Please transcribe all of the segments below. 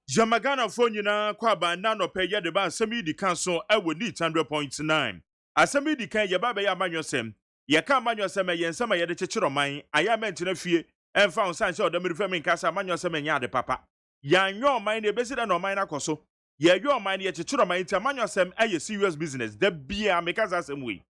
Jamagana Fonina Kwaba Nano Paya de Ban Semi di Council, I would need 100.9. Asemi di Kan Yababa Yamanyosem, Yaka Manyosem, Yensama Yadichiro Mine, I am meant in a fear, and found signs of the Midfeming Casa Manyosem and Yade Papa. Yan your mind, a resident of mine, Akoso. Ya your mind, yet Chiro Mine, Manyosem, a serious business, the beer makers as some way.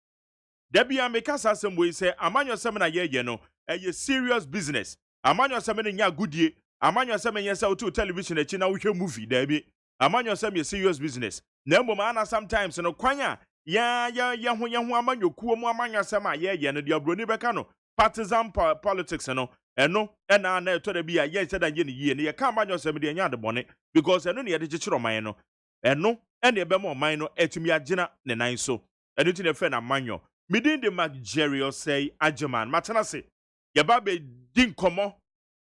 The beer makers as some way say, Amanyosem and a year, a serious business. Amanyosem and ya good year. Amanyo sema yesa utu television echi na uhwe movie dabi amanyo sema serious business na mbom ana sometimes no kwanya ya hu amanyo kuo mu amanyo sema ye no dia broni beka no partisan politics no eno na na to da bia ye se da ye ne yie ne ye ka amanyo sema de nya de bone because eno ne ye de chichiro man no eno ene ebe mo man no etumi agina ne nan so eno ti ne fe na amanyo midin de Agye Osei Agyeman matana se ye ba be din komo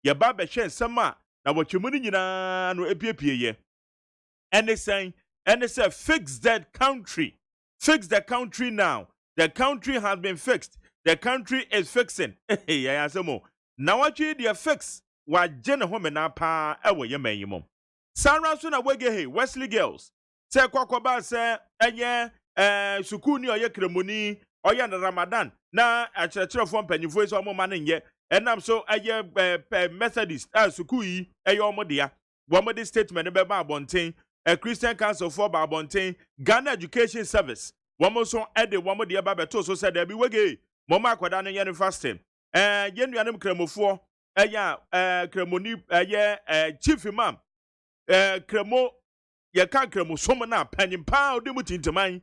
ye ba be hwe nsema na wotwemu ni nyina no epiepie ye ene say fix the country now. The country has been fixed. The country is fixing. Yeah, asemo na watwe de fix wa gene ho me na pa ewo ye manyimo Sarah so na wege Wesley girls say kwakoba say enye sukuu ni oye kremoni oye na Ramadan na akyerɛkyerɛfo mpanyimfo so omo ma ne nye enam so aye Methodist sukuu yi aye omodea womode statement be ba abonten a Christian Council for ba abonten Ghana Education Service womo so ede womode ba beto so said be wege moma akwada no ye fasting yenuanem kremofo aye kremoni aye chief imam kremo ye kan kremo som na panyimpa ode mutinteman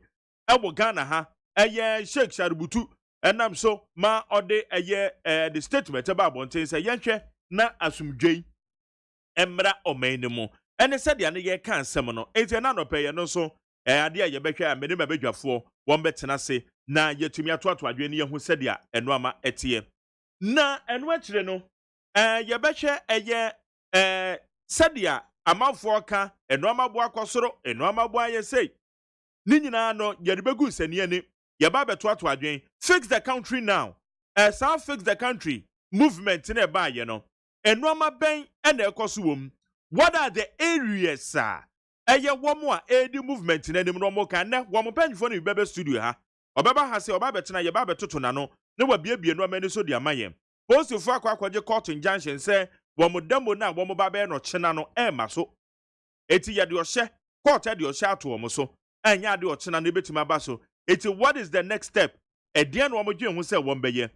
ewo Ghana ha aye Sheikh Sharubutu enam so ma ode aye the statement about bonten say yenhwe na asumdwei emra omanemu ene said ya ne ye kan sem no enti na no peye no so ade aye behwe a mede mabadwafo won betena se na yetumi atoato adwe ne yehu said ya eno ama etie na eno akire no ye behwe aye said ya amanfo ka eno ama bo akosoro eno ama bo aye sei ni nyina no ye de begu sani ani ye ba beto ato adwen fix the country now fix the country movement na ba ye no eno ama ben na ekoso wom what are the areas eye womo a edi movement na nim no mo kan na womo panfo no bebe studio ha obeba ha se oba betena ye ba betoto na no ne wa biebie no amani so di amaye posifo akwaje court injunction say womo demo na womo ba be no chena no ma so eti ye de ohye court de ohye ato womo so anya de ochena no betima ba so eti what is the next step ede no womo dwen hu say wombeye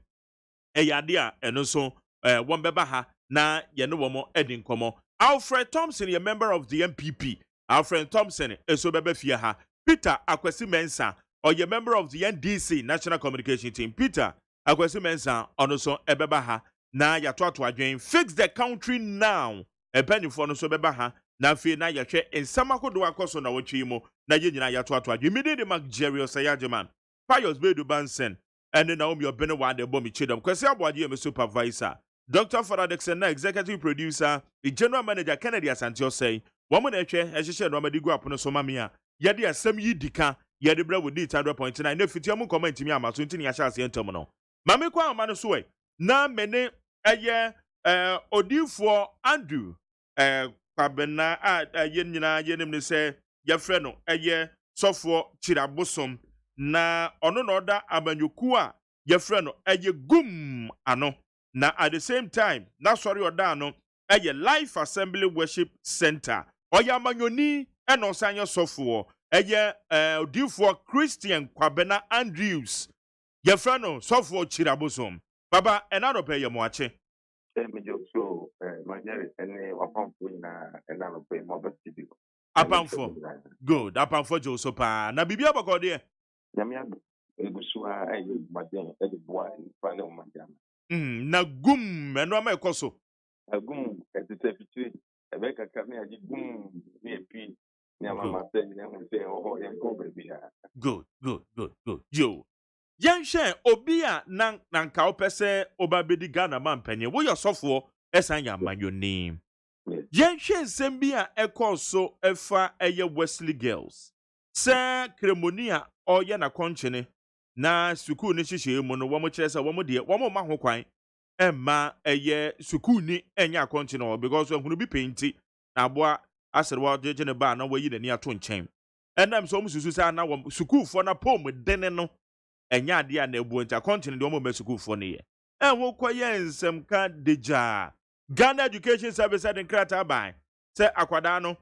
eyade a eno so wombeba ha na ye no womo edi nkomo Alfred Thompson, a member of the MPP. Alfred Thompson, so bebe fia ha. Peter Akwesi Mensah, or a member of the NDC National Communication Team. Peter Akwesi Mensah, also ebeba ha. Na ya to adwen fix the country now. E penny for no so beba ha. Na fe na ya hwe ensama kodo akoso na wotwi mu. Na ye nyina ya to adwen. Mede de Agye Osei Agyeman. Pius Bedu Bansen. And Naomi Obene wa de bomi chidom. Kwesi Aboagye me supervisor. Dr. Faradexen na executive producer, the general manager Kennedy Asante Osei. Woman ehwe ehye no amadi gu apono so mamia. Ye de asem yi dika, ye de bra with 100.9. Na fitia mu comment mi ama so ntini ya sha ase entom no. Mame kwa ama no so na mene eye odifo Andrew kwabena ye nyina ye nim ne se ye frɛ no eye sofo Chirabosom na ono no da abanyoku a ye frɛ no eye gum ano. Na at the same time, na sorry oda no Life Assembly Worship Center. Oya manyoni eno sanya sofo. Odifo Christian Kwabena Andrews. Yefrano sofo chirabosom. Baba enano pe ye moache. So my dear and wapamfo na enano pe mo bestidio. Apamfo. Good. Apamfo jo so pa. Na bibia bakode. Nyamia egusuwa ayi maden e de boa ni fane o madan. Na gum eno ma ekoso. Agum etete fitiri ebe kaka me aji gum ni epi ni amama se ni ho se o ye ko bebi ha. Good. Yo. Yanshe obia nanka opese obabedi Ghana mampenye wo yosofo esanya manyoni. Yanshe nsembia ekoso efa eye Wesley Girls. Se kremonia oye na konchene na suku ni hihye mu no wo mo kire se wo mo de wo mo ma ho kwan emma eye suku ni enya konchene o because ehunu bi penti na aboa aserwa jeje ne ba na wayi nani ato nchen. Enam so mususu sa na wo suku fo na pom dene no enya ade a na ebu nta konchene de wo mo mesuku fo ne ye. Enwo koye nsem ka deja Ghana Education Service and Krata by say akwada no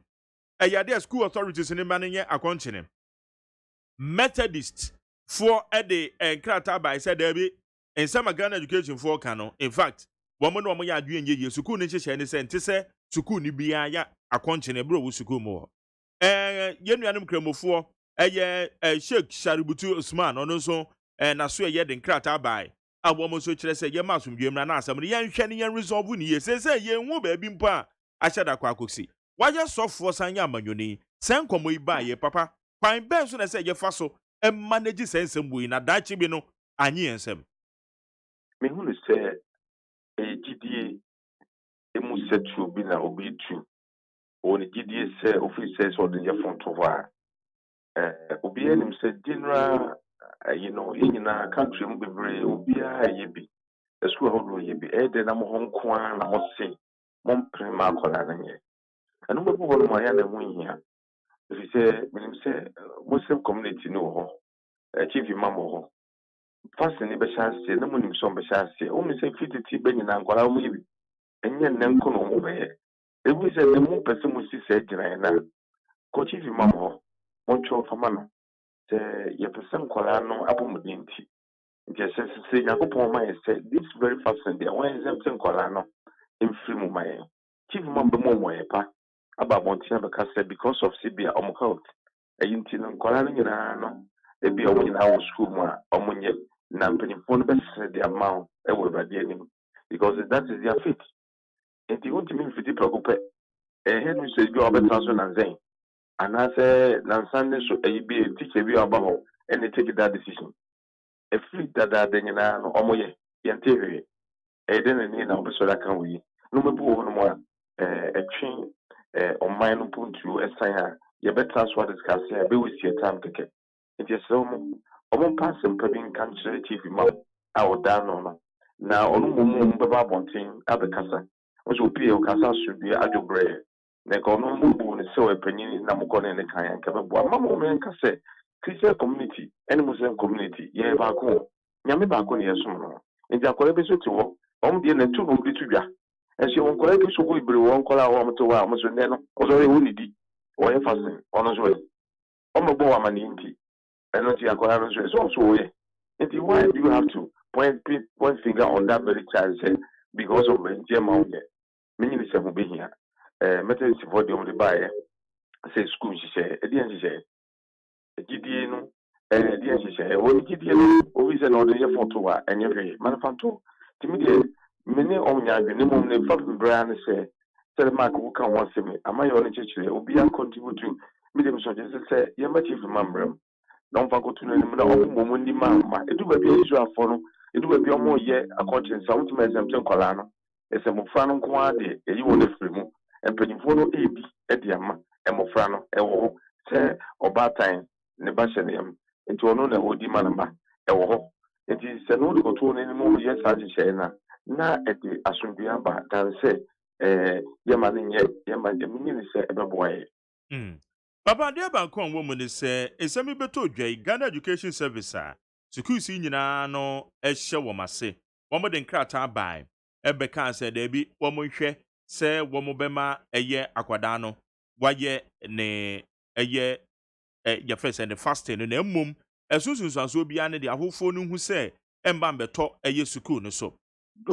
eyade school authorities ni manenye akonchene Methodist for ede Krata by said there be in some Ghana Education for kano. In fact, woman no mo ya adwen ye school ni hye ne se ntese school ni bia ya akonchene bro wo school mo yenuanum kremofo Sheikh Shaributu Usman ono so na so ye de Krata by Abomo so kire se ye masumdwemra na asem ye nhwe ne ye resolve ni ye se ye hu ba bi mpo a ahyeda kwa akoksi waye sofo sanya amanyoni sen komo iba ye papa kwan ben so na se ye fa so manage sensem bu na dachi bi no anyi ensem Me hu ne se gidie emu setu bi na obi tu woni gidie se office so de ye fonto wa obi enim se general in country mbebre obia yebi esu ahodo yebi de na mo honko an na mo se mo prema akola na nye anu mbo ho no ya na mu hia if say menim say Muslim community no ho chief imam ho fast ni be chance na mo nim so be chance o mi say fititi be nyina akola mo yebi enye ne nko no mo be ebu say ne mo pese mo si se gina na ko chief imam ho mo cho fama no se ye pese nkola no abomudinti. Just say Yakupon my said this very fast and there when exempting colano in free my chief member moepa about Montina because of Sibia Omcult. A intin colano a be a win our school more omunye namping phone best the amount I will by the enemy because that is their fate. And the ultimate fifty preoccupy a head which says go over 1,000 and saying and I say Nansan so a be a teacher be about and they take that decision. A fleet that are then omoye yantewe then ni na obesola kan wi no mebu ho no mo a twin on mine no puntu esan a ye be transfer discuss ya be we see time keke it is so omo pass mpabin kan chere chief ma a oda no no na onu mumu mbeba bontin abekasa oso pie o kasa su bi adwobre na ko no mbu ne se we panyin na mo ko ne kan ka be bo amamo men kase Christian community and Muslim community, ye bako, Yami bako ni yesuno. In the Akorebi to the na two of the Tuya. As you on Korebi so good, one color or to our Muslim, or sorry, who did, or a fasting, on as well. Omobo Amaninti, and not the Akorebi is also way. And why do you have to point finger on that very child because of the German? Many is a be here. Methods for the buyer, say school, she said, at the end, she said. Gidie no dia hyehyɛ woni gidie no obi sɛ na ɔde yɛ foto a ɛnyɛ hwee manfanto timi de mene ɔnya adwene mom ne fa bra ne sɛ mark wo ka ho asɛm amayɛ ɔne kyekyeɛ obi a contribute to me dem so sɛ yɛ ma chief mamram na ɔmfa koto no nim na ɔmo mo ndi ma edu ba bi Israelfo no edu ba bi ɔmo yɛ akɔkye nsa ɔmo tuma exempt nkɔla no ɛsɛ mofra no nko ade eyi wɔ ne firi mu mpanyinfo no edi edi ama ɛmofra no ɛwɔ ho sɛ ɔbaatan ne ba hyɛnem nti ono na odi manamba ɛwɔ hɔ nti sɛ no de koto no mu yɛ saa hyɛ na ɛde asomdua ba dan sɛ yɛma ne nyɛ yɛma nyɛ ne sɛ ɛbɛboa yɛ Papa de ba kon wo mu ne sɛ esemi beto dwai Ghana Education Service a schools nyina no ɛhyɛ wo mase wo mo de nkrata bai ɛbɛka sɛ da bi wo mo hwɛ se womobema eye akwada no waye ne eye ya first and the fasting no na mmom esusunsanso bia ne de ahofo no hu se emba mbeto eye school no so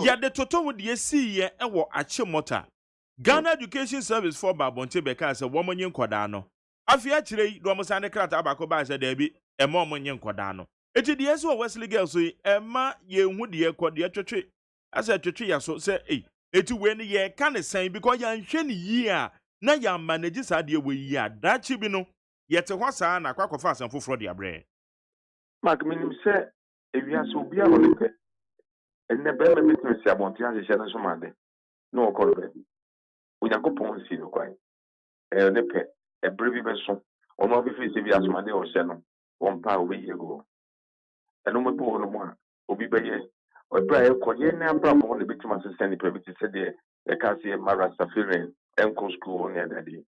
ya de toto wo de siye ewo achimota Ghana Education Service for Babonte beka se womonye nkoda no afia akire do mo sane krata abako ba se da bi ema omonye nkoda no eti de yeso Wesley girls so ema ye hu de ekode twetwe asa twetwe ya so se eti we ne ye ka ne san because ya nhwe ne yi a na ya manage sa de we yi a dachi bi no yete hɔ saa na kwakofa asem foforo de abrɛ Mark minim sɛ ewiase obi a wɔne pɛ ɛnɛ bɛrima betumi si abɔnten ahyehyɛ no so made na ɔkɔ no baabi onyankopɔn si no kwan ne pɛ ɛberɛ bi bɛso ɔno ɔbɛfiri sɛ bi asomade ɔhyɛ no wɔmpa a wobɛyie go ɛno mɛbɔ hɔ no mu a obi bɛyɛ ɔberɛ a ɛkɔ yɛn ne abrabɔ ne bɛtumi asesɛ nnipa bi te sɛ deɛ ɛka sɛ yɛma rastafarian ɛnkɔ school ne adadeɛ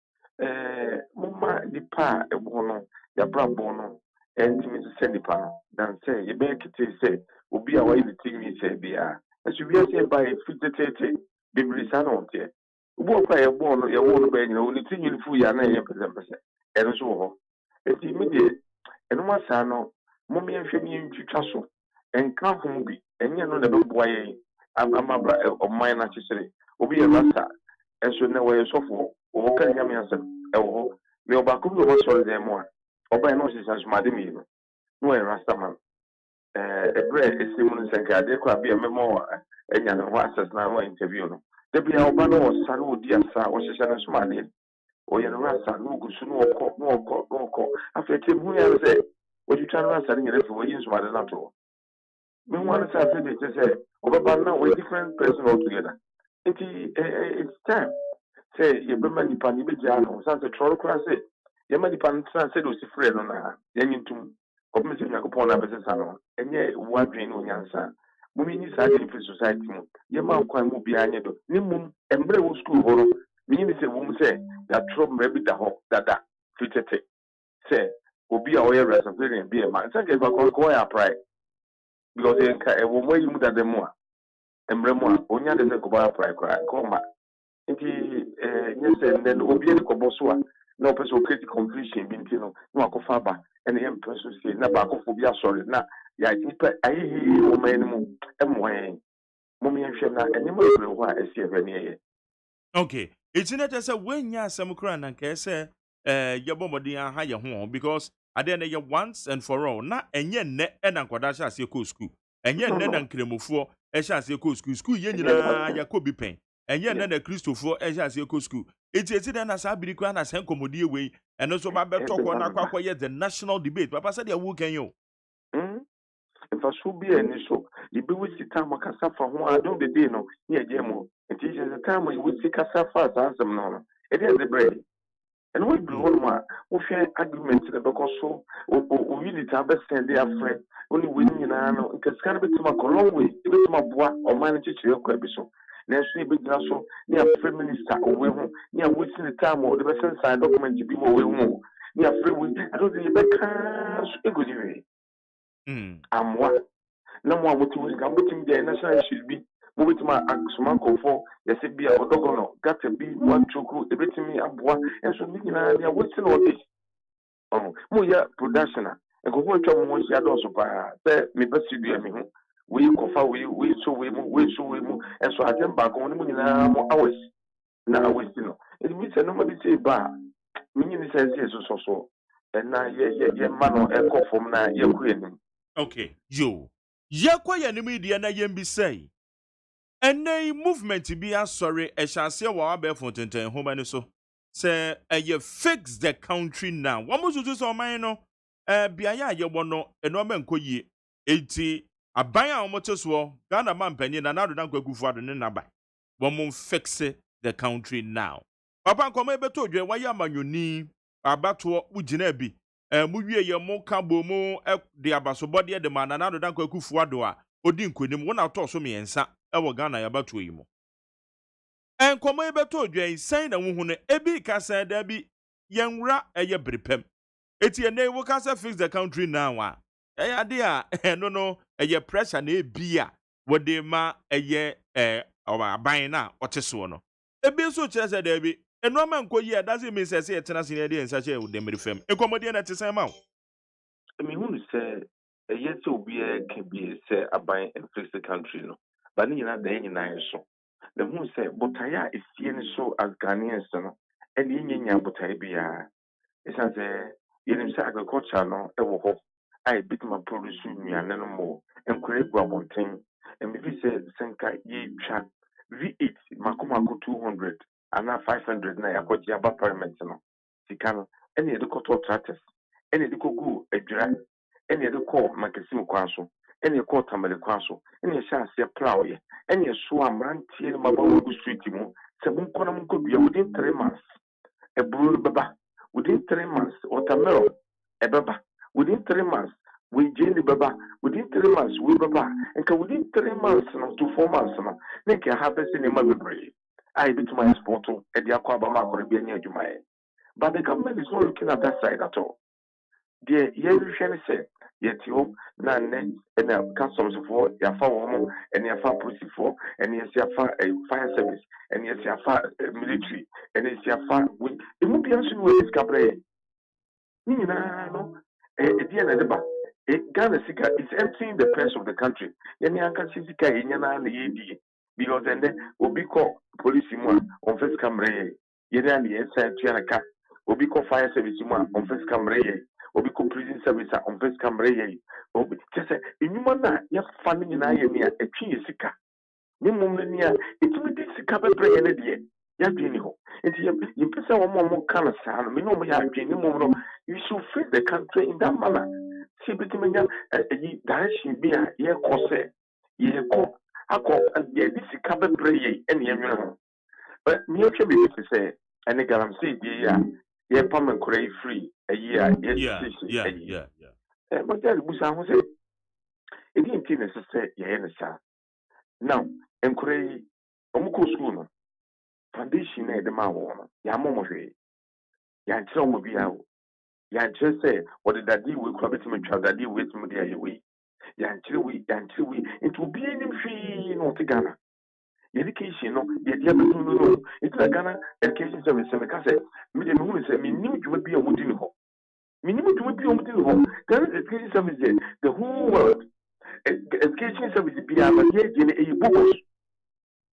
moma nipa a ɛbɔ no yɛabrabɔ no ɛntumi sesɛ nipa no dan sɛ yɛbɛyɛ kete sɛ obi a wayɛ ne timi sɛ biara ɛso wiase ɛba yɛfiri tetete bebree saa na ɔteɛ obi ɔkɔ a yɛbɔ no yɛwɔ no bɛyɛ nyina ɔne timi no fu yɛ a na ɛyɛ mpɛsɛmpɛsɛ ɛno nso wɔ hɔ ɛnti me deɛ ɛnom asaa no moma yɛmhwɛ ne yɛntwitwa so ɛnka ho bi ɛnyɛ no na ɛbɛboa yɛn amabra ɔman no akyekyere obi yɛ rasta ɛnso na wɔyɛ sɔfoɔ wɔka nyame asɛm ɛwɔ hɔ me ɔbaako bi wɔ sɔre dan mu a ɔbae na ɔhyehyɛ nsomade mmienu na wɔyɛ rasta man ɛberɛ ɛsɛ mu no nsɛnkadeɛ kɔ a bi a mɛma anya ne ho access na wɔ interview no da bia ɔba no ɔsa na ɔdi asa a ɔhyehyɛ no nsomadeɛ ɔyɛ no rasta na ɔgu so na ɔkɔ afei kyɛ mu yɛ sɛ wɔtwitwa no rasta no nyina fi wɔyi nsomade no ato hɔ mehu ano sɛ afei de kyɛ sɛ ɔbɛba na ɔyɛ different person altogether nti it's time sɛ yɛbɛma nipa no yɛbɛgyaa no sane sɛ trɔro koraa sɛ yɛma nipa no tena sɛ de ɔsi frɛ no na yɛnye ntom kɔpem sɛ nyankopɔn no abɛsesa no ɛnyɛ wo adwene ne onyansa momenyi saa de mfiri society mu yɛma nkwan mu biara nyɛ do ne mmom mmerɛ wɔ school hɔ no menyini sɛ wɔ mu sɛ yɛatorɔ mmara bi da hɔ dada firi tete sɛ obi a ɔyɛ rastafarian bi ɛma nsa nka ɛfa kɔyɛ apply because yɛnka ɛwɔ mu ayi mu dada mu a mmerɛ mu a ɔnya de sɛ kɔbɔ apply koraa nkɔma nti nyɛ sɛ nnɛ no obi ani kɔbɔ so a na ɔpɛ sɛ ɔkreti confusion bi nti no na wakɔfa aba ɛna yɛmpɛ so sie na baakɔfo bi asɔre na yɛnipa ayɛyie wɔ man no mu ɛmmoa yɛn mom yɛnhwɛ na ɛnneɛma bebree hɔ a ɛsi ɛhwɛ ne yɛyɛ okay it's not as a when ya asɛm kora na nka sɛ yɛbɔ mmɔden aha yɛ ho because adeɛ no yɛ once and for all na ɛnyɛ nnɛ ɛna nkwadaa hyɛ aseɛ kɔɔ school ɛnyɛ nnɛ na nkramofoɔ ɛhyɛ aseɛ kɔɔ school yɛ nyinaa yɛkɔ bi pɛn ɛnyɛ nnɛ na kristofoɔ ɛhyɛ aseɛ kɔɔ school eti dɛ na saa biri kora na sɛ nkɔmmɔdie wei ɛno nso ba bɛtɔ kɔ na akɔyɛ the national debate papa sɛ deɛ wo kan yɛ o mfaso bi a ɛni so yɛbɛwɔ sika ma kasa fa ho a dɔn dede no ne yɛgye mu nti yɛ sɛ time yɛwɔ sika kasa fa saa asɛm no no ɛde ɛde brɛ ɛno wɔduru hɔ nom a wohwɛ argument no bɛkɔ so unity abɛsɛn de afrɛ wone wei nyinaa no nka sika no bɛtumi akɔ long way ɛbɛtumi aboa ɔman no kyekyerɛ kɔ bi so nanso yɛbɛgyina so ne afrɛ minister ɔwɔ ho ne awɔsi ne time ɔde bɛsɛnsan document bi ma ɔwɔ mu ne afrɛ wei adɔde yɛbɛka so ɛgɔdi wei amoa na mo a motimu sika mobɛtumi deɛ national issues bi mobɛtumi asoma nkɔfoɔ yɛsɛ bi a ɔdɔgɔ no gata bi moatwokuro ɛbɛtumi aboa ɛnso ne nyinaa ne awɔsi na ɔde moyɛ production a nkɔfoɔ atwa mo ho ahyia dɔɔso paa sɛ mebɛsi dua me ho wei kɔfa wei so wei mu ɛnso agyɛm baako ne mu nyinaa mo hours na awɔsi no ɛdi mi sɛ nɔɔma bi sɛ ba a menyini sɛ ɛsɛ ɛsosɔ so ɛna yɛma no ɛkɔ fam na yɛkɔ anim. Okay, yo. Yɛkɔ yɛ ne mu deɛ na yɛmbi sɛ ɛnɛ movement bi asɔre ɛhyɛ aseɛ wɔ abɛɛfo tenten homa ne so sɛ ɛyɛ fix the country now wɔn mo susu sɛ ɔman no beaeɛ a yɛwɔ no ɛnɔɔma nkɔ yie eti aban a wɔn te soɔ Ghana man panyin na nado dankwa kufu ado ne naba wɔn mo fix the country now papa nkɔmɔ ebeto odwe wɔyɛ amanyɔni abatoɔ wogyina bi mu wie yɛ mo ka bo mu de abasobɔdeɛ de ma na nado dankwa kufu ado a odi nkonim wɔn atɔ so mmiɛnsa ɛwɔ Ghana yɛabatoɔ yi mu nkɔmɔ ebeto odwe sɛn na wo hu no ebi kasa da bi yɛnwura ɛyɛ brepam eti ene wo kasa fix the country now a ɛyɛ ade a ɛno no ɛyɛ pressure na ebi a wɔde ma ɛyɛ aban na ɔte so no Ebi so kyerɛ sɛ daabi. Enoma nko yi doesn't mean say etena senior dey nsache e dem refem. Enkomodi na te sɛ ma wo. I mean, who say a yes will be a can be say a buy and fix the country, no. But you know, the nine so. The who say, but I is seeing so as Ghanaians, no, and in ya, but I be a. It's as a in agriculture, no, I will hope I bit my produce and no more, and create one thing. And maybe say, Senka ye chat V8, Makumako 200, and now 500 na I got Yaba Parliament, no. Sikano, any of the cotton tractors. Any the go a dry, any the call Macassimo Quaso, any call Tamale Quaso, any chance a plow, any swam ran tier Mabawu Street, Sabun Conam could be within 3 months. A brew baba within 3 months, or Tamero, a baba within 3 months. We Jenny Baba within 3 months, we Baba, and within 3 months to 4 months, make a habit in a mother brave. I bit my sportal at the Aquabama Caribbean near Jumai. But the government is not looking at that side at all. The Yerushan said, yet you, none, and customs for your farm, and your farm police for, and yes, your fire service, and yes, your military, and yes, your farm. It won't be answering with this cabaret. No, at the end of the bar, Ghana Sika is emptying the purse of the country. Yanaka Sika in Yana the because then will be called police on first camera. Yanani and San Tianaka will be called fire service on first camera. Obi ko prison service on first camera obi just enyuma na ya family na ya nia etwi sika ni mum nia etimi di sika bebre ene de ya dwene ho enti you pesa wo mo kan sa no me no mo ya dwene mum no you should face the country in that manner see betimi nya direction bi a ye kose ye ko akọ ye di sika bebre ye ene ye nwene ho but me otwe be say ene garam say di ya ye pam kore free a year Yeah. But that was I say it didn't necessary yeah now encourage omuko school no foundation na de ma wo no ya momo hwe ya nkyere omo bia wo ya nkyere say what did that we could bet me twa that we to me dey we ya nkyere we it will be any free no to Ghana education no ye dia be no it's like Ghana education service me ka say me de me say me nim dwuma bia mo di ni ho minimum to be on the education service, the whole world. Education service be a book.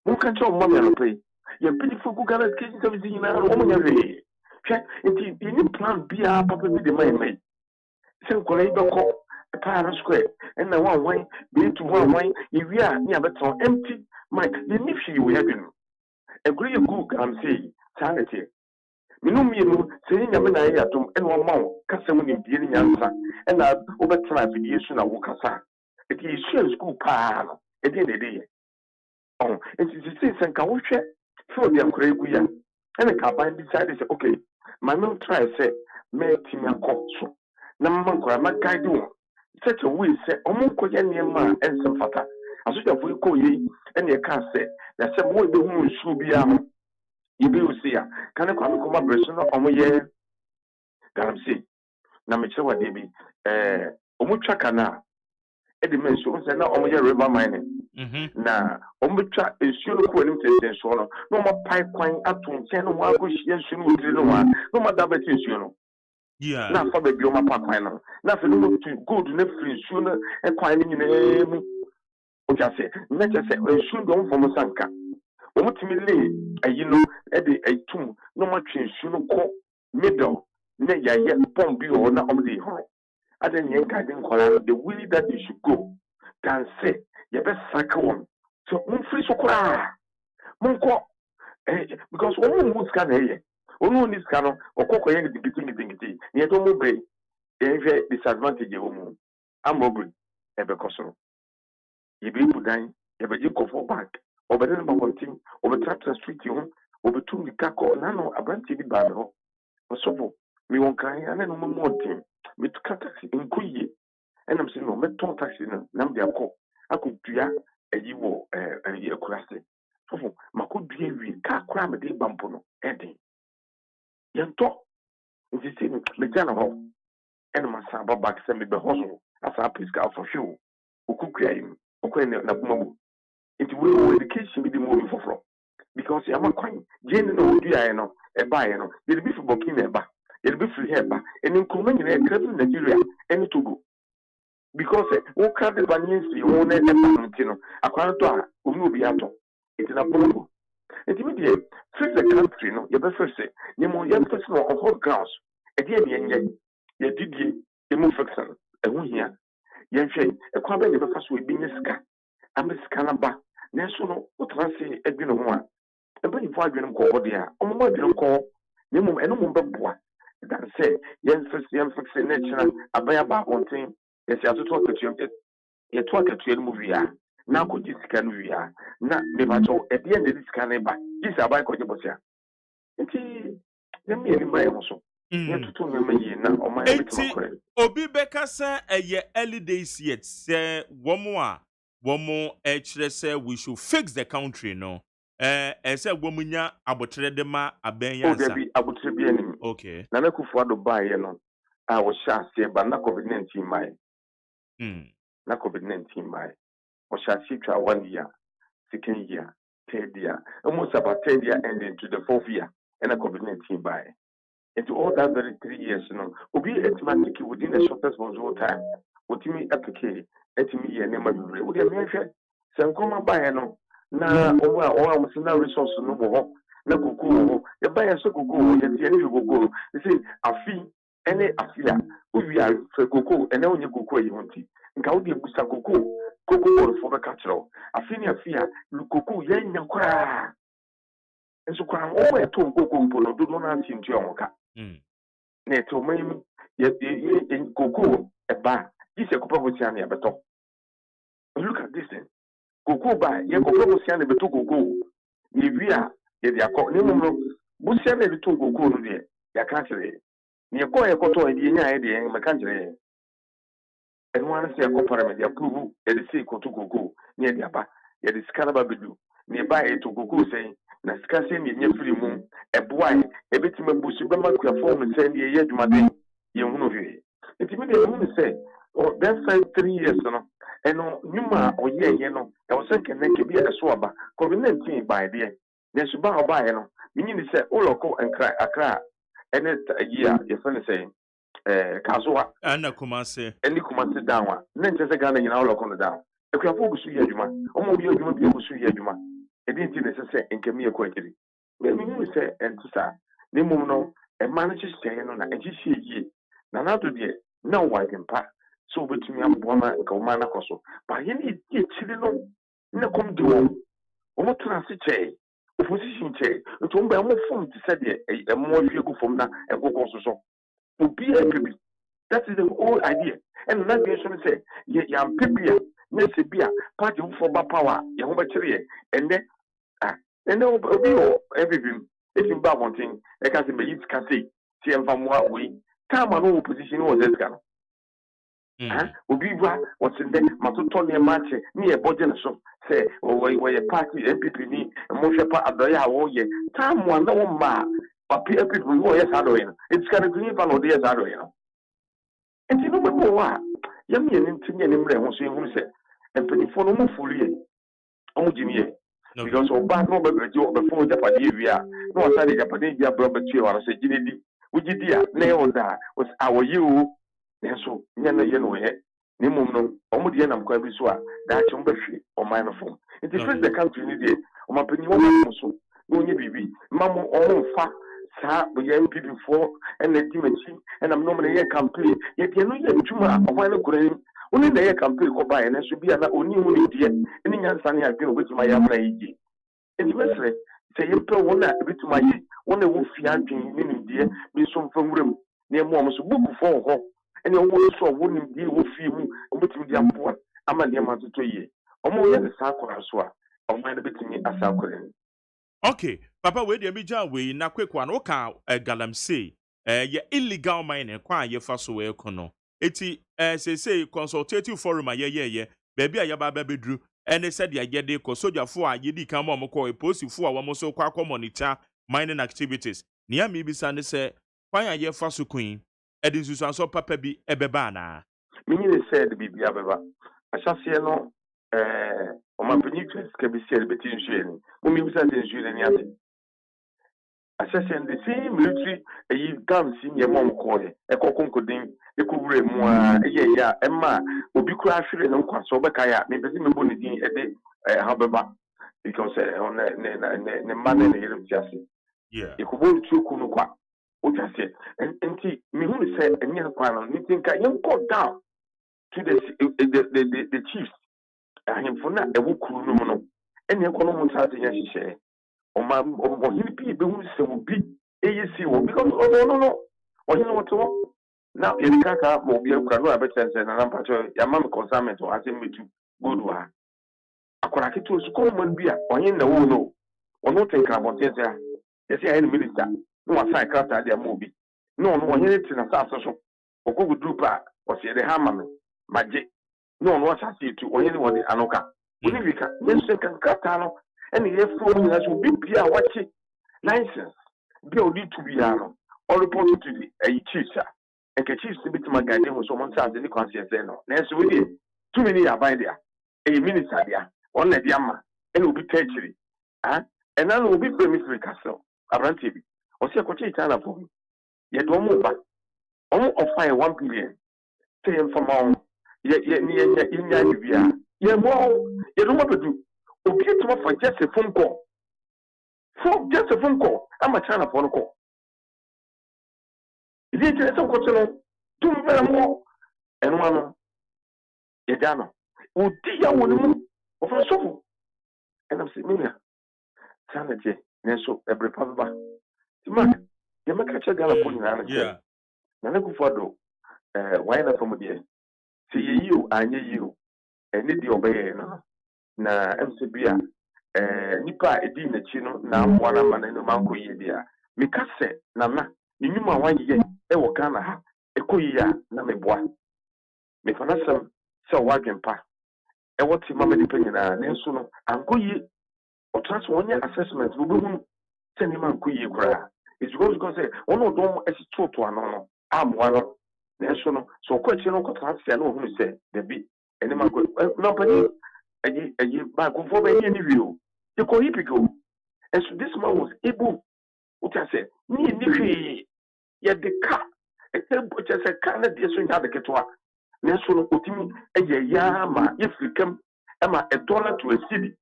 Who can show money on play? You're pretty for Google education service in our own area. Check it in plan be a public with the money. So, Colaba a power square, and the one way, be to one way, if we are near but empty, Mike, the nifty you have been. Agree a good, I'm saying, sanity. Minum, saying a man and one more, Cassamun in the answer, and I've overtried the issue of Wokasa. It is sure school pal, a day. Oh, it is a sense and can check for the Uncle and a cabin decided, okay, my mom try say, make him a coach. Namma, my guide do. Such a way say, Omonko Yanima and some fata. As we have we call ye, and your car say, that some way the woman should be you be see ya. Can I come abreso no omo ye garamsi na me che wade bi omo twa kana e de menso on say na omo ye river mining na omo twa ensuo no ko anim tenten so no no mo pipe kwan ato nchen no mo akohie ensuo no odire no wa no mo dabet ensuo no na fa ba bi o ma pa kwan no na fe no mo tu gold na free ensuo no e kwan ni nyina mu o ja se na ja se ensuo do on fo sanka Omutimi no ede aitum no matwe nsu no ko middle na yaye bomb bi o na omde ho aden yen ka den kola the way that they should go can say you best sack one so free so kura munko because one who scan here one who scan okoko yen the biting ye to mo bre ye disadvantage e wo mu amobri ebe kosoro ye bi budan ye be ji kofo bank obedin ba wontin obetratra street home obetum di kako nano abranti bi ba no osobo mi won kan ya no mo motin mi to taxi nkuyi enam se no meton taxi no nam de akodua ayi wo ayi akurase sofo makodua wi ka kura me de bampo no edin yento nti se me jana ho enam asa ba back se me be hoso asa piska for show okukua yi okwe na kumabu. It will education be the movie for from. because yama kwan Jane no do I no e ba ye no ye be for Burkina eba ye be free eba and in Nkrumah nyina e kra Nigeria and Togo because wo ka de banyensi wo na e ba no akwan to a omi obi ato it na bongo it me dey fix the country no ye be first say ye mo ye first no on hot grounds e dey ye nye ye didie ye mo fiction e ho hia ye hwe e kwa be ne be fa so e bi nye sika amesika na ba na so no wo transi edwene ho a ebe ni fo adwene ko ho de a o mo adwene ko ne mo eno mo beboa that say yen fix nature abaya ba onten yes ya to ketu ye to ketu no movie a na ko jisika no wi a na me ba to e de ne sika na ba jisi abaya ko jebosia nti ye me ni mai ho so ye tutu me me na o mai bitima kore obi beka say eye early days yet say womo chere say we should fix the country no say womunya abotre de ma abenyansa o debi abotre bi anim okay na na kufu ado ba ye no a wo sha se ba na covid-19 mai na covid-19 mai wo sha se twa 1 year second year third year almost about third year ending to the fourth year and a covid-19 by into all that very 3 years no obi automatically within the shortest possible time what me applicate etimi ye nema bibre wo de me hwe se nkoma ba no na o am na resource no bo na kuku ho ye ba ye so kuku ho ye tie ni kuku you see afi ene afia owi a fe kuku ene onye kuku yi honti nka wo de busa kuku wo fo be ka kiro afi ni afia kuku ye nya kura enso kwa o eto kuku mpo no do na nti onka na eto mai ye kuku e ba ise ko promotion na beto look at this thing kuku ba ye ko promotion na beto kuku ni bia ye dia ko ni mo busia na beto kuku no de ya ka kire ni ko ye ko to ye nya ye de me ka kire and one say ko parliament ya prove e de say ko to kuku ni dia ba ye de skala ba bedu ni ba ye to kuku say na sika se ni nya free mu e boy e betima busu be ma kwa form say ni ye adwumade ye hunu hwe enti me de hunu say oh that 3 years no eno nyuma oye no e wo say kene ke bia so aba covid-19 by there na suba oba ye no minyi ni say uloko enkra akra ene year ye fene say kasoa ana kumase eni kumase down na nche se Ghana nyina uloko no down e kwa fo busu ye adwuma omo bi adwuma bi busu ye adwuma e di nti ne se enkemi e ko akiri me minyi ni say entisa ni mum no e manage say no na e ji sie yie na na do de na wa gempa so betumi amboa ma nka o ma na koso ba ye ni die chiri no na kom de o mo transi che opposition che to mba mo form ti se de e mo afie ku form na e go so obi e pebi that is the whole idea and na be so say ya pebia na se bia party for ba power ye ho ba kire ende ende obi o everything if in ba one thing e ka se me yit ka say ti enfa mo awi time no opposition was that kind obi wa wotinde matoto ne match ni e boje na so say we party MPP ni mo hwepa adoya wo ye time one no ma papi people wo yes adoya it's kind of green fan o de yes adoya enti no mo wa ya mi ni ntinye ni mre ho so ehunu se empanifo no mo fulie omo jimiye because oba no be beje o be fo japade wi a no o sare japade dia bro be tue wa so ginedi ugidi a na e wonda was awoyi o nenso nya na ye no he ni mum no omo de na mkwa bi so a da chum be hwe o man no fom it is the country ni de o ma pani wo mo so no nye bibi mamo o mfa sa bo ye MPP for and the dimension and I'm normally ye campaign ye de no ye ntuma o man no kure oni na ye campaign ko ba ye na so bia na oni hu ni de ni nyansa ne adwe obetuma ya mra yiji enti mesre se ye pe wona ebetuma yi wona wo fi adwen ni ni de bi so mfa nwuram na mo am so buku fo ho ene wo so wo ni de wo fi mu obetumi de ampo ama de ma to ye omo ye de sa akora so a omo na betumi asa akora ni okay papa we de meja we na kwekwa no ka galamsey ye illegal mining kwa ye fa so we kono eti say consultative forum ye baby aya ba bedru ene said ya yede ko sojafo a yedi kan mo ko posifo a wo so kwa monitor mining activities ni am ibisa ne se kwan ye fa so queen edi susanso papa bi ebeba na minyi ne said bibia beba asase no my penitence can be said between Shane. When we was at the Shane, assessing the same military, a ye guns in your mom calling, a coconcoding, a cover more, yeah, Emma, will be crashing and unquas over Kaya, maybe the money a day, however, because on the man and the justice. Yeah. You could go to Kunukwa, what I said, and me who said, and young panel, you think I am called down to the chiefs. I am for not a wook no, and your economic strategy, share. Or my people who be AEC because no, or you know what to now in Kaka, Mobile Kano, and I'm patch your mamma consignment or asking me to go to her. I could like to school one beer, or you know, no, or not think about this. Yes, I minister, no one side cut their movie. No, one in a social or go with Drupa or see the hammer, magic. No one was happy to or anyone in Anoka. We can second Catano. And the phone has will be watching license. Bill need to be or reported to the chief, and the chief to be to my guidance was someone says the conscience. Next week, too many are by there. A minister there, one at Yama, and will be tertiary. And then will be famous for castle, around TV. Or see a coach Italian for me. Yet one more back. Almost of fire 1 billion. Say him from all. Yet near India. Yeah, more. You don't want to do. For just a phone call. For just a phone call. I'm a China phone call. Is it just a question? 2 more. And one. Yadano. Would dear one of a soul. And I'm saying, sanity. Neso, every papa. Man, you make a check on Yeah. Nana go why not from there? See you, I knew you. And need the obey. Na MCBA nipa edi na chi no na amwana man no manko yi dia meka se na ni nyuma wanye e wo Ghana ha ekoyi ya na meboa me fana sam se wadwempa e woti mama ni penyina ne nso no ankoyi o transfer wonye assessment wo behunu se ni mankoyi kura it's because say ono dom esi toto ano amwa no ne nso no so ko chi no ko transfer no ohunu se de bi eni manko no pani Agye back for any view. The Kohipico. And so this man was able, what I said, me, yet the car, just a kind of different other Ketua. National Utimi, and Yama, if we come, Emma, $1 to a city.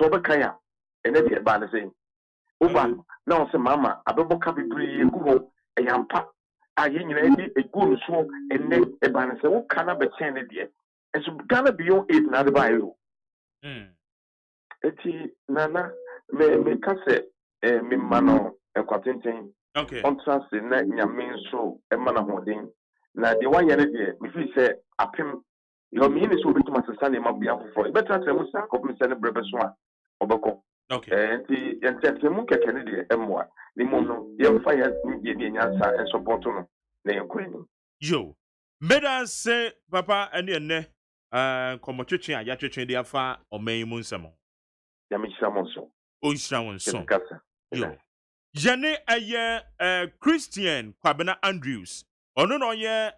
So, Bakaya, and then the banner saying, Oban, now, say, Mamma, a double copy, go, a yampa. I ain't a good smoke, and then a banner say, what can I be saying it? And so, Ghana beyond 8 another by you. Eti nana me kase me mano ekwatenten Okay. on transit na nyame nso e mana hoden na de wa yere de me fi se apem yo me ni so betuma sesa ne mabia fofo e betra tra mu sa kopim se ne brebe so a obeko Okay. enti enti mu keke ne de emwa ni mu no ye fa ya ye de nyansa en support no na ye kwani Yo. Meda se papa ene komotwetwe a yatwetwe de afa oman mu nsemo. ya me shamonso O nhira won so. kasa Yo. Jene aye Christian Kwabena Andrews. Ono no ye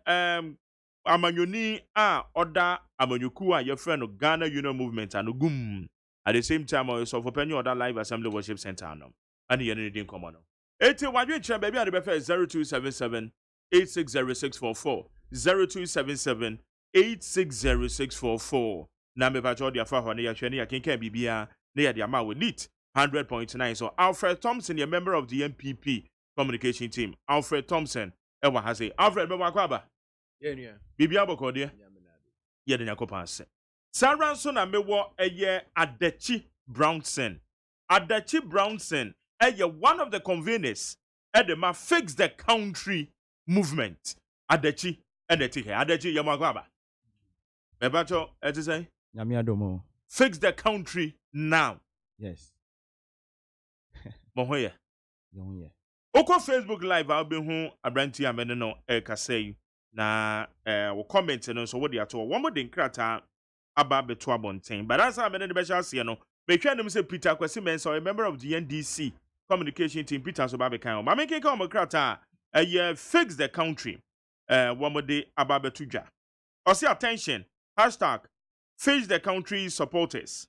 amanyoni a oda amanyoku a ye friend no Ghana Union Movement and gum. At the same time also for penny other live assembly worship center no. And ye ne din komo no. Eti wadwe kire baby ade be 0277 860644 0277 860644 na me ba jodi afa ho ne ya hwe ne ya kenkan bibia ne ya de ama we neat 100.9. So Alfred Thompson, a member of the MPP communication team. Alfred Thompson, ewa hase. Alfred, be wakwaba. Yeah. Bibia boko de. Yeah, de nyakopa ase. Sarah so na mewo eye Adechi Brownson. Adechi Brownson, eye one of the conveners at the ma fix the country movement. Adechi, Adechi, Adechi yamakwaba. Bebacho, eti say? Nyame adomo. Fix the country now. Yes. Mohoye. Yonye. Oko Facebook live I'll be hu abranti amene no kasei na wo comment no so wo de ato wo mo de nkrata aba beto abonten but as amene de be sha se no be hwa nim se Peter Kwesi Mensa a member of the NDC communication team Peter so ba be kan o ma menke ka o nkrata fix the country wo mo de aba beto dwa o say attention Face the Country supporters.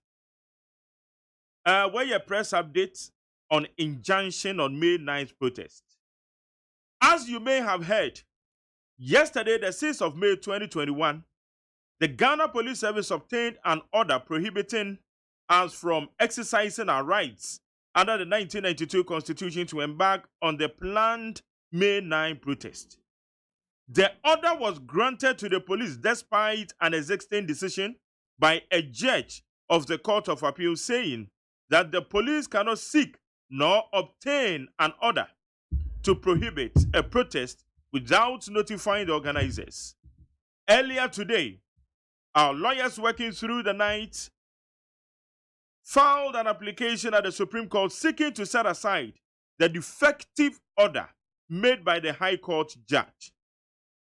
Where your press update on injunction on May 9th protest. As you may have heard, yesterday, the 6th of May 2021, the Ghana Police Service obtained an order prohibiting us from exercising our rights under the 1992 Constitution to embark on the planned May 9 protest. The order was granted to the police despite an existing decision by a judge of the Court of Appeal saying that the police cannot seek nor obtain an order to prohibit a protest without notifying the organizers. Earlier today, our lawyers working through the night filed an application at the Supreme Court seeking to set aside the defective order made by the High Court judge.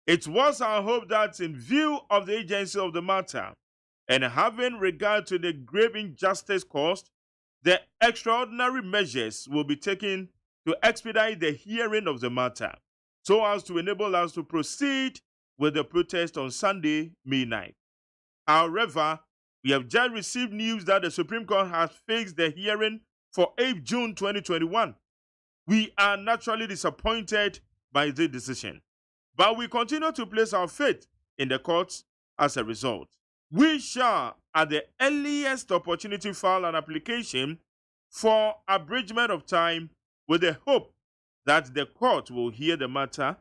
It was our hope that in view of the agency of the matter and having regard to the grave injustice caused, the extraordinary measures will be taken to expedite the hearing of the matter so as to enable us to proceed with the protest on Sunday, May 9th. However, we have just received news that the Supreme Court has fixed the hearing for 8 June 2021. We are naturally disappointed by the decision, but we continue to place our faith in the courts as a result. We shall, at the earliest opportunity, file an application for abridgment of time with the hope that the court will hear the matter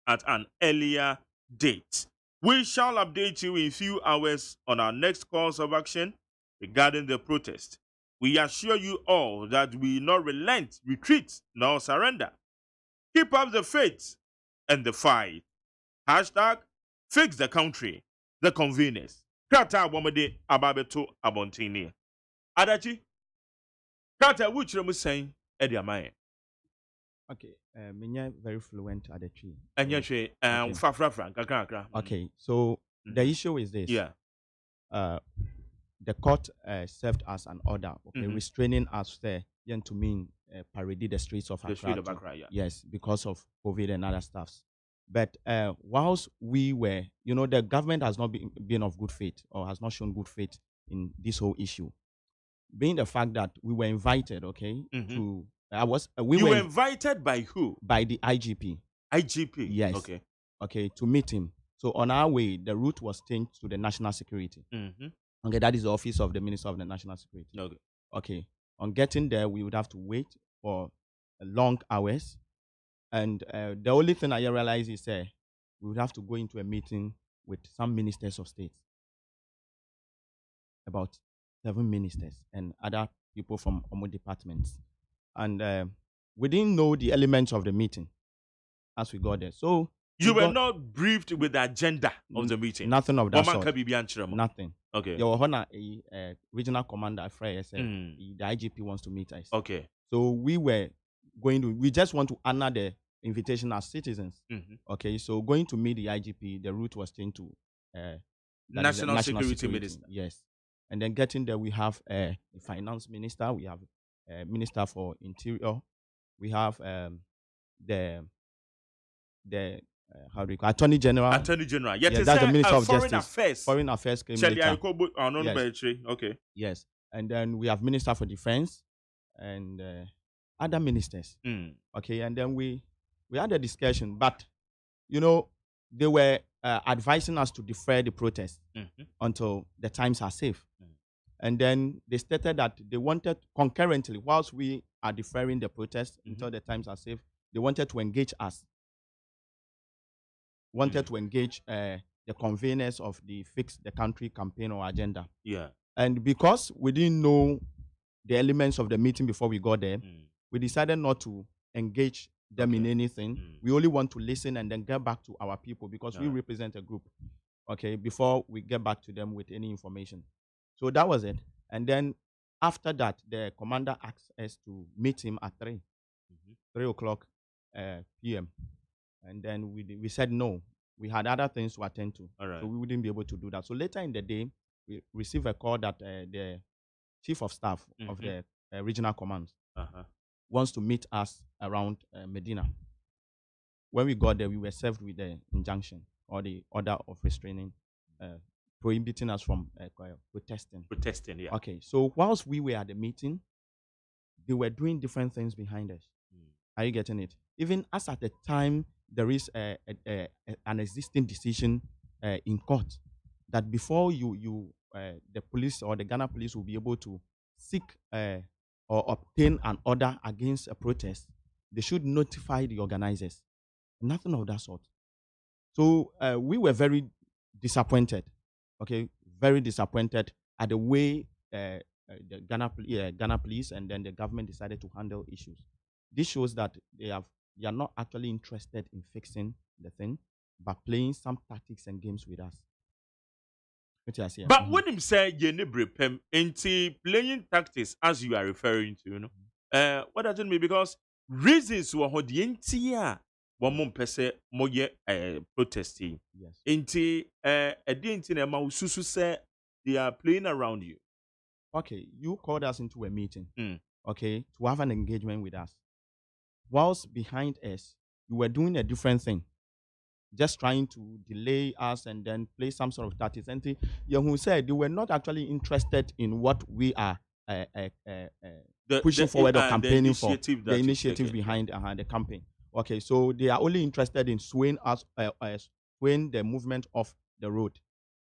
at an earlier date. We shall update you in a few hours on our next course of action regarding the protest. We assure you all that we will not relent, retreat, nor surrender. Keep up the faith and the fight. Hashtag fix the country, the convenience. Krata wamade ababeto abontini. Adachi, krata which you saying Eddie Amaye. Okay, me very fluent at the tree. And yes, Okay. Okay, so the issue is this. Yeah. The court served us an order, okay, restraining us there, to mean parade the streets of Accra. Yeah. Yes, because of COVID and other stuffs. But whilst we were, the government has not been of good faith or has not shown good faith in this whole issue. Being the fact that we were invited, okay, to we were invited by who? By the IGP. IGP. Yes. Okay. Okay, to meet him. So on our way, the route was changed to the National Security. Okay, that is the office of the Minister of the National Security. Okay. Okay. On getting there, we would have to wait for long hours, and the only thing I realized is we would have to go into a meeting with some ministers of state, about 7 ministers and other people from other departments. And we didn't know the elements of the meeting as we got there. So you were not briefed with the agenda of the meeting? Nothing of that sort. Nothing. Okay. There was a regional commander, Freya, said the IGP wants to meet us. Okay. So we just want to honor the invitation as citizens. Okay, so going to meet the IGP, the route was changed to National Security Minister. Yes. And then getting there, we have a finance minister, we have a minister for interior, we have the how do you call Attorney General? Attorney General. Yes, that's the Minister of Foreign Justice. Affairs. Foreign Affairs came later. Yes. Okay. Yes. And then we have Minister for Defense and other ministers. Okay. And then we had a discussion, but they were advising us to defer the protest until the times are safe. And then they stated that they wanted concurrently, whilst we are deferring the protest until the times are safe, they wanted to engage us. To engage the conveners of the Fix the Country campaign or agenda. Yeah. And because we didn't know the elements of the meeting before we got there, we decided not to engage them in anything. We only want to listen and then get back to our people because we represent a group, okay, before we get back to them with any information. So that was it. And then after that, the commander asked us to meet him at 3 o'clock p.m. And then we said no. We had other things to attend to. So we wouldn't be able to do that. So later in the day, we received a call that the chief of staff of the regional command wants to meet us around Medina. When we got there, we were served with the injunction or the order of restraining prohibiting us from protesting. Protesting, yeah. Okay, so whilst we were at the meeting, they were doing different things behind us. Are you getting it? Even as at the time, there is an existing decision in court that before the police or the Ghana police will be able to seek or obtain an order against a protest, they should notify the organizers. Nothing of that sort. So we were very disappointed, okay, very disappointed at the way the Ghana police and then the government decided to handle issues. This shows that they are not actually interested in fixing the thing, but playing some tactics and games with us. But when him say you pem into playing tactics as you are referring to, you know, what does it mean? Because reasons were how the entire one more person more protesting. Yes. Into a dinner susu say they are playing around you. Okay, you called us into a meeting, okay, to have an engagement with us. Whilst behind us, you were doing a different thing, just trying to delay us and then play some sort of tactics. And who said they were not actually interested in what we are pushing forward or campaigning for, the initiative behind the campaign. Okay, so they are only interested in swaying us, swaying the movement off the road,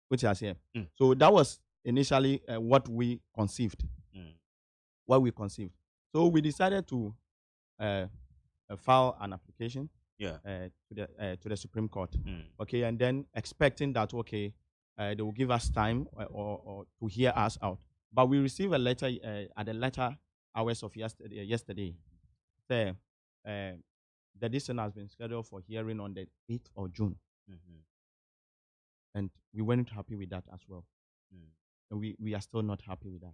which is here. So that was initially what we conceived. So we decided to file an application to the Supreme Court. Okay, and then expecting that they will give us time or to hear us out. But we received a letter at the latter hours of yesterday. The decision has been scheduled for hearing on the 8th of June. And we weren't happy with that as well. And we are still not happy with that.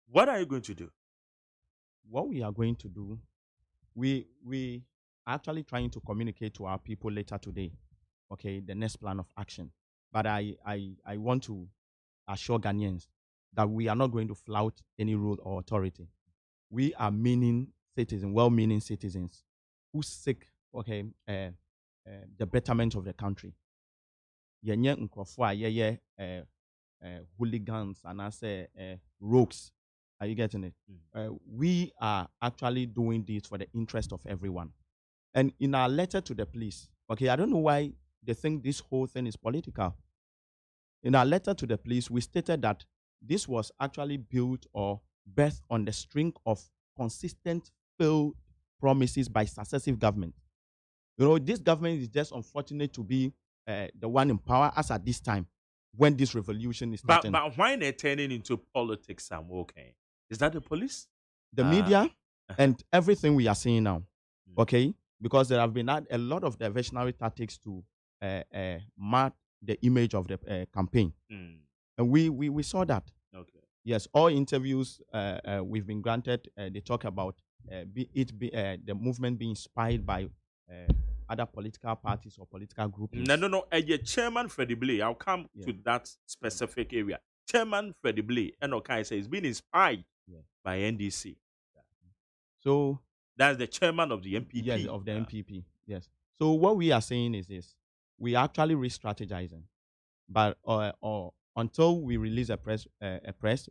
What are you going to do? What we are going to do, we are actually trying to communicate to our people later today, okay, the next plan of action. But I want to assure Ghanaians that we are not going to flout any rule or authority. We are well-meaning citizens who seek, the betterment of the country. Hooligans and I say rogues. Are you getting it? We are actually doing this for the interest of everyone. And in our letter to the police, I don't know why they think this whole thing is political. In our letter to the police, we stated that this was actually built or based on the string of consistent failed promises by successive governments. This government is just unfortunate to be the one in power as at this time when this revolution is starting. But why they're turning into politics, Sam? Okay, is that the police? The media and everything we are seeing now, because there have been a lot of diversionary tactics to mark the image of the campaign. And we saw that. Okay. Yes, all interviews we've been granted, they talk about the movement being inspired by other political parties or political groups. No. Chairman Freddie Blay, I'll come to that specific area. Chairman Freddie Blay, Enokai says, is being inspired by NDC. So that's the chairman of the MPP. Yes, of the MPP. Yes. So what we are saying is this: we are actually re-strategizing, but until we release a press,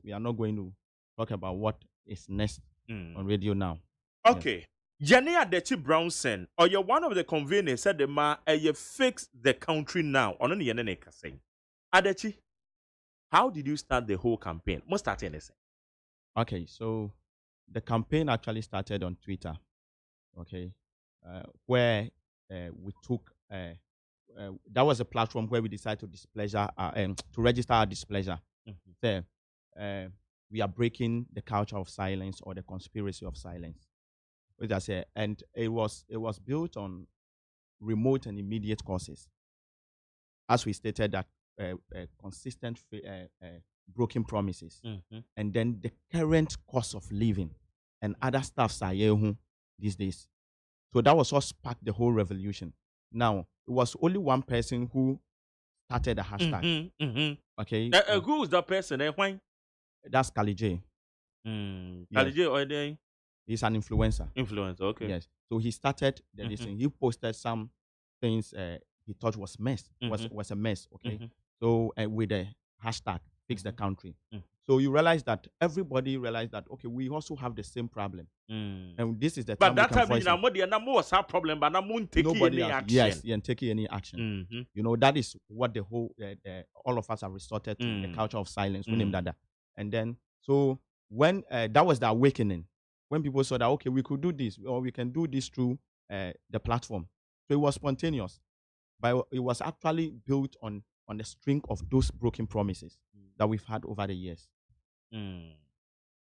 we are not going to talk about what is next on radio now. Okay. Jenny Adechi Brownson, or you're one of the conveners said the ma you fix the country now. On any saying, Adechi, how did you start the whole campaign? Must start anything. Okay, so the campaign actually started on Twitter. Where we took that was a platform where we decided to register our displeasure. We are breaking the culture of silence or the conspiracy of silence. And it was built on remote and immediate causes. As we stated, that consistent broken promises, and then the current cost of living and other stuffs are here these days. So that was what sparked the whole revolution. Now, it was only one person who started the hashtag. Who is that person? Why? That's Agye. Agye, he's an influencer. Okay. Yes. So he started the listing. He posted some things he thought was a mess. So with the hashtag fix the Mhm. country. Mm. So you realize that everybody realized that okay, we also have the same problem, and this is the But time that we can time, voice you know, it. more than was our problem, but I'm not taking Nobody any has, action. yes, and taking any action. Mm-hmm. You know, that is what the whole all of us have resorted to, the culture of silence. We name that. And then so when that was the awakening, when people saw that okay, we could do this, or we can do this through the platform. So it was spontaneous, but it was actually built on the string of those broken promises that we've had over the years.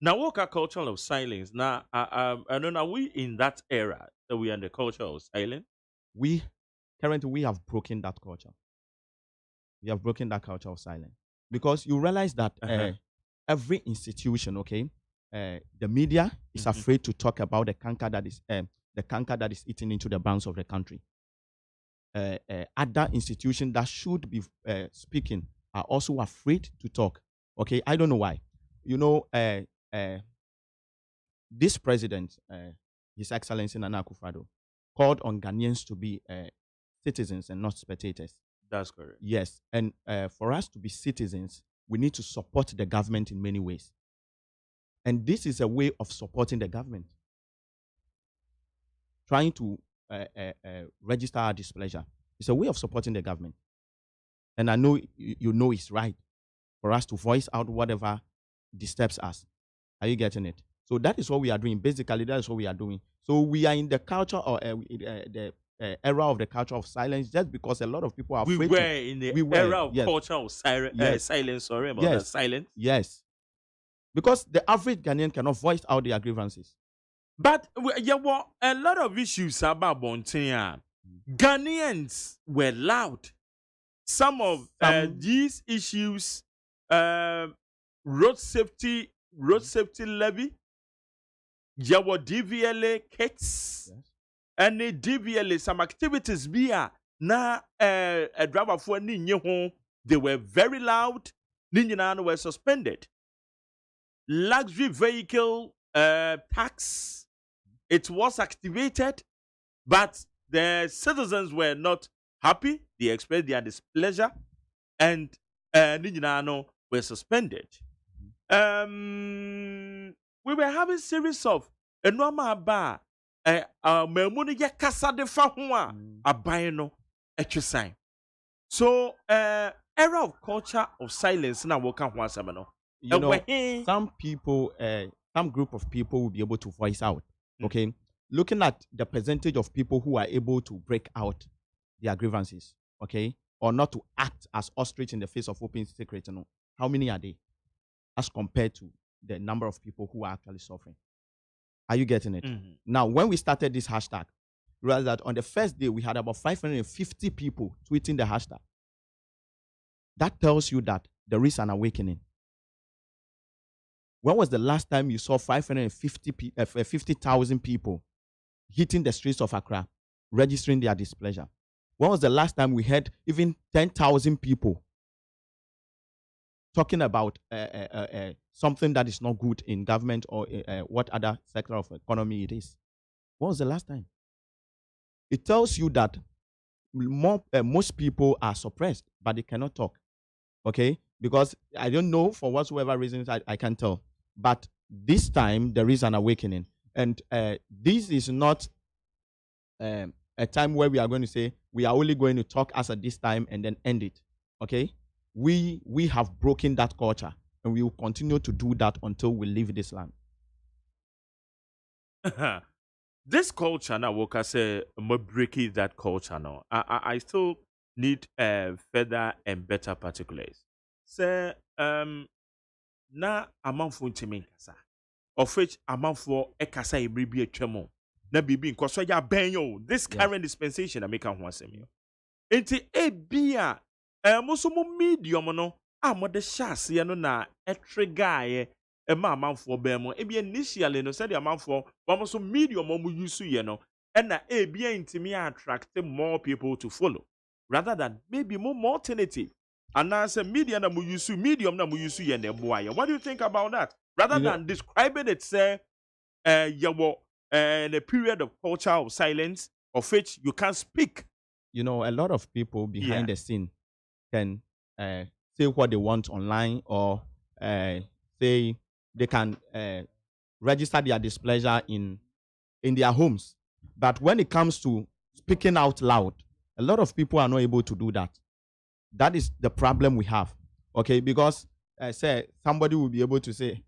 Now, what a culture of silence. Now, I don't know. Are we in that era that we are in the culture of silence? We currently have broken that culture. We have broken that culture of silence because you realize that every institution, okay, the media is afraid to talk about the canker that is eating into the bounds of the country. Other institutions that should be speaking are also afraid to talk. Okay, I don't know why. You know, this president, His Excellency Nana Akufo-Addo, called on Ghanaians to be citizens and not spectators. That's correct. Yes, and for us to be citizens, we need to support the government in many ways. And this is a way of supporting the government. Trying to register our displeasure is a way of supporting the government. And I know you know it's right for us to voice out whatever disturbs us. Are you getting it? So that is what we are doing. Basically, that is what we are doing. So we are in the culture or the era of the culture of silence, just because a lot of people are afraid. We were in the era of culture of silence. Sorry about that. Silence. Yes. Because the average Ghanaian cannot voice out their grievances. But there were a lot of issues about Bontea. Ghanaians were loud. Some of these issues, road safety levy, there were DVLA kits, and the DVLA, some activities be na a driver for they were very loud. Ninja were suspended. Luxury vehicle tax, it was activated, but the citizens were not happy. They expressed their displeasure, and Ninja were suspended. We were having series of normal bar memuni ya kasa de fa ho a aban no etwesan. So era of culture of silence na woka ho asem no. You know, some people, some group of people will be able to voice out. Okay, looking at the percentage of people who are able to break out their grievances, okay, or not to act as ostrich in the face of open secret, you know, how many are they as compared to the number of people who are actually suffering? Are you getting it? Now, when we started this hashtag, realized that on the first day we had about 550 people tweeting the hashtag. That tells you that there is an awakening. When was the last time you saw 50,000 people hitting the streets of Accra, registering their displeasure? When was the last time we heard even 10,000 people talking about something that is not good in government or what other sector of economy it is? When was the last time? It tells you that most people are suppressed, but they cannot talk. Okay? Because I don't know, for whatsoever reasons, I can't tell. But this time, there is an awakening. And this is not a time where we are going to say, we are only going to talk as at this time and then end it. Okay? We have broken that culture, and we will continue to do that until we leave this land. This culture now, Woka say, breaking that culture now. I still need further and better particulars. Say, na amanfo ntimi nkasa of which amanfo ekasa ebribi atwamo na bibi nkoso ya benyo this current dispensation America ho asem yo enti ebia muso mu medium no amode hyase no na etrigaaye ema amanfo bemo ebia initially no said amanfo bomo medium mo use ye no na ebia ntimi attract more people to follow rather than maybe more alternative. And now say media na mu use medium na mu use ye na boy. What do you think about that? Rather than describing it, say in a period of culture of silence of which you can't speak. You know, a lot of people behind the scene can say what they want online, or say they can register their displeasure in their homes. But when it comes to speaking out loud, a lot of people are not able to do that. That is the problem we have. Okay, because say somebody will be able to say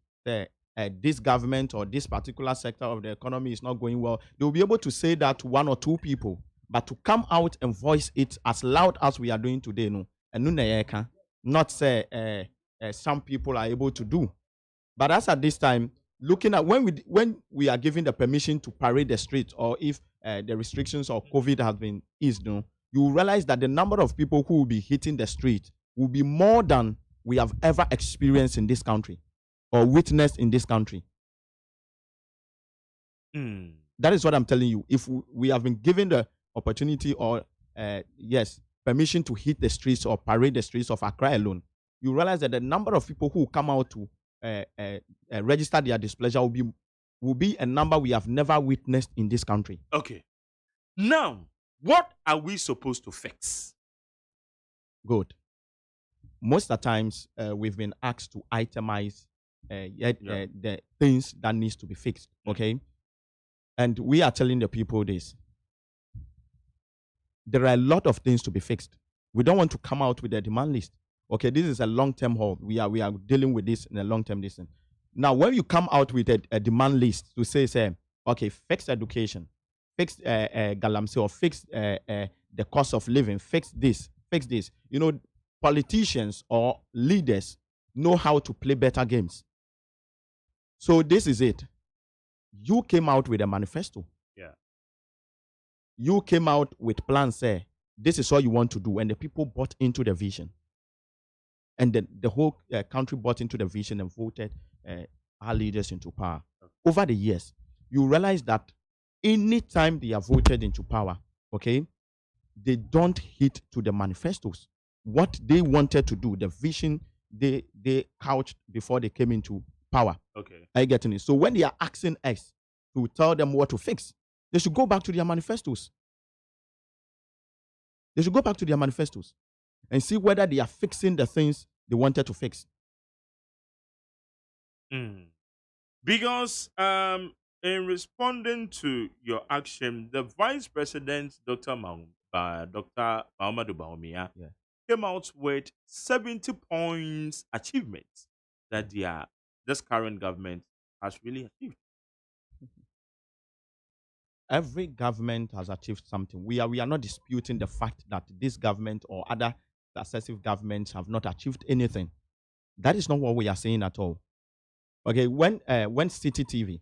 this government or this particular sector of the economy is not going well. They will be able to say that to one or two people, but to come out and voice it as loud as we are doing today, no, and not say some people are able to do. But as at this time, looking at when we are given the permission to parade the streets, or if the restrictions of COVID has been eased, no, you realize that the number of people who will be hitting the street will be more than we have ever experienced in this country or witnessed in this country. That is what I'm telling you. If we have been given the opportunity or permission to hit the streets or parade the streets of Accra alone, you realize that the number of people who come out to register their displeasure will be a number we have never witnessed in this country. Okay. Now, what are we supposed to fix? Good. Most of the times, we've been asked to itemize the things that needs to be fixed. Okay, and we are telling the people this. There are a lot of things to be fixed. We don't want to come out with a demand list. Okay, this is a long-term haul. We are dealing with this in a long-term distance. Now, when you come out with a demand list to say, okay, fix education, fix galamsey, or fix the cost of living, fix this. You know, politicians or leaders know how to play better games. So this is it. You came out with a manifesto. Yeah. You came out with plans, say, this is what you want to do, and the people bought into the vision. And then the whole country bought into the vision and voted our leaders into power. Okay. Over the years, you realize that anytime they are voted into power, okay, they don't hit to the manifestos. What they wanted to do, the vision they couched before they came into power. Okay. Are you getting it? So when they are asking us to tell them what to fix, they should go back to their manifestos. They should go back to their manifestos and see whether they are fixing the things they wanted to fix. Because in responding to your action, the Vice President, Dr. Muhammadu Bawumia, came out with 70 points achievements that this current government has really achieved. Every government has achieved something. We are not disputing the fact that this government or other successive governments have not achieved anything. That is not what we are saying at all. Okay, when City TV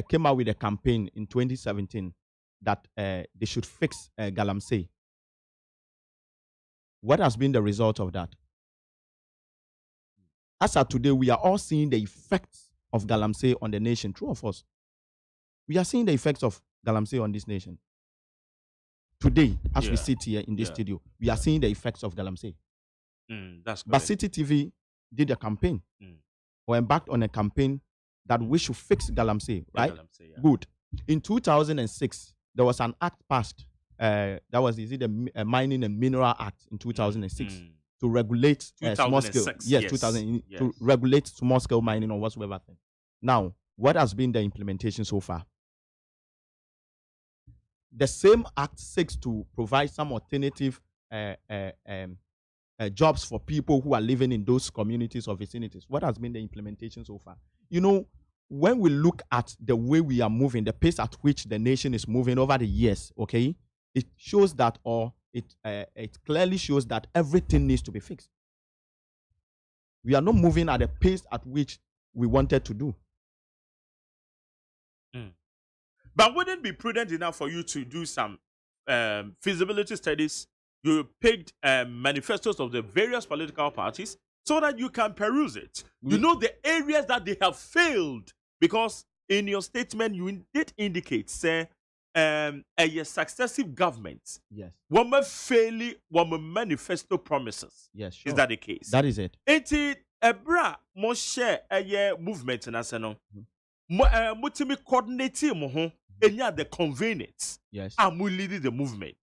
came out with a campaign in 2017 that they should fix galamsey, what has been the result of that? As of today, we are all seeing the effects of galamsey on the nation. True of us. We are seeing the effects of galamsey on this nation. Today, as we sit here in this studio, we are seeing the effects of galamsey. That's but City TV did a campaign, or embarked on a campaign that we should fix galamsey, right? Galamsey, yeah. Good. In 2006, there was an act passed. That was the Mining and Mineral Act in 2006 to regulate small scale. Yes, 2000 to regulate small scale mining or whatsoever thing. Now, what has been the implementation so far? The same act seeks to provide some alternative jobs for people who are living in those communities or vicinities. What has been the implementation so far? You know, when we look at the way we are moving, the pace at which the nation is moving over the years, okay, it shows that, or it clearly shows that everything needs to be fixed. We are not moving at the pace at which we wanted to do. But wouldn't it be prudent enough for you to do some feasibility studies? You picked manifestos of the various political parties so that you can peruse it. You know the areas that they have failed, because in your statement you did indicate, say, successive governments. Yes. Woman failing, woman manifesto promises. Yes, sure. Is that the case? That is it. Eti ebra mo share movement na se no. Mutimi coordinate mo ho enya the convenance. Yes. Amu leading the movement.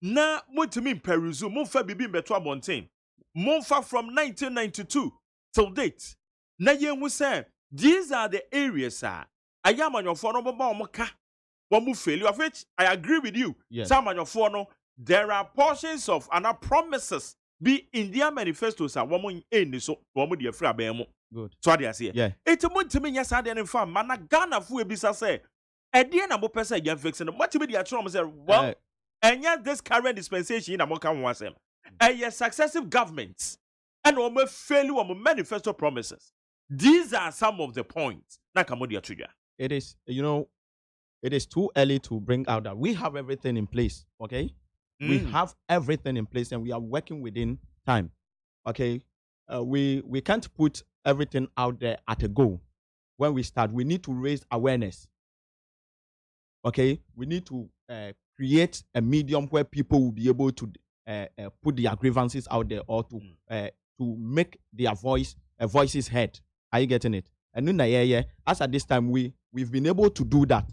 Na mutimi peruse mo fa bibi mbeto abonten. Monfa from 1992 till date. Na yengu say these are the areas I am on your phone no failure of which I agree with you. Yes. Some on your phone there are portions of and promises be in their manifestos are woman in so woman dear fra bemo. Good. So I say Yeah. it's a month to me yes I didn't farm mana Ghana fu ebisa say e dey na mo pesa yan fixing what be the atron say well and yet this current dispensation in America one say successive governments and we fail on manifesto promises. These are some of the points. It is, it is too early to bring out that we have everything in place. Okay, we have everything in place, and we are working within time. Okay, we can't put everything out there at a go. When we start, we need to raise awareness. Okay, we need to create a medium where people will be able to put their grievances out there or to make their voices heard. Are you getting it? And as at this time, we've been able to do that.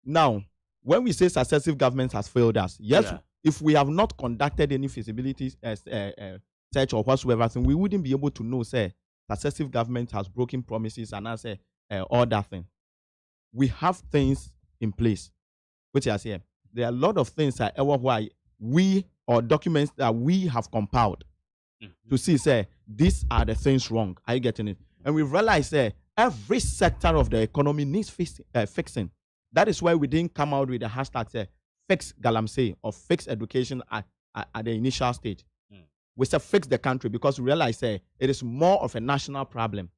Now, when we say successive governments has failed us, yes, if we have not conducted any feasibility search or whatsoever thing, we wouldn't be able to know, say, successive government has broken promises and I say all that thing. We have things in place, which I say there are a lot of things that why we or documents that we have compiled to see, say, these are the things wrong. Are you getting it? And we realize that every sector of the economy needs fixing. That is why we didn't come out with the hashtag, say, fix Galamsey or fix education at the initial stage. We said fix the country because we realize, say, it is more of a national problem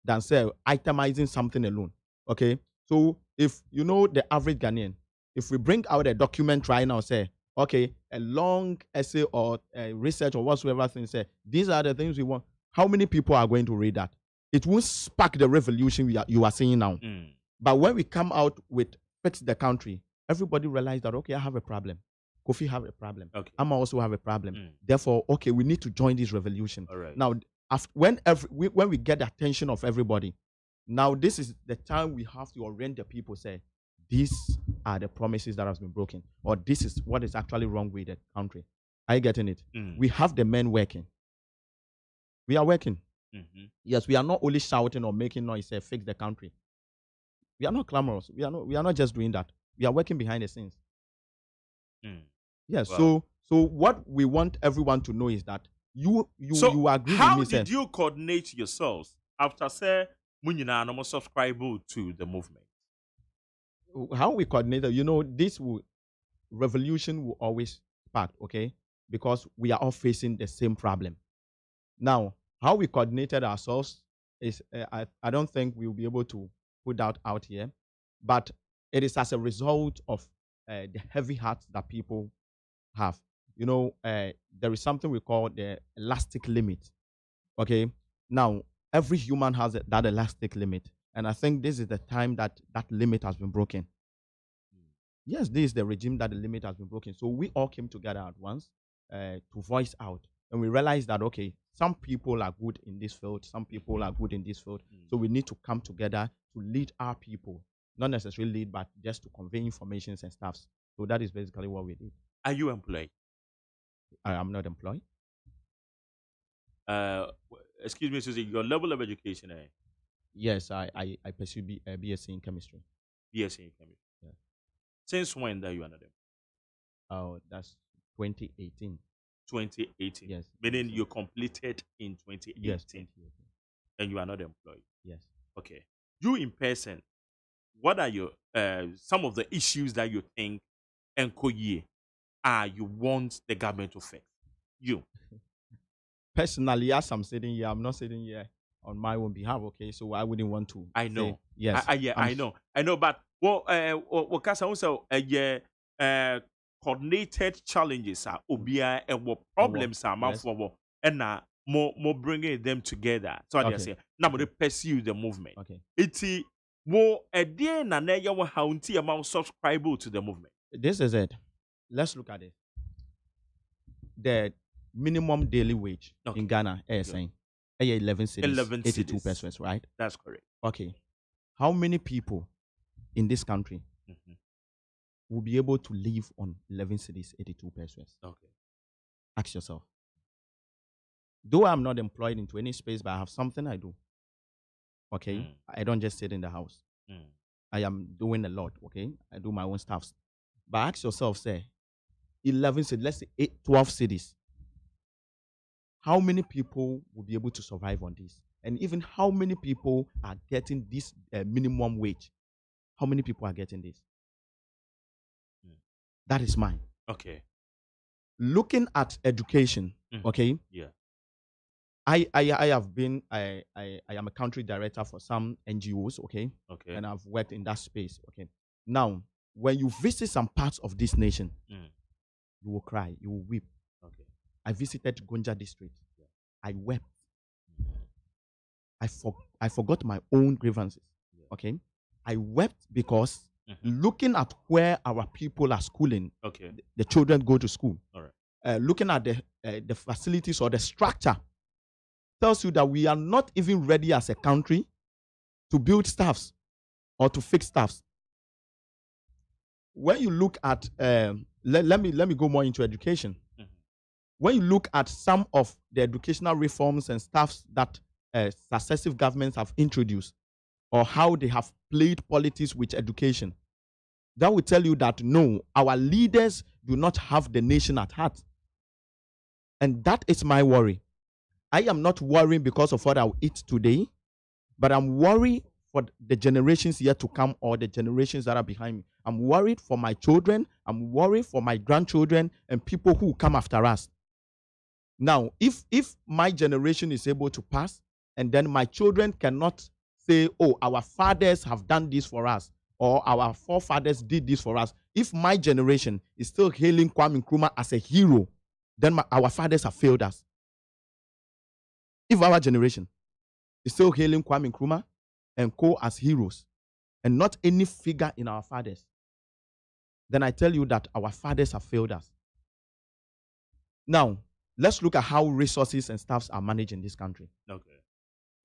than, say, itemizing something alone. Okay? So if you know the average Ghanaian, if we bring out a document right now, say, okay, a long essay or a research or whatsoever thing, say, these are the things we want, how many people are going to read that? It won't spark the revolution you are seeing now. But when we come out with fix the country, everybody realized that, okay, I have a problem. Kofi have a problem. Okay. I'ma also have a problem. Therefore, okay, we need to join this revolution. All right. Now, when we get the attention of everybody, now this is the time we have to orient the people, say, these are the promises that has been broken, or this is what is actually wrong with the country. Are you getting it? We have the men working. We are working. Yes, we are not only shouting or making noise, say, fix the country. We are not clamorous. We are not just doing that. We are working behind the scenes. Yes. Wow. So what we want everyone to know is that you agree with me. How did you coordinate yourselves after say Munyina no subscribe to the movement? How we coordinated, this revolution will always spark, okay? Because we are all facing the same problem. Now, how we coordinated ourselves is, I don't think we'll be able to put that out here, but it is as a result of the heavy hearts that people have. There is something we call the elastic limit, okay? Now, every human has that elastic limit, and I think this is the time that limit has been broken. Yes, this is the regime that the limit has been broken. So we all came together at once to voice out, and we realized that, okay, some people are good in this field, some people are good in this field. So we need to come together to lead our people, not necessarily lead, but just to convey information and stuff. So that is basically what we did. Are you employed? I am not employed. Excuse me, Susie, your level of education? Yes, I pursue BSc in chemistry. BSc in chemistry. Yeah. Since when that you are not employed? Oh, that's 2018. 2018. Yes. Meaning you completed in 2018. Yes, 2018. And you are not employed. Yes. Okay. You in person, what are your some of the issues that you think and you want the government to fix? You. Personally, as I'm sitting here, I'm not sitting here on my own behalf, okay? So I wouldn't want to. I know. Say, yes. I know. But coordinated challenges are obia and problems are more for and more bringing them together. So I say now they pursue the movement. Okay. It's more a day na ya wa haunti amount subscribe to the movement. This is it. Let's look at it. The minimum daily wage in Ghana is saying 11 cities, 82 pesos, right? That's correct. Okay. How many people in this country will be able to live on 11 cities, 82 pesos? Okay. Ask yourself. Though I'm not employed into any space, but I have something I do. Okay? I don't just sit in the house. I am doing a lot, okay? I do my own stuff. But ask yourself, say, 11 cities, let's say 12 cities. How many people will be able to survive on this? And even how many people are getting this minimum wage? How many people are getting this? That is mine. Okay. Looking at education, okay? Yeah. I have been, I am a country director for some NGOs, okay? Okay. And I've worked in that space, okay? Now, when you visit some parts of this nation, you will cry, you will weep. Okay. I visited Gonja district. Yeah. I wept. I forgot my own grievances, okay? I wept because looking at where our people are schooling, the children go to school, all right. Looking at the facilities or the structure, tells you that we are not even ready as a country to build staffs or to fix staffs. When you look at, let me go more into education. When you look at some of the educational reforms and staffs that successive governments have introduced, or how they have played politics with education, that will tell you that no, our leaders do not have the nation at heart. And that is my worry. I am not worrying because of what I'll eat today, but I'm worried for the generations yet to come or the generations that are behind me. I'm worried for my children. I'm worried for my grandchildren and people who come after us. Now, if my generation is able to pass, and then my children cannot say, oh, our fathers have done this for us, or our forefathers did this for us. If my generation is still hailing Kwame Nkrumah as a hero, then our fathers have failed us. If our generation is still hailing Kwame Nkrumah and co as heroes, and not any figure in our fathers, then I tell you that our fathers have failed us. Now, let's look at how resources and staffs are managed in this country. Okay.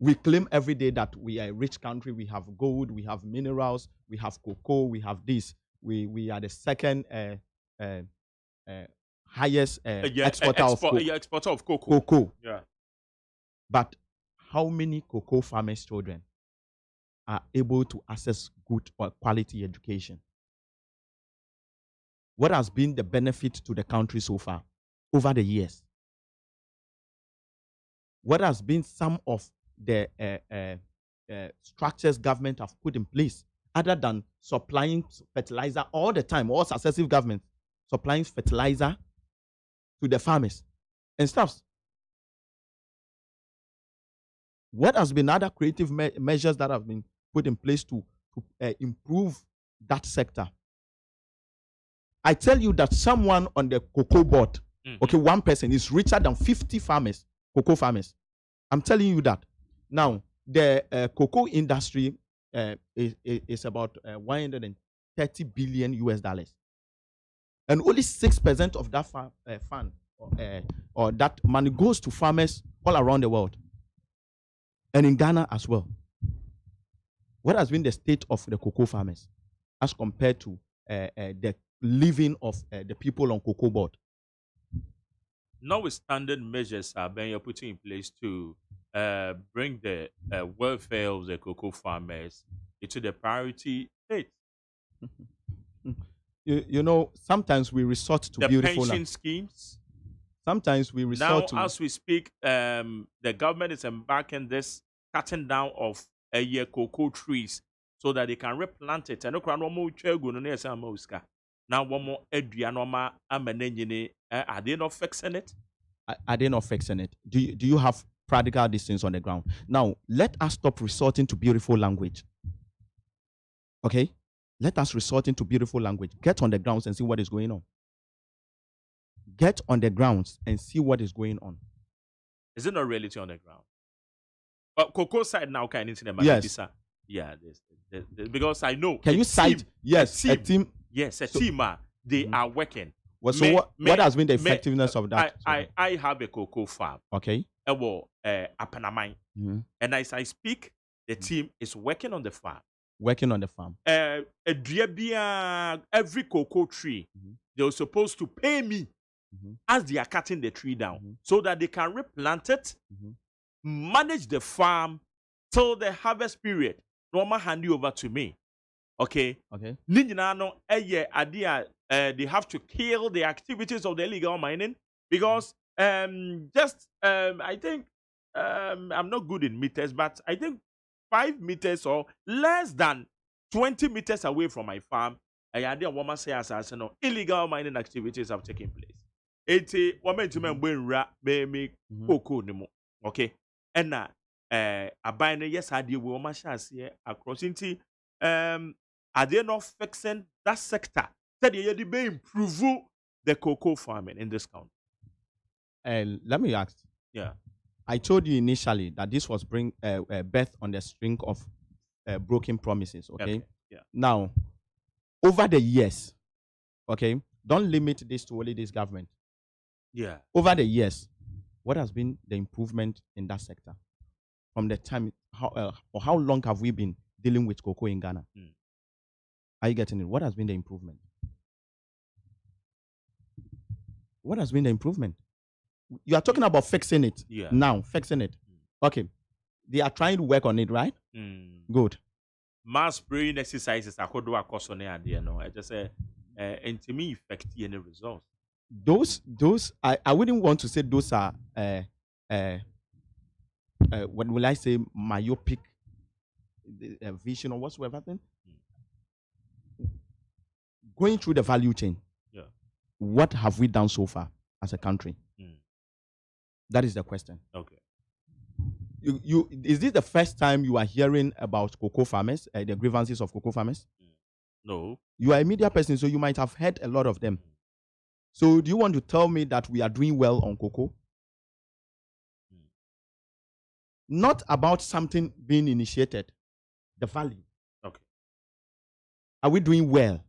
We claim every day that we are a rich country. We have gold, we have minerals, we have cocoa, we have this. We are the second highest exporter of cocoa. Yeah. But how many cocoa farmers' children are able to access good or quality education? What has been the benefit to the country so far over the years? What has been some of the structures government have put in place other than supplying fertilizer all the time, all successive governments supplying fertilizer to the farmers and stuff? What has been other creative measures that have been put in place to improve that sector? I tell you that someone on the cocoa board, okay, one person is richer than 50 farmers, cocoa farmers. I'm telling you that. Now, the cocoa industry is about 130 billion US dollars. And only 6% of that fund or that money goes to farmers all around the world. And in Ghana as well. What has been the state of the cocoa farmers as compared to the living of the people on cocoa board? Notwithstanding measures are being put in place to bring the welfare of the cocoa farmers into the priority state. You know, sometimes we resort to the beautiful pension schemes. Sometimes we resort to. Now, as we speak, the government is embarking this cutting down of cocoa trees so that they can replant it. And now, one more are they not fixing it? Are they not fixing it? Do you have practical distance on the ground? Now, let us stop resorting to beautiful language. Okay? Let us resort into beautiful language. Get on the grounds and see what is going on. Get on the grounds and see what is going on. Is it not reality on the ground? Cocoa side now can into the yes. Yeah, because I know. Can you cite? Yes, a team. Yes, a team. They are working. Well, so what has been the effectiveness of that? I have a cocoa farm. Okay. Apanamai. And as I speak, the team is working on the farm. Working on the farm. Every cocoa tree, they were supposed to pay me as they are cutting the tree down so that they can replant it, manage the farm till the harvest period. Normal hand you over to me. Okay. Ninja no idea they have to kill the activities of the illegal mining because I think I'm not good in meters, but I think 5 meters or less than 20 meters away from my farm, woman say as no illegal mining activities have taken place. It's a woman to make cocoa nimo. Okay. And now abine yes idea woman shall see across into are they not fixing that sector? That they improve the cocoa farming in this country. Let me ask. Yeah. I told you initially that this was birth on the string of broken promises. Okay? Yeah. Now, over the years, okay, don't limit this to only this government. Yeah. Over the years, what has been the improvement in that sector? From the time, how long have we been dealing with cocoa in Ghana? Are you getting it? What has been the improvement? What has been the improvement? You are talking about fixing it. Yeah. Now, fixing it. Okay. They are trying to work on it, right? Good. Mass spraying exercises are called I just say and to me effect any results. Those I wouldn't want to say those are what will I say, myopic vision or whatsoever thing. Going through the value chain, what have we done so far as a country? That is the question. Okay. You is this the first time you are hearing about cocoa farmers, the grievances of cocoa farmers? No. You are a media person, so you might have heard a lot of them. So do you want to tell me that we are doing well on cocoa? Not about something being initiated, the value. Okay. Are we doing well?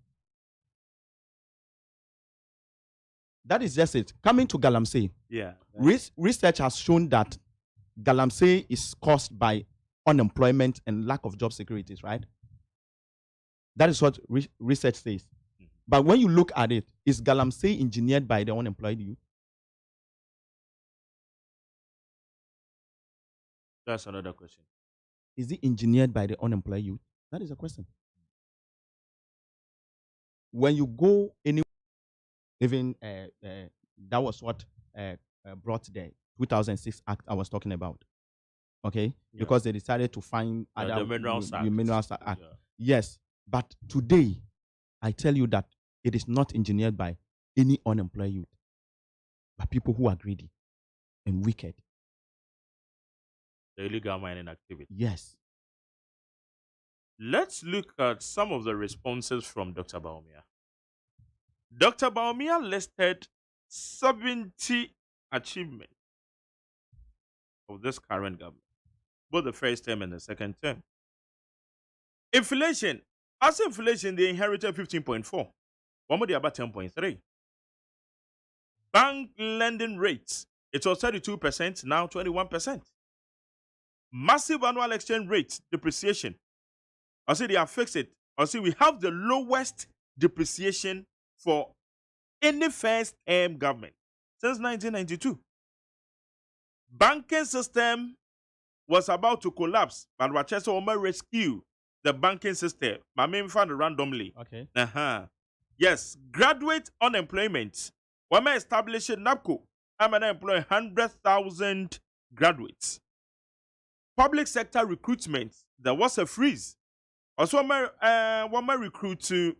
That is just it. Coming to Galamsey. Yeah. Research has shown that Galamsey is caused by unemployment and lack of job securities, right? That is what research says. But when you look at it, is Galamsey engineered by the unemployed youth? That's another question. Is it engineered by the unemployed youth? That is a question. When you go anywhere, even that was what brought the 2006 Act I was talking about. Okay? Yeah. Because they decided to find other Minerals Act. Act. Yeah. Yes. But today, I tell you that it is not engineered by any unemployed youth, but people who are greedy and wicked. The illegal mining activity. Yes. Let's look at some of the responses from Dr. Baumia. Dr. Baumia listed 70 achievements of this current government, both the first term and the second term. Inflation. As inflation, they inherited 15.4. One more, they about 10.3. Bank lending rates. It was 32%, now 21%. Massive annual exchange rate depreciation. I say they are fixed it. I say we have the lowest depreciation for any first term government since 1992. Banking system was about to collapse, but Rochester Omer rescue the banking system. My main found randomly. Okay. Yes, graduate unemployment. When I established NAPCO, I'm going to employ 100,000 graduates. Public sector recruitment, there was a freeze. Also, when I recruit to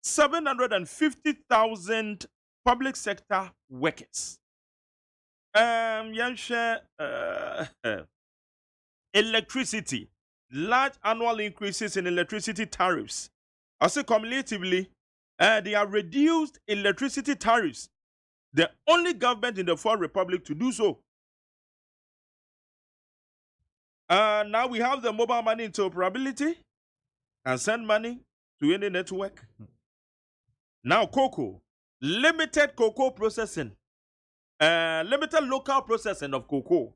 750,000 public sector workers. Electricity, large annual increases in electricity tariffs. Also, cumulatively, they have reduced electricity tariffs. The only government in the Fourth Republic to do so. Now we have the mobile money interoperability and send money to any network. Now, cocoa, limited cocoa processing, limited local processing of cocoa.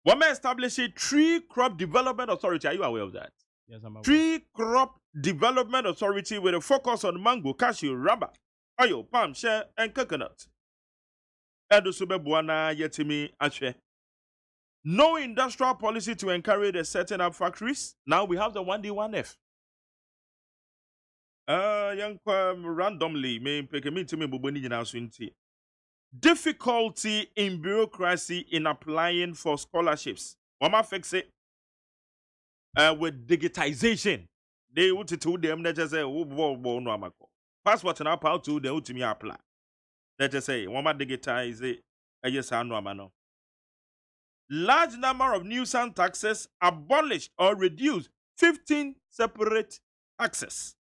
When I establish a tree crop development authority, are you aware of that? Yes, I'm aware. Tree crop development authority with a focus on mango, cashew, rubber, oil, palm, shea, and coconut. Edo sube buana yetimi achwe. No industrial policy to encourage the setting up factories. Now we have the 1D, 1F. Randomly, me peke me to me buboni jina swinti. Difficulty in bureaucracy in applying for scholarships. Wama fix it with digitization. They would to them that just say, no amako. Passport and up to the ultimate apply. That just say, Wama digitize it. Yes, I know, mano. Large number of nuisance taxes abolished or reduced. 15 separate taxes.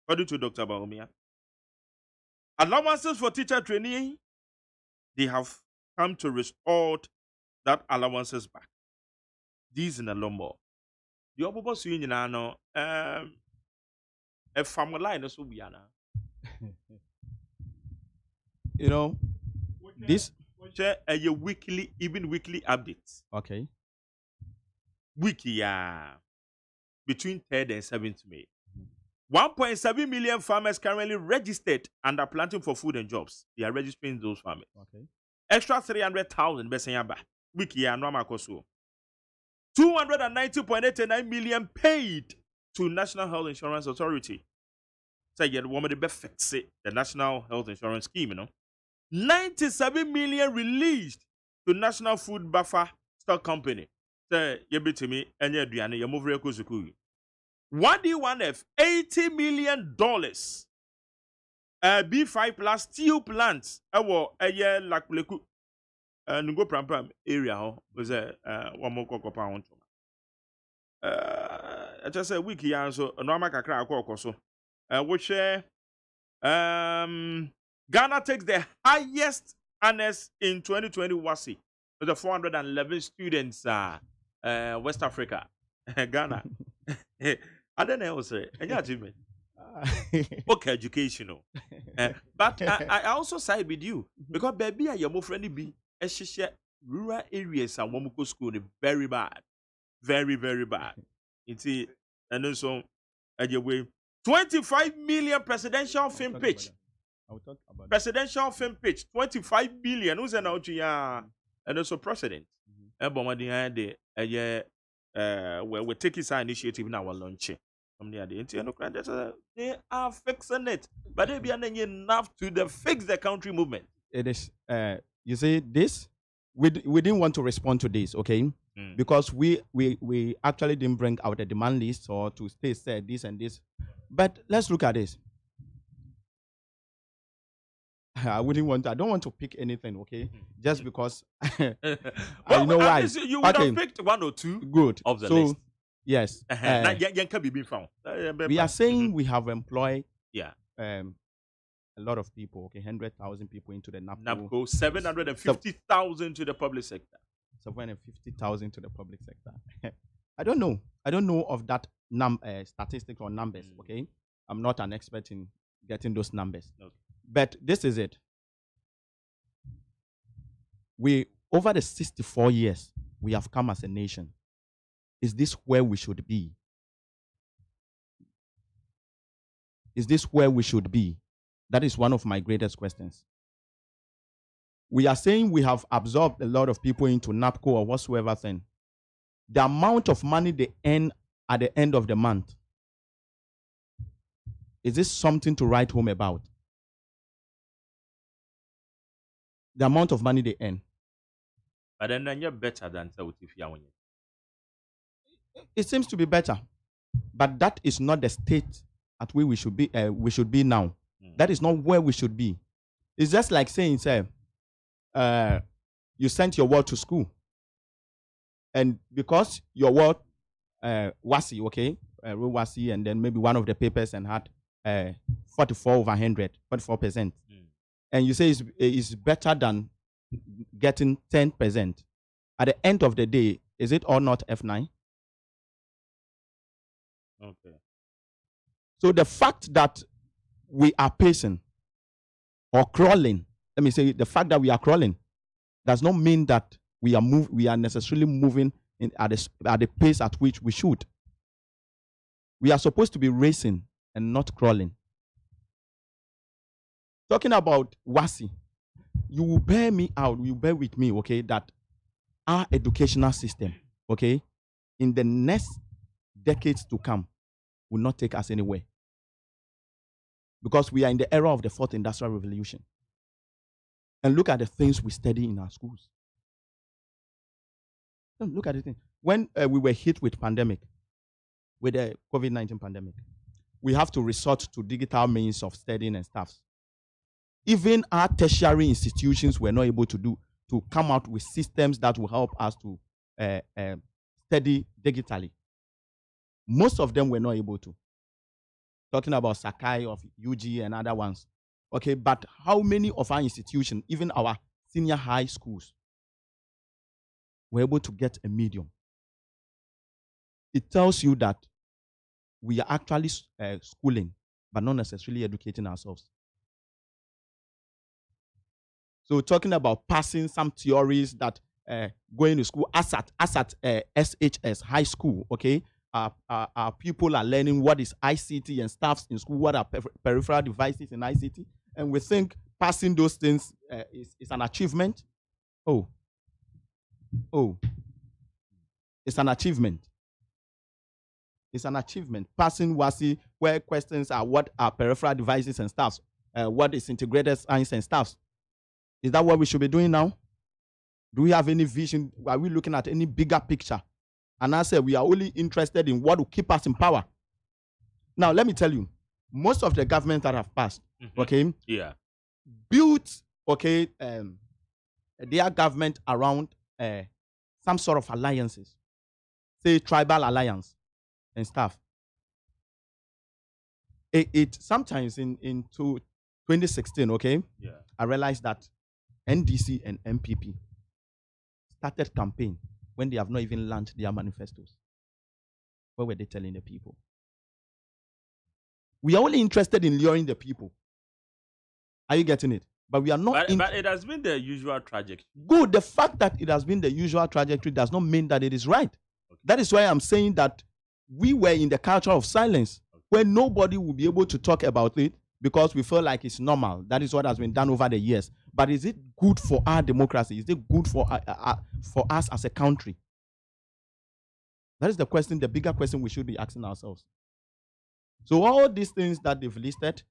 According to Dr. Baumia. Allowances for teacher training, they have come to restore that allowances back. These in a lumber. The Obobo Swing no a family line so we are now. You know, this a weekly, even weekly updates. Okay. Weekly, between 3rd and 7th May. 1.7 million farmers currently registered and are planting for food and jobs. They are registering those farmers. Okay. Extra 300,000 besanyaba. Wiki ya normal koso. 290.89 million paid to National Health Insurance Authority. So yeah, the woman the best fix it, the National Health Insurance Scheme, you know. 97 million released to National Food Buffer Stock Company. So you bet me and you do you move real 1D, 1F, $80 million. B5 plus steel plants. A year like Leku. Nungo Prampam area was a one more cocoa pound. I just a week here, so no make a crack or so. Which Ghana takes the highest honors in 2020 WASI with the 411 students. West Africa, Ghana. I don't know, say, any achievement. Okay, educational. But I also side with you because baby, I am more friendly be a rural areas and Womuko school very bad, very very bad. It's and also Agye way 25 million presidential film pitch. I will talk about presidential film pitch 25 billion. Who's an out and also president. We're taking some initiative now. We're launching. They are fixing it, but they be enough to fix the country movement. It is. You see, this we didn't want to respond to this, okay? Because we actually didn't bring out a demand list or to say this and this. But let's look at this. I don't want to pick anything, okay? Just because I know why. You would have picked one or two good of the list. Yes. We are saying we have employed a lot of people, okay, 100,000 people into the NAPCO, 750,000 to the public sector. 750,000 to the public sector. I don't know of that statistics or numbers, okay? I'm not an expert in getting those numbers. Okay. But this is it. Over the 64 years, we have come as a nation. Is this where we should be? Is this where we should be? That is one of my greatest questions. We are saying we have absorbed a lot of people into NAPCO or whatsoever thing. The amount of money they earn at the end of the month, is this something to write home about? The amount of money they earn. But then you're better than South. It seems to be better, but that is not the state at which we should be. We should be now. That is not where we should be. It's just like saying, say, you sent your word to school, and because your word WASI, okay, WASI, and then maybe one of the papers and had 44%, and you say it's better than getting 10%. At the end of the day, is it or not F9? Okay. So the fact that we are pacing or crawling, let me say, the fact that we are crawling does not mean that we are necessarily moving at the pace at which we should. We are supposed to be racing and not crawling. Talking about WASI, you will bear me out, you bear with me, okay, that our educational system, okay, in the next decades to come, will not take us anywhere. Because we are in the era of the fourth industrial revolution. And look at the things we study in our schools. Look at the thing. When we were hit with pandemic, with the COVID-19 pandemic, we have to resort to digital means of studying and stuff. Even our tertiary institutions were not able to come out with systems that will help us to study digitally. Most of them were not able to. Talking about Sakai of UG and other ones. Okay, but how many of our institutions, even our senior high schools, were able to get a medium? It tells you that we are actually schooling, but not necessarily educating ourselves. So talking about passing some theories that going to school, as at SHS, high school, okay, our people are learning what is ICT and stuffs in school, what are peripheral devices in ICT, and we think passing those things is an achievement. Oh, it's an achievement. It's an achievement. Passing WASI, where questions are what are peripheral devices and stuffs, what is integrated science and stuffs. Is that what we should be doing now? Do we have any vision? Are we looking at any bigger picture? And I said we are only interested in what will keep us in power. Now, let me tell you, most of the governments that have passed, okay, built, okay, their government around some sort of alliances, say tribal alliance and stuff. It sometimes in 2016, okay, I realized that NDC and MPP started campaign when they have not even launched their manifestos. What were they telling the people? We are only interested in luring the people. Are you getting it? But we are not. But it has been the usual trajectory. Good. The fact that it has been the usual trajectory does not mean that it is right. Okay. That is why I'm saying that we were in the culture of silence, where nobody will be able to talk about it because we feel like it's normal. That is what has been done over the years. But is it good for our democracy? Is it good for us as a country? That is the question, the bigger question we should be asking ourselves. So all these things that they've listed,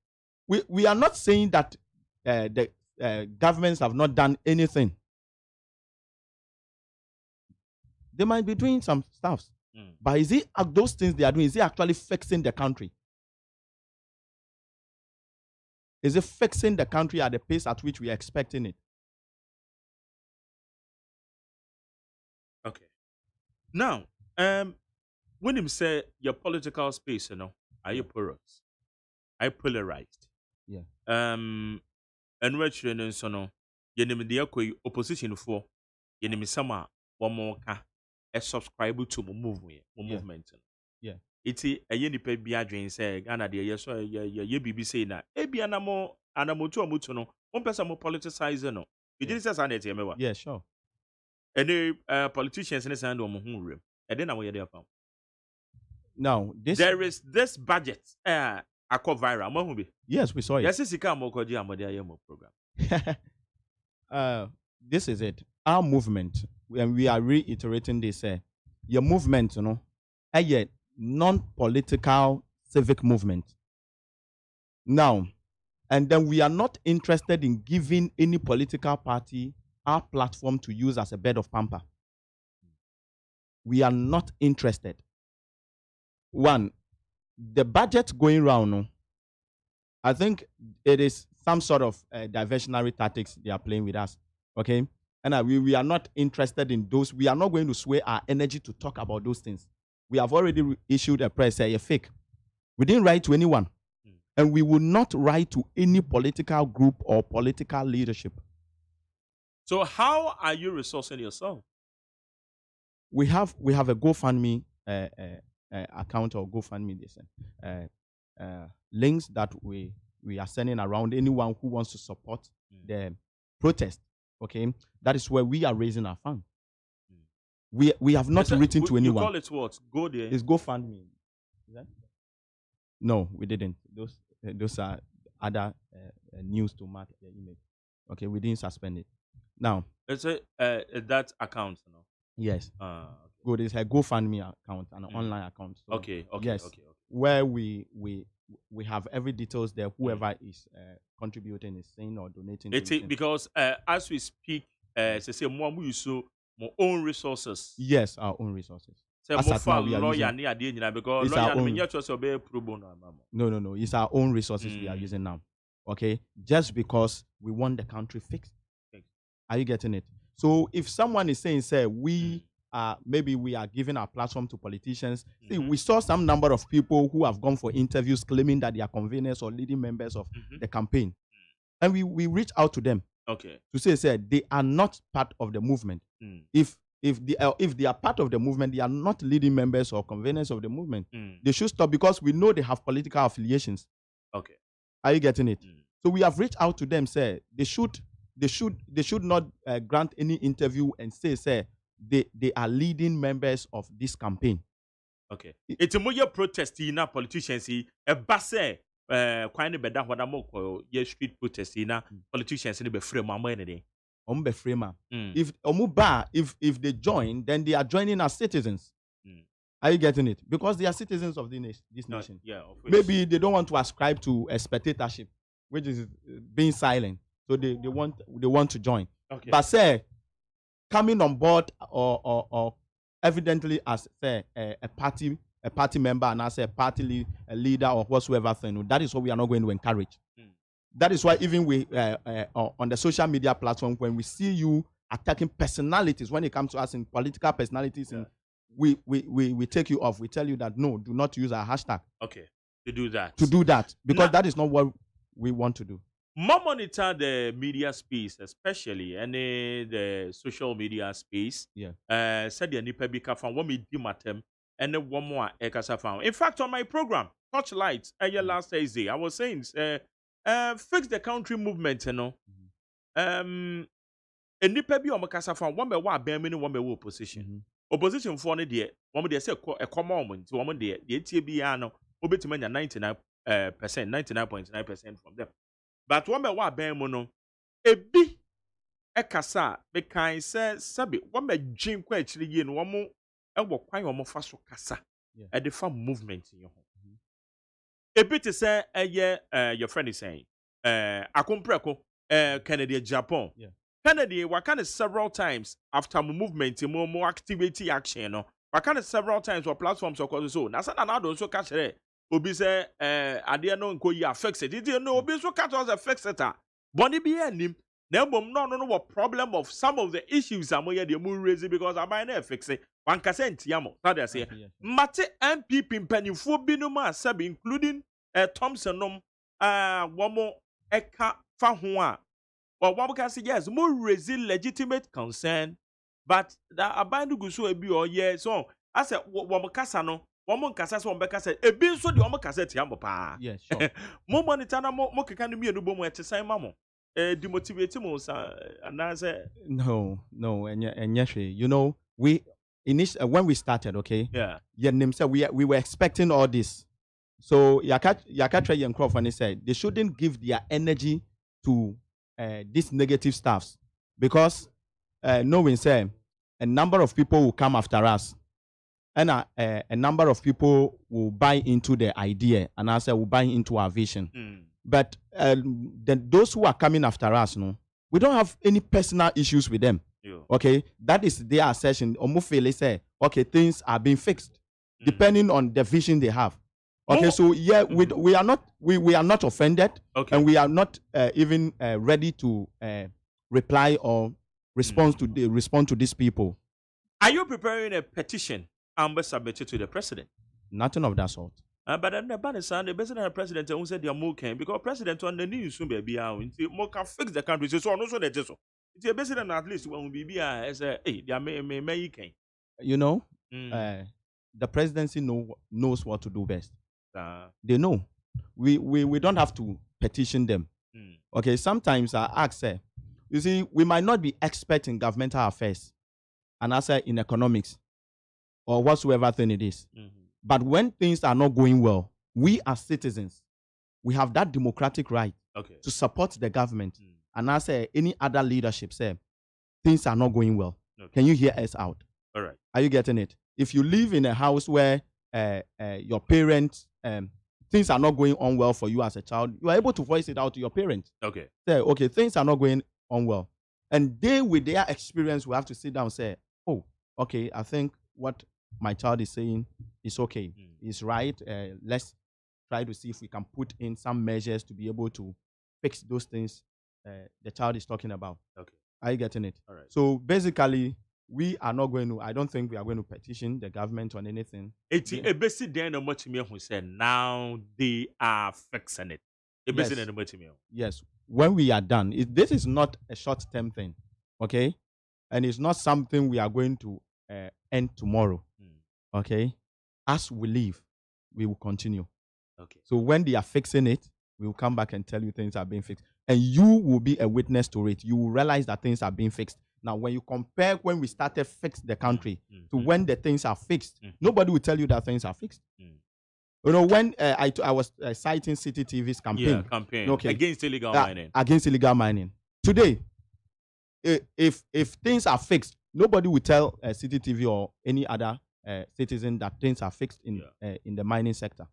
we are not saying that the governments have not done anything. They might be doing some stuff. But is it those things they are doing, is it actually fixing the country? Is it fixing the country at the pace at which we are expecting it? Okay. Now, when you say your political space, are you porous? Are you polarized? Yeah. And what you know, you opposition for you sama one more a subscribe to movement. Yeah. It's a nipa bi adwen say Ghana de ye so ye bibi say na ebi anamo tu amutu no one person mo politicize no you didn't say that e mewa. Yeah, sure. Any politicians in send omo hu rem e dey na mo ye dey fam. Now, there is this budget akọ viral mo hu bi. Yes, we saw it. Yes, sika mo koji amode aye mo program. This is it. Our movement, and we are reiterating this, your movement, a non-political civic movement. Now, and then we are not interested in giving any political party our platform to use as a bed of pamper. We are not interested. One, the budget going around, I think it is some sort of diversionary tactics they are playing with us. Okay? And we are not interested in those. We are not going to sway our energy to talk about those things. We have already issued a press, a fake. We didn't write to anyone. And we will not write to any political group or political leadership. So how are you resourcing yourself? We have a GoFundMe account or GoFundMe links that we are sending around anyone who wants to support the protest. Okay, that is where we are raising our fund. We have not written to anyone. You call it what? Go there. It's GoFundMe. Is that? No, we didn't. Those are other news to market the image. Okay, we didn't suspend it. Now, It's that account, no? yes. Okay. Good. It's a GoFundMe account, an online account. So, Okay. Yes. Okay. Where we have every details there. Whoever is contributing is saying or donating. Because as we speak, say more use more own resources. Yes, our own resources. Say As more at now, we are lawyer using- near the because It's our lawyer own- me just be pro bono. No. It's our own resources we are using now. Okay, just because we want the country fixed. Are you getting it? So if someone is saying, say, maybe we are giving our platform to politicians. See, we saw some number of people who have gone for interviews claiming that they are conveners or leading members of the campaign. And we reach out to them. Okay. To say they are not part of the movement. If they are part of the movement, they are not leading members or conveners of the movement. They should stop because we know they have political affiliations. Okay. Are you getting it? So we have reached out to them, say they should not grant any interview and say they are leading members of this campaign. Okay. It's a more protest in politicians. A basse quite better what I'm street protest in politicians in the frame money. If they join, then they are joining as citizens. Are you getting it? Because they are citizens of this nation. Yeah. Maybe they don't want to ascribe to a spectatorship, which is being silent. So they want to join. Okay. But say coming on board or evidently as say a party member and as a party leader or whatsoever thing, that is what we are not going to encourage. That is why even we on the social media platform, when we see you attacking personalities, when it comes to us in political personalities, we take you off. We tell you that no, do not use our hashtag. Okay. To do that because that is not what we want to do. More monitor the media space, especially the social media space. Yeah. Said the nipa bi ka fan one me di matem and one more ekasa fan. In fact, on my program, Touchlight, last Thursday, I was saying, fix the country movement, you know. A nipa bi omakasa fan one me wa ben me one me wo opposition. Opposition for ne de one me say a common moment, one de tie bi no obetuma nya 99.9% from them. But one me wa ben mo no ebi ekasa be kan say sabi one me dwen kwa akiri ye no wo ewo kwan wo fa so kasa e de fa movement ye ho ebi te say eye your friend is saying akompreko Kennedy Japan Kennedy wakane several times after movement mo activity action no wakane several times for platforms so na say na do so ka kire obi say ade no nko yi affect it no obi so catch us affect it boni bi anim na mbom no problem of some of the issues amoye de mu raise because abai na fix it wan kase ntiamo that they say mate MPP mpanifo bi no ma sabi including Thompson nom womo eka fa ho a womo ka say yes mu raise legitimate concern but that abai no guso ebi o yeah so I said womo kasa no woman kasa so mbeka say ebi nso de woman kasa tiambo pa yes sure mo monitor na mo keka no mienu bom etesan ma mo demotivate mo and say no you know we when we started okay we were expecting all this so Yakatra Yankrof and he said they shouldn't give their energy to these negative stuffs because knowing say a number of people will come after us. And a number of people will buy into the idea and I say will buy into our vision. But then those who are coming after us, no, we don't have any personal issues with them. Okay, that is their assertion. Omufele say, okay, things are being fixed depending on the vision they have. Okay, so yeah, we are not offended, and we are not even ready to reply or respond to these people. Are you preparing a petition? Submitted to the president. Nothing of that sort. But then the bad son, the president and president who said they are more can because president on the news soon be out. More can fix the country. So no so that so. It's a president at least when we be as a they are may can. You know, the presidency knows what to do best. They know. We don't have to petition them. Okay, sometimes I ask, you see, we might not be expert in governmental affairs and also in economics. Or whatsoever thing it is. But when things are not going well, we as citizens, we have that democratic right to support the government and I say any other leadership say things are not going well. Okay. Can you hear us out? All right. Are you getting it? If you live in a house where your parents things are not going on well for you as a child, you are able to voice it out to your parents. Okay. Say, okay, things are not going on well. And they, with their experience, will have to sit down and say, oh, okay, I think what my child is saying is okay. It's right. Let's try to see if we can put in some measures to be able to fix those things the child is talking about. Okay. Are you getting it? All right. So basically, we are not going to, I don't think we are going to petition the government on anything. It's a basic day and much me who said now they are fixing it. Yes. When we are done, this is not a short-term thing, okay? And it's not something we are going to end tomorrow, okay? As we leave, we will continue. Okay. So when they are fixing it, we will come back and tell you things are being fixed. And you will be a witness to it. You will realize that things are being fixed. Now, when you compare when we started fix the country to when the things are fixed, nobody will tell you that things are fixed. You know, when I was citing City TV's campaign, okay, against illegal mining. Against illegal mining. Today, if things are fixed, nobody will tell City TV or any other citizen that things are fixed in the mining sector.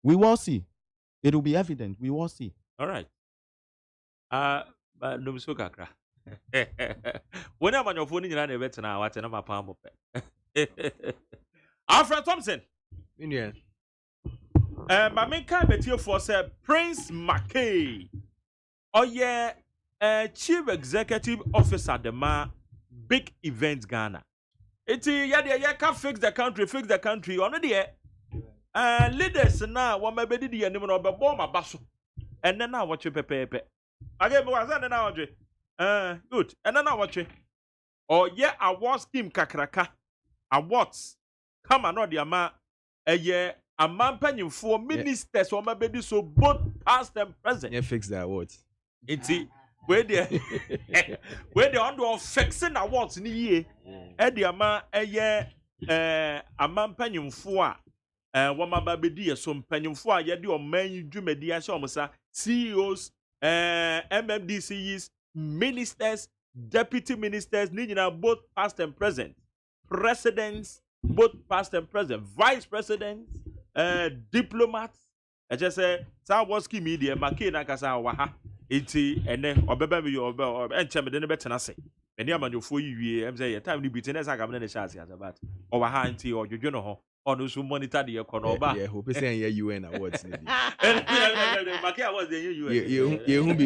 We will see. It will be evident. We will see. All right. But no so kakra. When I'm on your phone, you're not better now. What's another palm of Alfred Thompson. Yeah. My main candidate for say Prince McKay. Oh yeah, Chief Executive Officer the ma big events Ghana. It's yeah can fix the country. On the leaders now what my baby the enemy no be bomb abaso. And then now watch you pepe. Again, was that now good. And then now watch you. Oh yeah, award scheme kakraka. Awards. Come on, no the ama yeah. A man penny for ministers or my baby so both past and present. Yeah, fix the awards. It's where they under fixing awards in the year. Eddie ama a man penny for what my baby some penny for yet your man do media show CEOs, MMDCs, ministers, deputy ministers, needing both past and present, presidents, both past and present, vice presidents. Diplomats, I just say, Sawaski media, Makina Kasa Waha, iti, and then Obeba, and Chairman, then better say. And Yaman, you 4 years, I'm saying, time to be tennis, I have a chance as about. Or Hanti or you know, or those who monitor the Econoba. Yeah, hope it's saying UN awards. Makia was the UN. You won't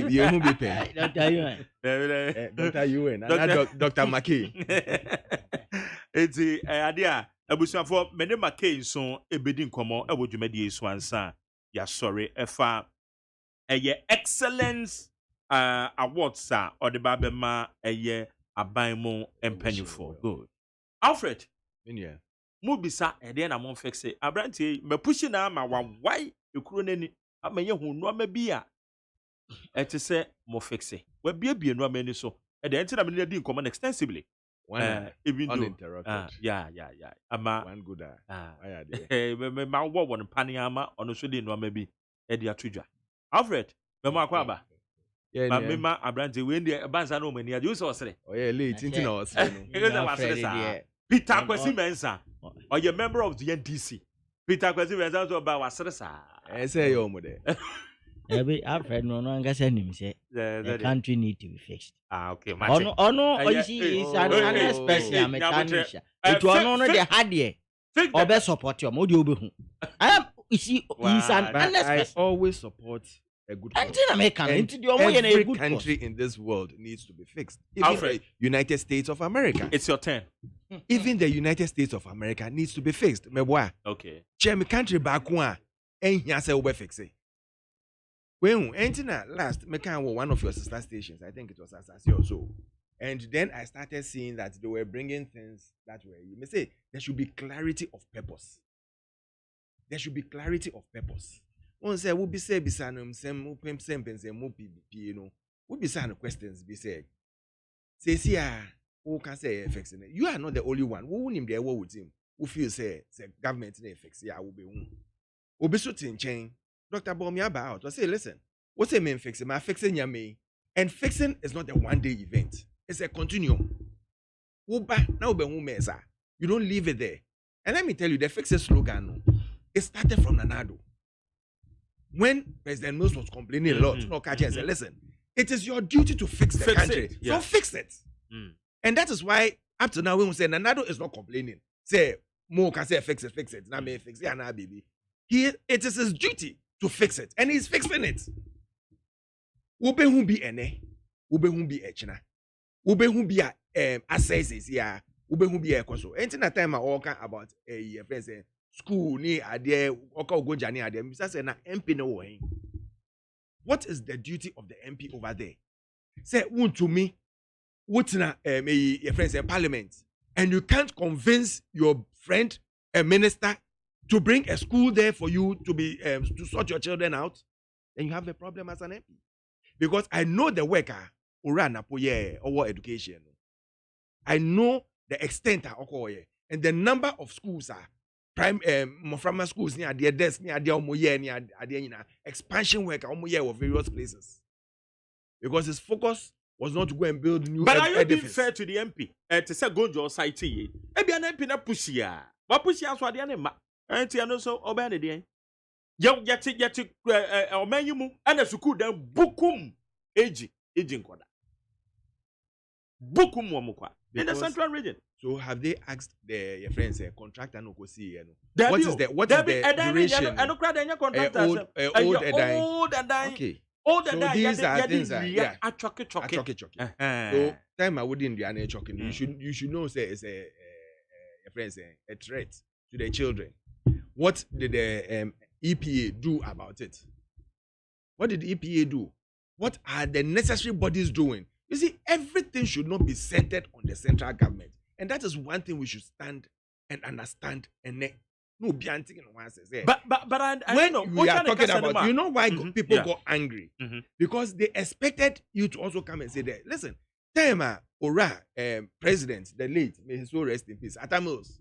be paying. Dr. UN, Dr. McKay. It's the idea. Abusia for many McKay so ebedi nkomo ewo dwumadi esu ansa ya sorry efa excellence awards or the babema aban mu empanyufo good Alfred yeah mu bisa ede na mo fixe abrantie me push na ma wawai ekuro nani amanye hu no ma bi a ete se mo fixe wa biebie no amani so ede enti na me di nkomo extensively. Even uninterrupted. Yeah. Ama one good my war one paniama on so dey no maybe e dey atudwa. Alfred, me ma kwa ba. Yeah, me ma abrante we dey banza no mani ade so osere. Oh yeah, late tintin na osere no. Peter Kwesi Mensa. Or you member of the NDC. Peter Kwesi Mensa so ba wasere sa. Say yo mo there. Alfred no angasa nim say the country need to be fixed. Okay, no, you see, it's an special mechanic. It was no the hard year. Or best support your modi. I am, you see, he's an I always support a good every country in this world needs to be fixed. Even the United States of America. It's your turn. Even the United States of America needs to be fixed. Okay. Chairman country back one, and he has a fix it. When last, one of your sister stations, I think it was Asem or so. And then I started seeing that they were bringing things that way. You may say there should be clarity of purpose. There should be clarity of purpose. One say, we'll be saying, we'll be saying questions, be said. Say, who can say effects in it? You are not the only one. Who name there with him? Who feel say government in effects? Yeah, will be shooting chain. Dr. Bomia about. I say, listen, what's a man fixing? My fixing ya me. And fixing is not a one-day event. It's a continuum. You don't leave it there. And let me tell you, the fixing slogan, it started from Nanado. When President Mills was complaining a lot, said, listen, it is your duty to fix the country. So fix it. And that is why, up to now, when we say Nanado is not complaining, say, Mo can say, fix it. Now, may fix it, now, baby. It is his duty to fix it. And he's fixing it. Ube who be ene, ube who be echna, ube who be assesses ya, ube who be a koso. Ain't in a time I walk about a friend say school ni ade oka go jani ade. Mr. say na MP no way. What is the duty of the MP over there? Say to me, what's na a friend say parliament, and you can't convince your friend a minister to bring a school there for you to be to sort your children out, then you have a problem as an MP. Because I know the worker around our education. I know the extent of and the number of schools are primary schools near their desk, near their expansion work of various places. Because his focus was not to go and build new. But are you being fair to the MP? To say go to your site, maybe an MP na pushia. What pushia so the name? And you know so obey the Young yet or menu and a suku then bukum age nkoda. Bukum wamukwa in the central region. So have they asked your friends a contractor no go see what is the duration? I don't cry the contractor. Old and dying. Okay. Old and dying. These are things that chocky. So time I wouldn't be any choking. You should know say it's a friends a threat to the children. What did the EPA do about it? What did the EPA do? What are the necessary bodies doing? You see, everything should not be centered on the central government. And that is one thing we should stand and understand and no be anting in one says. But when we are talking about, you know why people got angry? Because they expected you to also come and say that, listen, Tema Ora, president, the late, may his soul rest in peace, Atamils.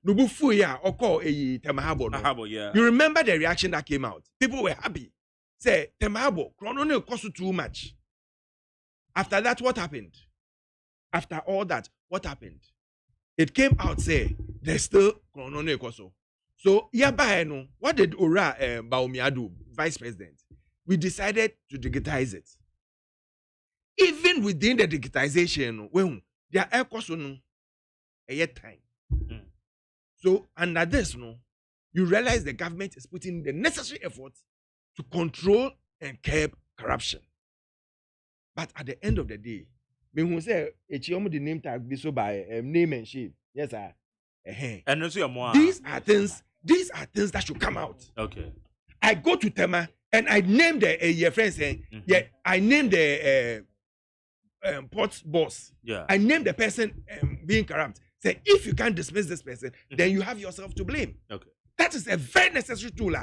Nubufuya or call a Temahabo. You remember the reaction that came out? People were happy. Say, Temahabo, Chrono cost too much. After that, what happened? After all that, what happened? It came out, say, there's still Chrono cost. So, Yabaeno, what did Ora Baumia do, vice president? We decided to digitize it. Even within the digitization, when there are costs a year time. So under this, you realize the government is putting the necessary efforts to control and curb corruption. But at the end of the day, when we say the name tag be so by name and shape, yes, sir. These are things that should come out. Okay. I go to Tema and I name the friends saying, I name the port boss. Yeah. I name the person being corrupt. Say, if you can't dismiss this person, then you have yourself to blame. Okay. That is a very necessary tool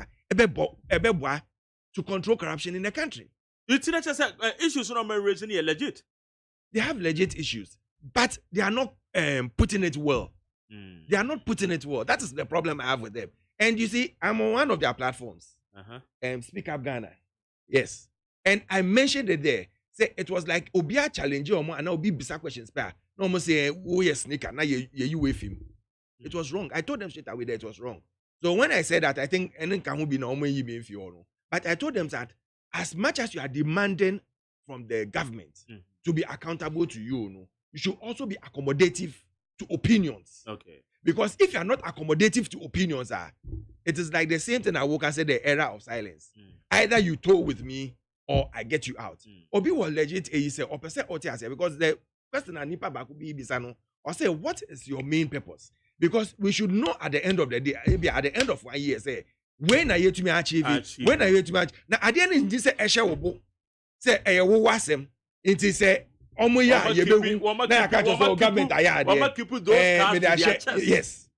to control corruption in the country. It's not just issues on raising here legit. They have legit issues, but they are not putting it well. They are not putting it well. That is the problem I have with them. And you see, I'm on one of their platforms. Speak Up Ghana. Yes. And I mentioned it there. Say it was like Obia challenge and now be bizarre questions. No more say, oh yes, sneaker, now you with him. It was wrong. I told them straight away that it was wrong. So when I said that, I think any can be no more. But I told them that as much as you are demanding from the government to be accountable to you, you should also be accommodative to opinions. Okay. Because if you are not accommodative to opinions, it is like the same thing I woke and said the era of silence. Either you talk with me or I get you out. Obi was legit say or percent because the person and nipa back be bisano or say what is your main purpose? Because we should know at the end of the day, maybe at the end of 1 year, say when are you to me achieve it? When are you to match? Now at the end of this say Asem it say Omoya yebehu na catch us government ayade. Yes.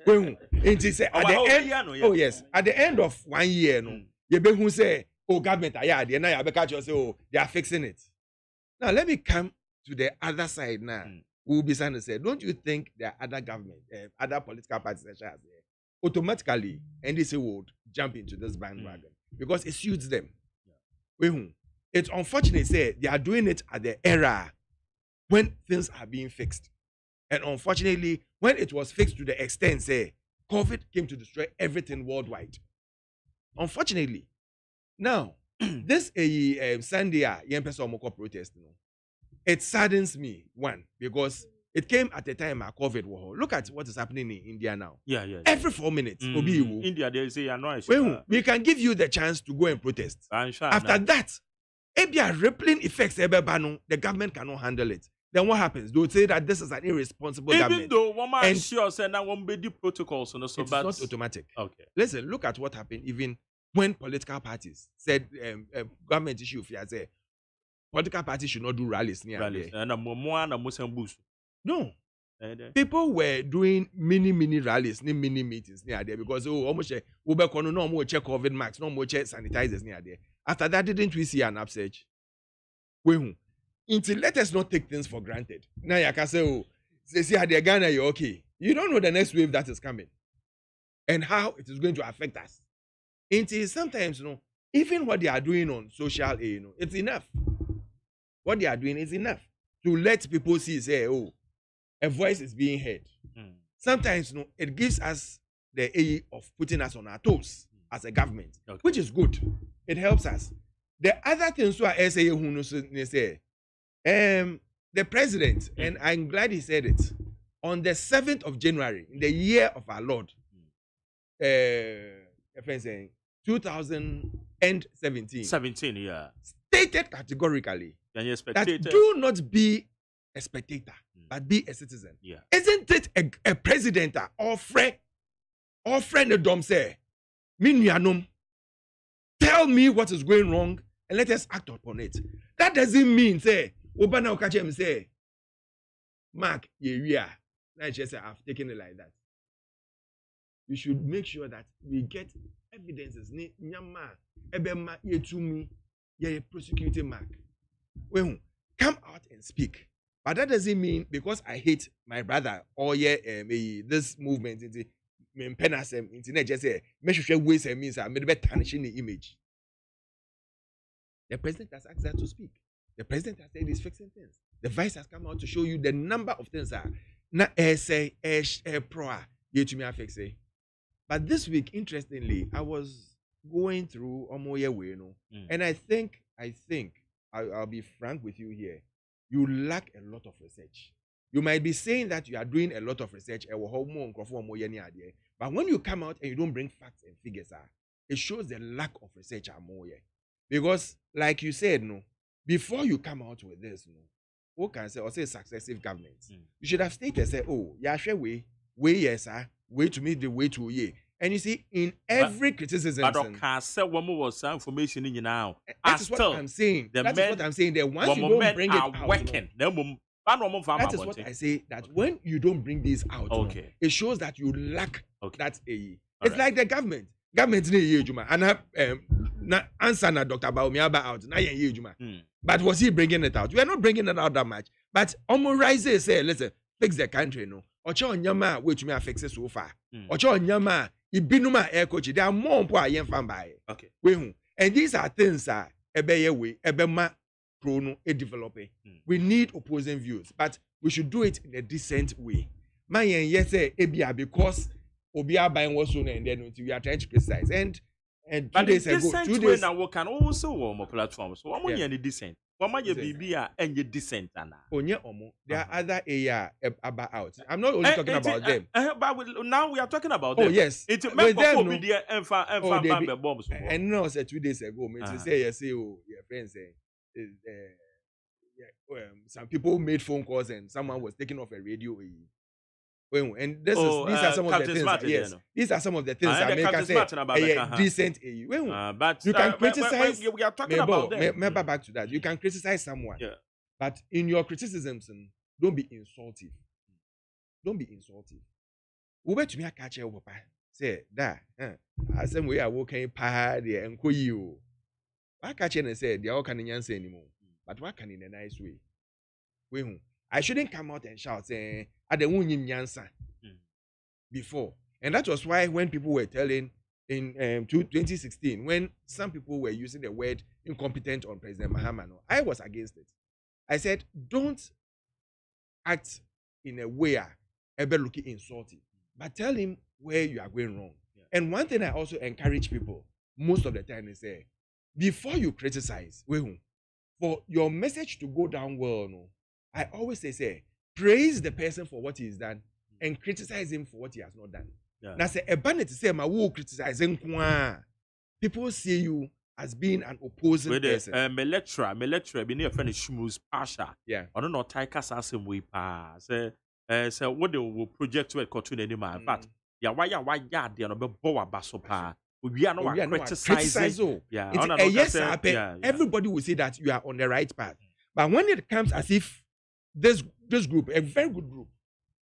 When it is at the end, oh yes, at the end of 1 year, yebehu say government ayade, and now you catch us they are fixing it. Now let me come to the other side now. We'll be saying to say, don't you think there are other government, other political parties that automatically NDC would jump into this bandwagon because it suits them. it's unfortunate say they are doing it at the era when things are being fixed. And unfortunately, when it was fixed to the extent, say, COVID came to destroy everything worldwide. Unfortunately, now, this Sunday, protest, it saddens me, one, because it came at a time of COVID war. Look at what is happening in India now. Yeah. Every 4 minutes, India, they say noise. Well, we can give you the chance to go and protest. After that, if there are rippling effects, the government cannot handle it. Then what happens? They will say that this is an irresponsible government. Even though one man sure said that one be the protocols, so it's not automatic. Okay. Listen, look at what happened even when political parties said government issue. Say political parties should not do rallies near there. No. People were doing mini rallies, mini meetings near there because almost no more check COVID masks, no more check sanitizers near there. After that, didn't we see an upsurge? Until let us not take things for granted. Now you can say, see how they're Ghana, you're okay. You don't know the next wave that is coming and how it is going to affect us. Until sometimes, even what they are doing on social, it's enough. What they are doing is enough to let people see, say, a voice is being heard. Sometimes, it gives us the aid of putting us on our toes as a government, which is good. It helps us. The other things I say, the president, and I'm glad he said it, on the 7th of January, in the year of our Lord, 2017, stated categorically that do not be a spectator, but be a citizen. Yeah. Isn't it a president or friend the dom say, tell me what is going wrong and let us act upon it. That doesn't mean say, Obana Okachem say, Mark, I've taken it like that. We should make sure that we get evidences. Prosecuting Mark. Well, come out and speak. But that doesn't mean because I hate my brother or this movement into Asem internet just say make ways and means I made better tarnishing the image. The president has asked that to speak. The president has said he's fixing things. The vice has come out to show you the number of things that na pro to me fix. But this week, interestingly, I was going through Omoye way, and I think I'll be frank with you here. You lack a lot of research. You might be saying that you are doing a lot of research, but when you come out and you don't bring facts and figures, it shows the lack of research. Because, like you said, before you come out with this, who can say or say successive governments? You should have stated, say, way yes, sir, way to meet the way to ye. And you see, in every criticism, but I can't say one more information in you now. That's what I'm saying. That's what I'm saying. That once you don't bring it out, that is what I say. That when you don't bring this out, it shows that you lack that AE. It's like the government. Government and answer na Dr. Baumiaba out. But was he bringing it out? We are not bringing it out that much. But Omorise say, listen, fix the country, Ocho Nyama, which may fix it so far. Ocho Nyama, Ibinuma air coach, there are more important fan by. Okay. And these are things that Ebema Prono a developer. We need opposing views, but we should do it in a decent way. My yes, Ebia, because Obia buying was soon and then we are trying to criticize. And 2 days ago, 2 days now we can also warm a platform. So I'm only decent. One more BB and you decent. There are other area about out. I'm not only talking about them. But now we are talking about them. Oh yes, it's with them. And no, said 2 days ago, me to say your friends say some people made phone calls and someone was taking off a radio. And these are some of the things. Yes, these are some of the things that make us say decent AU. But you can criticize. We are talking about them. Remember back to that. You can criticize someone, but in your criticisms, don't be insultive. Don't be insultive. Ube to me a catch over. Say that. Asem way I walk in party and call you. I catch and say they all can't answer anymore. But what can in a nice way? I shouldn't come out and shout saying I don't want answer before. And that was why when people were telling in 2016, when some people were using the word incompetent on President Mahama. No, I was against it. I said, don't act in a way ever looking insulting, but tell him where you are going wrong. Yeah. And one thing I also encourage people most of the time is say, before you criticize, for your message to go down well, no, I always say, praise the person for what he has done and criticize him for what he has not done. Yeah. Now say a banner to say my will criticize him. People see you as being an opposing person. Me lecturer, be near friend Shmuz Pasha. Yeah. I don't know Taikas Asem we pass. Say what they will project to a cartoon anymore. But yeah, why they are no boa basopa. We are not criticizing. Yeah. Yes, everybody will say that you are on the right path. But when it comes as if this group, a very good group,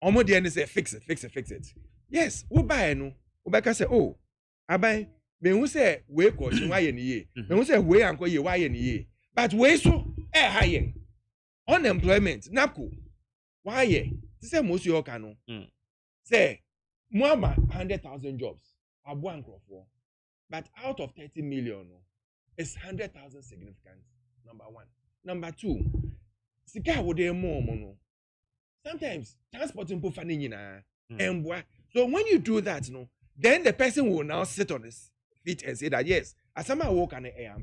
almost the end say fix it. Yes, we buy no. We buy say oh, I buy. Me who say we ko why ye. Me who say we anko ye why ye. But we so high. Unemployment napko. Why ye? Say most you can no. Say more than 100,000 jobs. Abu anko for. But out of 30 million, it's 100,000 significant. Number one. Number two, sika wo dey more mono. Sometimes transporting po fani nyina. So when you do that, no, then the person will now sit on his feet and say that yes, as some work on a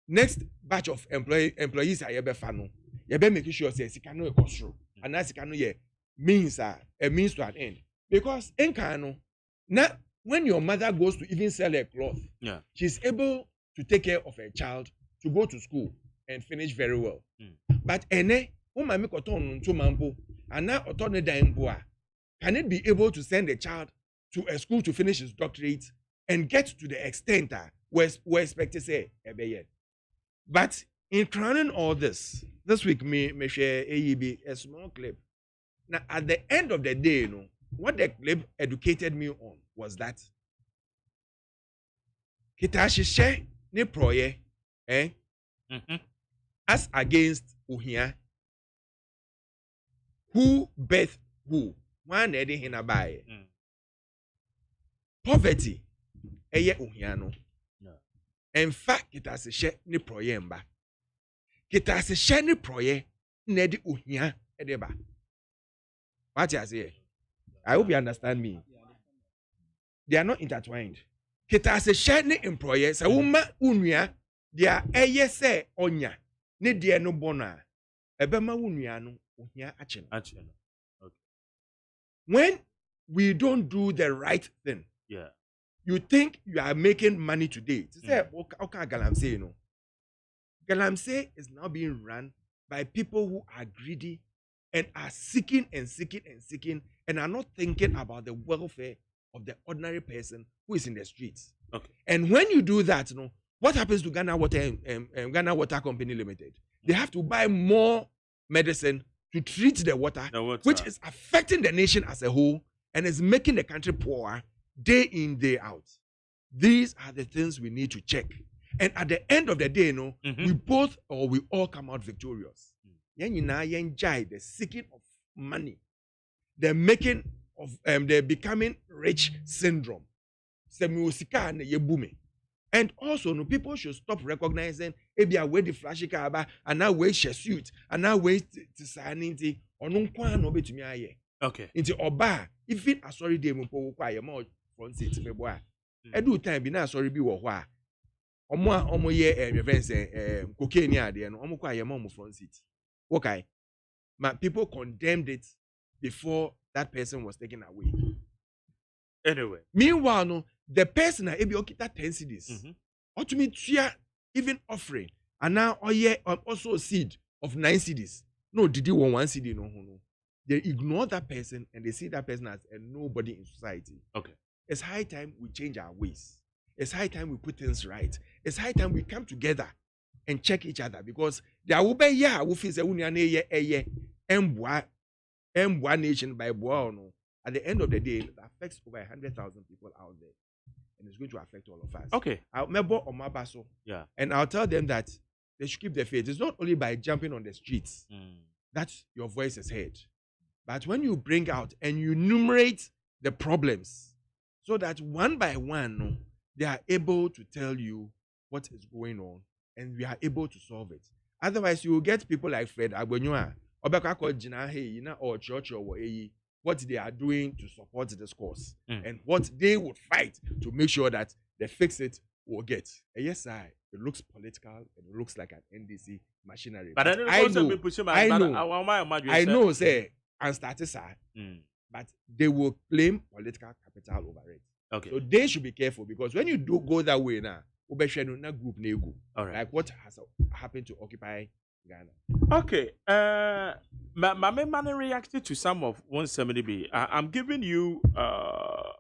next batch of employees are ebe fano. You be making sure say sika no e cost through. And that sika no ye means a means to an end. Because in Kano, now when your mother goes to even sell a cloth, yeah, she's able to take care of her child to go to school and finish very well. But ene umami koton nto mampo ana otone dan boa, can it be able to send a child to a school to finish his doctorate and get to the extent that we expect to say ebeye? But in crowning all this week me share a small clip. Now at the end of the day, what the clip educated me on was that kitashishe ni proye as against uhia, who birth who one edi hinabaye. Poverty eye uhia no. In fact, kitashishe ni proye mba. Kitashishe ni proye nedi uhia edeba. What you say? I hope you understand me. They are not intertwined. Kitashishe ni employer sa uma unua dia eye se onya ne dia no bona ebema unua no ohia ache. Okay. When we don't do the right thing, yeah, you think you are making money today. To say okay, Galamsey, Galamsey is now being run by people who are greedy and are seeking and are not thinking about the welfare of the ordinary person who is in the streets. Okay. And when you do that, what happens to Ghana Water Company Limited? They have to buy more medicine to treat the water, which is affecting the nation as a whole and is making the country poorer day in, day out. These are the things we need to check. And at the end of the day, we all come out victorious. The seeking of money, the making of the becoming rich syndrome. And also, people should stop recognizing a way the flashy car and now wait suit and now wait to sign into or no be to me. Okay. Into Oba, if it a sorry day, more front seat, me boy. I do time be now sorry be what. Omo ye events cocaine there and omo kwa mom front seat. Okay. But people condemned it before that person was taken away. Anyway. Meanwhile, the person na ebi okita 10 cedis. Or to me, even offering. And now also a seed of 9 cedis. No, did you want 1 cedi? No. They ignore that person and they see that person as a nobody in society. Okay. It's high time we change our ways. It's high time we put things right. It's high time we come together and check each other, because there will be who feels a nation by no. At the end of the day, it affects over 100,000 people out there, and it's going to affect all of us. Okay, I'll remember on my basso, yeah, and I'll tell them that they should keep their faith. It's not only by jumping on the streets that your voice is heard, but when you bring out and you enumerate the problems, so that one by one, they are able to tell you what is going on and we are able to solve it. Otherwise, you will get people like Fred Agbonyoa, Obekako Jina Hey, or Church or what they are doing to support this cause and what they would fight to make sure that the fix it will get. Yes, it looks political, it looks like an NDC machinery. But I know, say, and started, but they will claim political capital over it. Okay. So they should be careful because when you do go that way now, group nego. All right. Like what has happened to Occupy Ghana. Okay. My man reacted to some of 170B. I'm giving you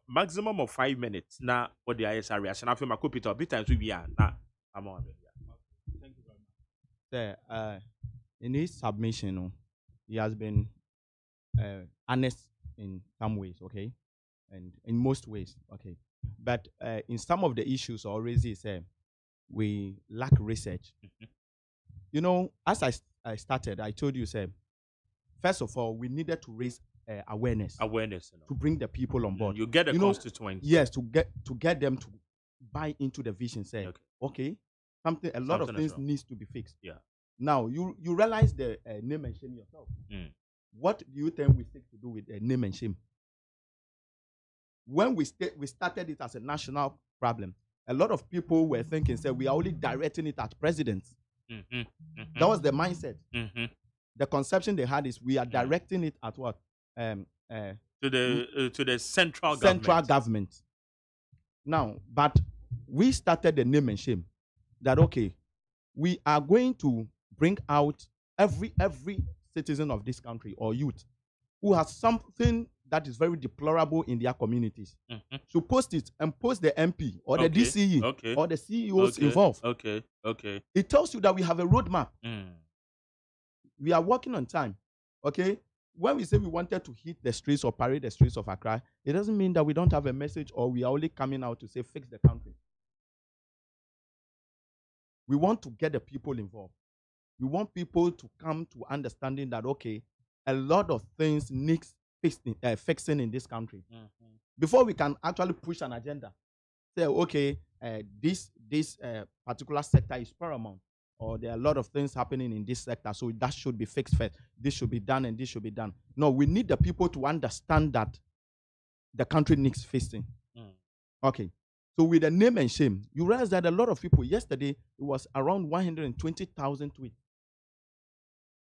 maximum of 5 minutes now for the ISR reaction. I feel my copy to bit times we be now. I'm on. Thank you very much. In his submission, he has been honest in some ways, okay, and in most ways, okay. But in some of the issues already, we lack research. You know, as I started, I told you, first of all, we needed to raise awareness. Awareness, to bring the people on board. You get the constituents. Yes, to get them to buy into the vision. Okay, a lot of things needs to be fixed. Yeah. Now you realize the name and shame yourself. What do you think we stick to do with name and shame? When we started it as a national problem, a lot of people were thinking, we are only directing it at presidents. That was the mindset. The conception they had is we are directing it at what? To the central government. Now, but we started the name and shame that okay, we are going to bring out every citizen of this country or youth who has something that is very deplorable in their communities. So post it and post the MP or the DCE or the CEOs involved. Okay. It tells you that we have a roadmap. We are working on time. Okay. When we say we wanted to hit the streets or parade the streets of Accra, it doesn't mean that we don't have a message or we are only coming out to say fix the country. We want to get the people involved. We want people to come to understanding that okay, a lot of things need fixing in this country before we can actually push an agenda. Say okay, this particular sector is paramount, or there are a lot of things happening in this sector, so that should be fixed first. This should be done and this should be done. No, we need the people to understand that the country needs fixing. Okay. So with the name and shame, you realize that a lot of people, yesterday, it was around 120,000 tweets.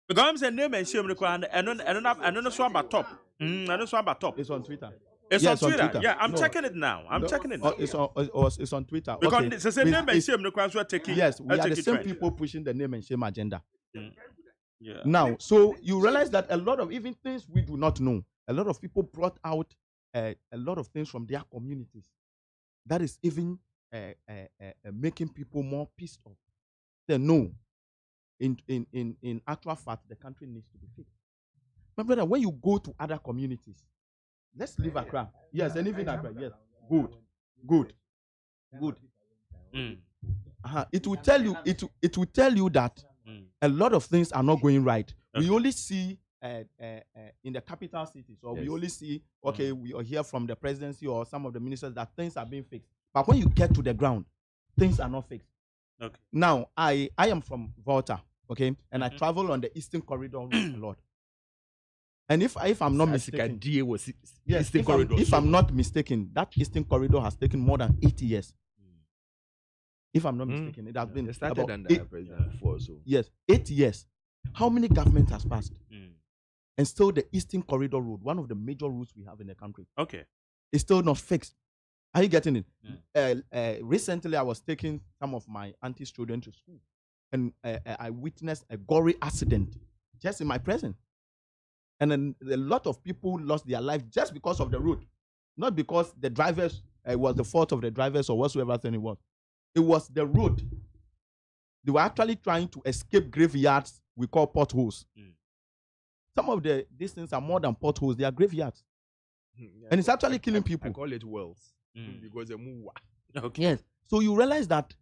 Because I'm saying name and shame, I don't know about top. I don't know about top. It's on Twitter. It's on Twitter. Yeah, I'm checking it now. It's on Twitter. Because okay. it's the same name and shame requires we're taking. Yes, we are the same people pushing the name and shame agenda. Yeah. Now, so you realize that a lot of even things we do not know, a lot of people brought out a lot of things from their communities. That is even making people more pissed off. They know, in actual fact, the country needs to be fixed. My brother, when you go to other communities, let's leave Accra. Yes, and even Accra. Yes, good. It will tell you. It will tell you that a lot of things are not going right. Okay. We only see in the capital cities, or we only see we hear from the presidency or some of the ministers that things are being fixed. But when you get to the ground, things are not fixed. Okay. Now, I am from Volta, okay, and I travel on the Eastern Corridor a lot. And if I'm not mistaken, if I'm not mistaken, that Eastern Corridor has taken more than 80 years. If I'm not mistaken, it has been started under President before. So yes, 8 years. How many governments has passed? And still the Eastern Corridor road, one of the major routes we have in the country, is still not fixed. Are you getting it? Recently, I was taking some of my auntie's children to school, and I witnessed a gory accident just in my presence. And then a lot of people lost their life just because of the road, not because the drivers was the fault of the drivers or whatsoever thing it was. It was the road. They were actually trying to escape graveyards we call potholes. Some of these things are more than potholes; they are graveyards, and it's actually killing people. I call it wells because they move. Okay. Yes. So you realize that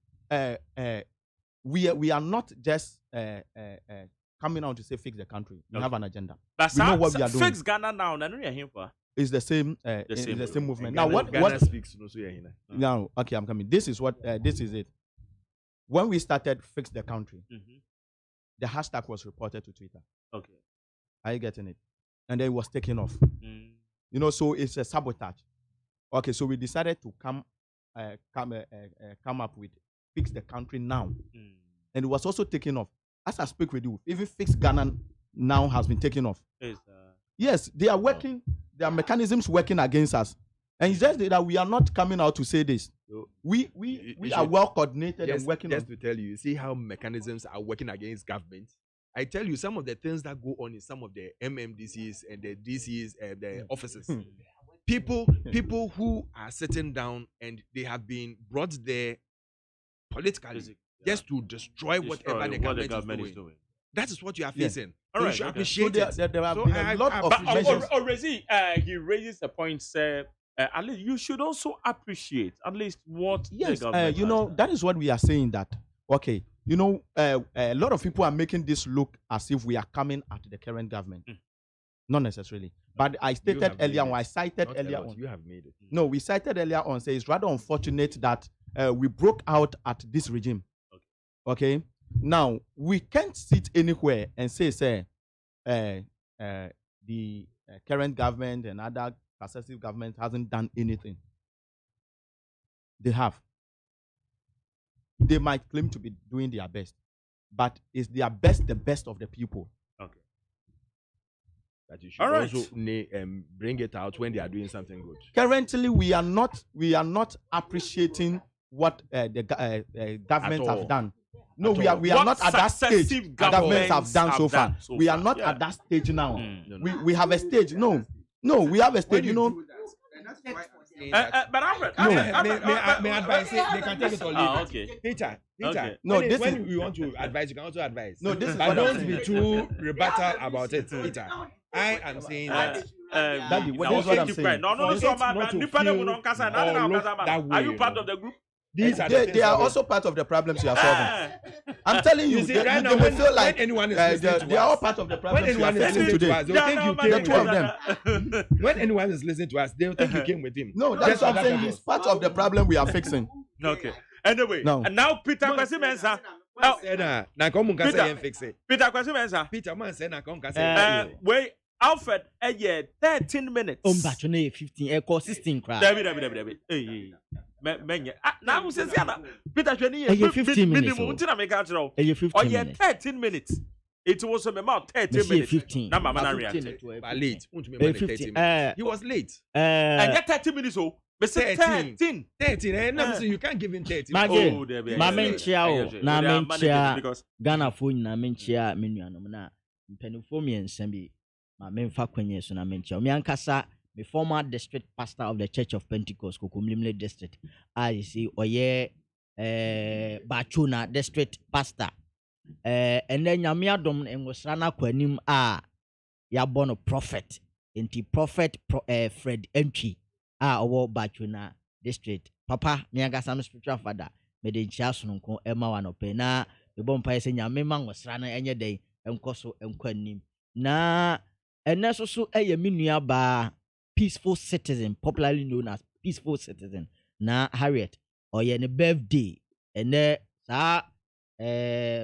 we are not just coming out to say fix the country. We have an agenda. But we know what we are doing. Fix Ghana now. It's the same. It's the same movement. Now what Ghana speaks? Now, okay, I'm coming. This is what. This is it. when we started Fix the Country, the hashtag was reported to Twitter. Okay. Are you getting it? And then it was taken off. Mm. You know, so it's a sabotage. Okay, so we decided to come up with Fix the Country Now. Mm. And it was also taken off. As I speak with you, even Fix Ghana Now has been taken off. Yes, they are working, there are mechanisms working against us. And it's just that we are not coming out to say this. So we are well coordinated and working just to tell you, see how mechanisms are working against government. I tell you some of the things that go on in some of the MMDCs and the DCs and the offices. People who are sitting down and they have been brought there politically just to destroy whatever the government is doing. That is what you are facing. All right, you should okay. appreciate so there have been a lot of measures. Already, he raises a point, at least you should also appreciate at least what the government you know, that is what we are saying that, okay, you know, a lot of people are making this look as if we are coming at the current government. Not necessarily. But I stated earlier on, I cited earlier on. You have made it. No, we cited earlier on, say it's rather unfortunate that we broke out at this regime. Okay? Now, we can't sit anywhere and say the current government and other successive governments hasn't done anything. They have. They might claim to be doing their best, but is their best the best of the people? Okay. That you should also bring it out when they are doing something good. Currently, we are not appreciating what the governments have done. No, we are not at that stage. Governments have done so far. We are not at that stage now. We have a stage. No, we have a stage. You know. But Alfred, may advise it, they can take it or leave it. Okay. Peter. Okay. No, when we want to advise, you can also advise. No, this is but what I'm don't be too rebuttal about it, Peter. I am saying that. Daddy, what is what I'm saying? Are you part of the group? They are also part of the problems you are solving. I'm telling you, right they will feel like anyone is listening to they are all part of the problems you are facing today. They'll think you came The two of them. When anyone is listening to us, they'll think you came with him. No, that's what I'm saying. He's part of the problem we are fixing. Okay. Anyway, and now Peter Kwasimensa. Peter Kwasimensa. Peter man said na kon kase. Wait, Alfred, 13 minutes. 15, 16 crowd. David. Hey. Now says Peter 15 minutes. Oh, 15 yeah, minutes. 13 minutes. It was a amount 13 minutes. 15. Now Mama reacted. Late. He was late. And get 30 minutes. Oh, but 13. 13. You can't give him 30. Mamenchia Ghana phone na menchia menuanom na mpanifo miensa bi ma memfa kwenye so na menchia me ankasa the former district pastor of the Church of Pentecost Kokomlimle district I see oye Bachuna district pastor and then nyame adom enwosra na kwanim a ya born prophet enti prophet Fred Entry owo Bachuna district papa me ankasa no spiritual father me de nchia sononko ema wa no pe na me bompa ese nyame ma nwosra na enye den enkoso enkwanim na eneso so eye menua ba peaceful citizen, popularly known as peaceful citizen. Na Harriet, or ye birthday, and there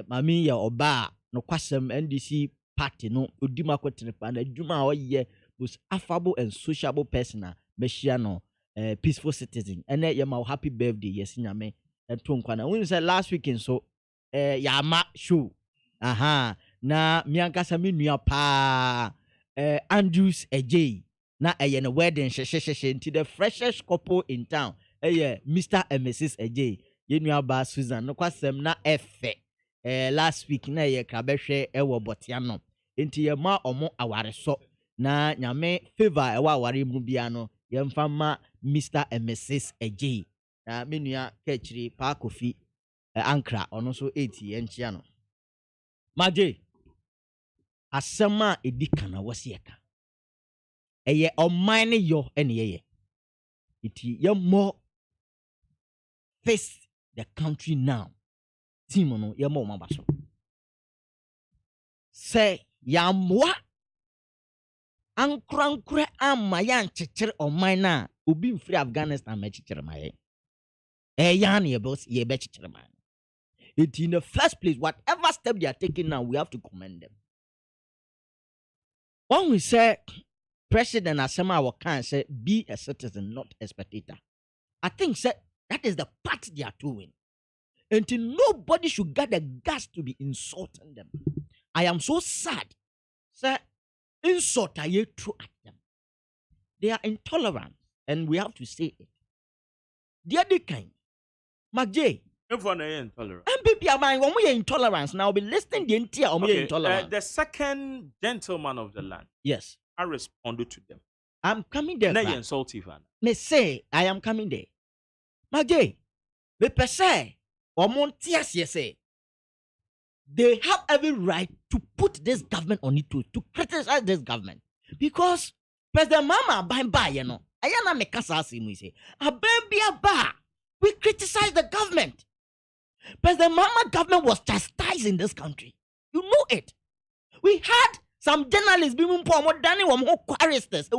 mami ya oba no kwasem NDC party no udima kwetrepa na adwuma oye was affable and sociable person meshia no peaceful citizen. And ye ma happy birthday yes nyame ento nkwa na when say last weekend so ya ma show na miankasa menua pa Andrews Agye na no wedding into the freshest couple in town Mr. and Mrs. Agye yenua ba Susan no kwasem na efe last week na krabehwe ewo botiano enti ye ma omo aware so na nyame favor ewa aware mu bia no ye mfa ma Mr. and Mrs. Agye na menua kachiri pa kofi ankra ono so 80 enchia no Magye asema edika na wasieka eye oman ne yo ene ye iti ye more face the country now team no ye more mabaso say ya mwa ankra amma ya nchechire oman na obi mfiri Afghanistan ma chichire ma ye ya na ye be chichire ma It in the first place, whatever step they are taking now, we have to commend them. When we say President Asem our can say be a citizen, not a spectator, I think that is the part they are doing. Until nobody should get the guts to be insulting them. I am so sad. Sir, insult are you true at them. They are intolerant, and we have to say it. The other kind, Agye. Intolerant. MPP are buying when we are intolerance. Now be listening the entire intolerance. The second gentleman of the land. Yes. I responded to them. I'm coming there. They insult you, Me say I am coming there. Agye, we per se, or Montias say, they have every right to put this government on it to criticize this government. Because President Mama by you know, I am not make we say, we criticize the government. President Mama government was chastised in this country. You know it. We had some journalists being more than one who choristers.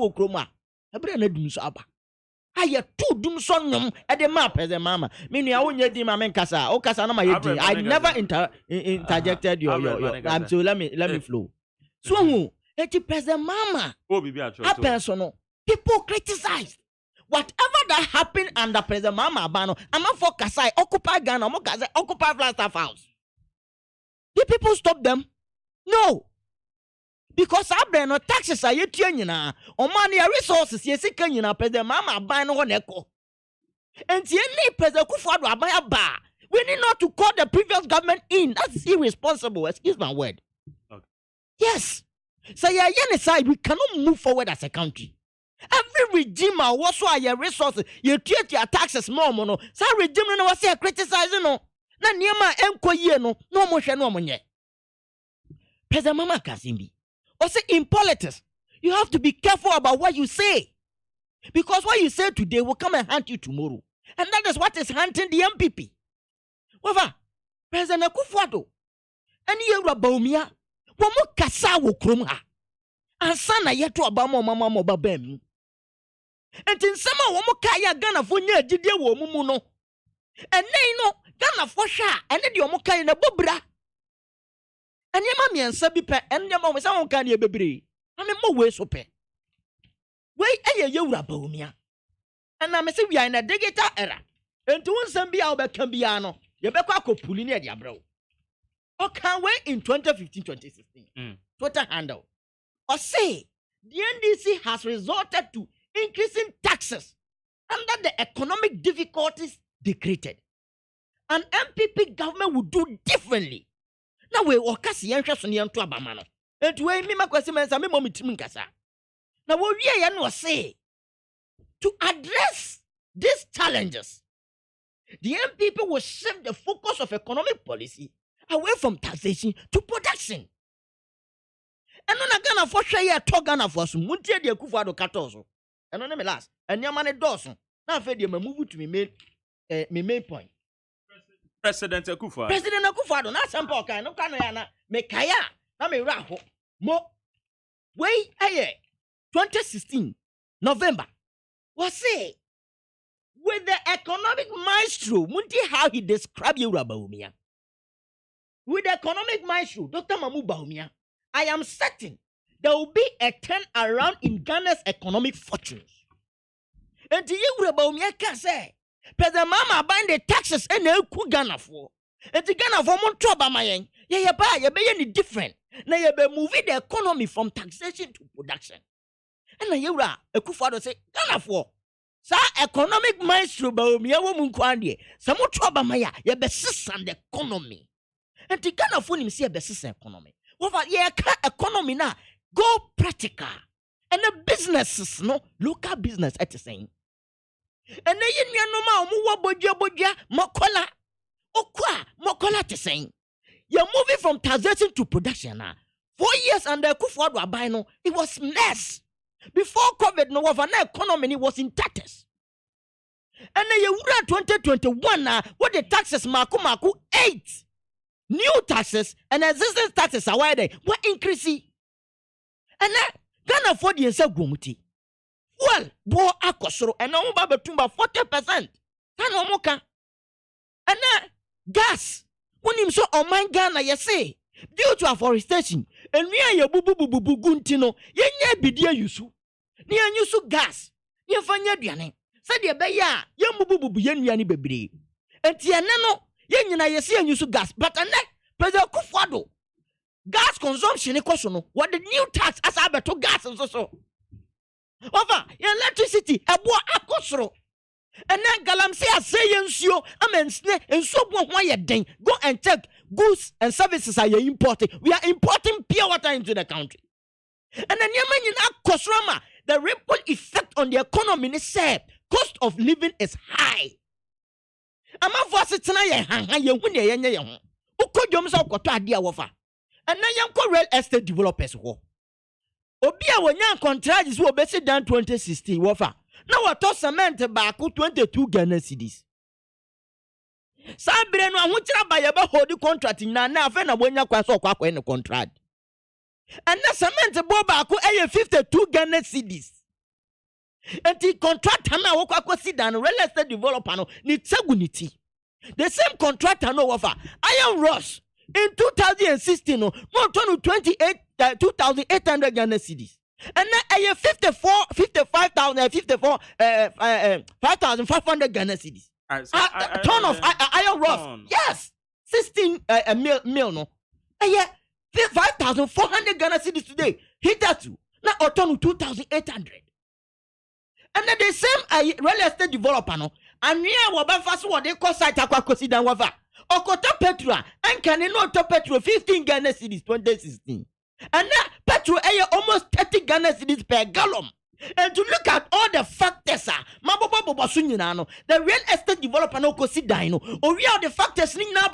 I two song at the map as a mama. Meaning, I won't get my kasa. O kasa na my I never interjected your. So let me flow. So, it's President Mama. Personal. People criticized. Whatever that happened under President Mama Abano, I'm not for Kasai, occupy Ghana, occupy Flagstaff House. Did people stop them? No. Because I no taxes are yet na or money resources, yes, can President Mama Abano on echo. And the President Kufuor Abaya bar. We need not to call the previous government in. That's irresponsible. Excuse my word. Okay. Yes. So yeah, side we cannot move forward as a country. Every regime also your resources, you treat your taxes more mono. So regime no was criticizing no. Na niema enko ye no mo hwe no monye. President Mama Kasimbi. Also in politics, you have to be careful about what you say. Because what you say today will come and haunt you tomorrow. And that is what is haunting the MPP. Whatever. President Kufuor. And you Baumia. Womo kasa wo krom ha. Ansa na yeto abamo mama mo babam. Enti nsema wo mo kaya Ghana fo nya agidie wo mu no. Enen no Ghana fo hwa ene de wo kaya na bobra. Ene ma miensa bi pe ene ma wo se won ka ne bebre. Ame mo we so pe. We eye yewura baumia. Ana me se we are in a digital era. Enti won sam bia wo be kan bia no, ye be kwa akopuli ne de abrawo. Okay, in 2015-2016, Twitter handle. Osei, the NDC has resorted to increasing taxes under the economic difficulties they created. An MPP government would do differently. Now we wakasi yanshwa suni to abamano. And we me makwasi mensa me momi timunkasa. Now we yanu say to address these challenges, the MPP will shift the focus of economic policy away from taxation to production. And on a Ghana for share talk Ghana for some muntie de Kufuor Katoso. And on me last. And your man Dawson. Now fed you move to me main point. President Kufuor. President Kufuor na sample kan no kan ya me kaya na me raho. Mo wait 2016 November. Was say with the economic maestro, muntie how he described you Baumia. With the economic maestro, Dr. Mamu Baumia, I am certain there will be a turnaround in Ghana's economic fortunes. And to you, Baumia can say, President Mama buying the taxes and the Ghana for. And to Ghana for Montroba Mayang, you buy any different. Now you be moving the economy from taxation to production. And now you are a Kufuor say, Ghana for. Sa economic maestro Baumia woman kwandie. Some Montroba Maya, you be system the economy. And the Ghana phone him see a business economy. What economy now? Go practical. And the businesses, no local business at the same. And then you know ma boja mokola. Okwa mokola the same. You're moving from taxation to production now. 4 years under Kufuor Abano, it was mess. Before COVID, no of an economy it was in tatters. And then you run 2021 now, what the taxes maku 8. New taxes and existing taxes are why they were increasing. And now Ghana for the Gomuti. Well, bo akosoro and no babetumba 40%. Tano moka. And now gas Unim so oman Ghana say due to afforestation and we are bubu guntino yenye bidia yusu ni anyusu gas ni fanya duane said ye beya ye bubu yenua ni bebre enti ene no yenyina yesi anyusu gas but ene president Kufuado gas consumptionikoso no what the new tax as abeto gas so over electricity ebo akosoro and then Galamsey say nsuo amensne nsuo bo ho ye den go and check goods and services are importing. We are importing pure water into the country. And then Kosrama, the ripple effect on the economy is said cost of living is high. Ama voice tonight ye win ye uko jomsa okoto adia wofa. And then yanko real estate developers wo. Obi a wonya contract is wo besi down 2016 wofa. Now what cement back 22 Ghana cedis. Sabre no ahunchira ba ye ba hold contract na afa na wonya kwaso kwakwa ne contract. And na cement bo ba ko 52 Ghana cedis. Enti contractor na wo kwakwa sidan real estate developer no ni tsaguniti. The same contractor no offer iron rods in 2016 no more than 2,800 Ghana cedis. And now 5,500 Ghana cedis. A ton of iron rods. Yes. 16 mil no. 5,400 Ghana cedis today. Hit that too. Now a ton of 2,800. And then the same real estate developer no. And here we fast what they call site akwakosi dan wafa. Okota petrol and can no to petrol 15 Ghana cedis 2016. And now petrol almost 30 Ghana cedis per gallon. And to look at all the factors, the real estate developer no go sit down. Or we are the factors now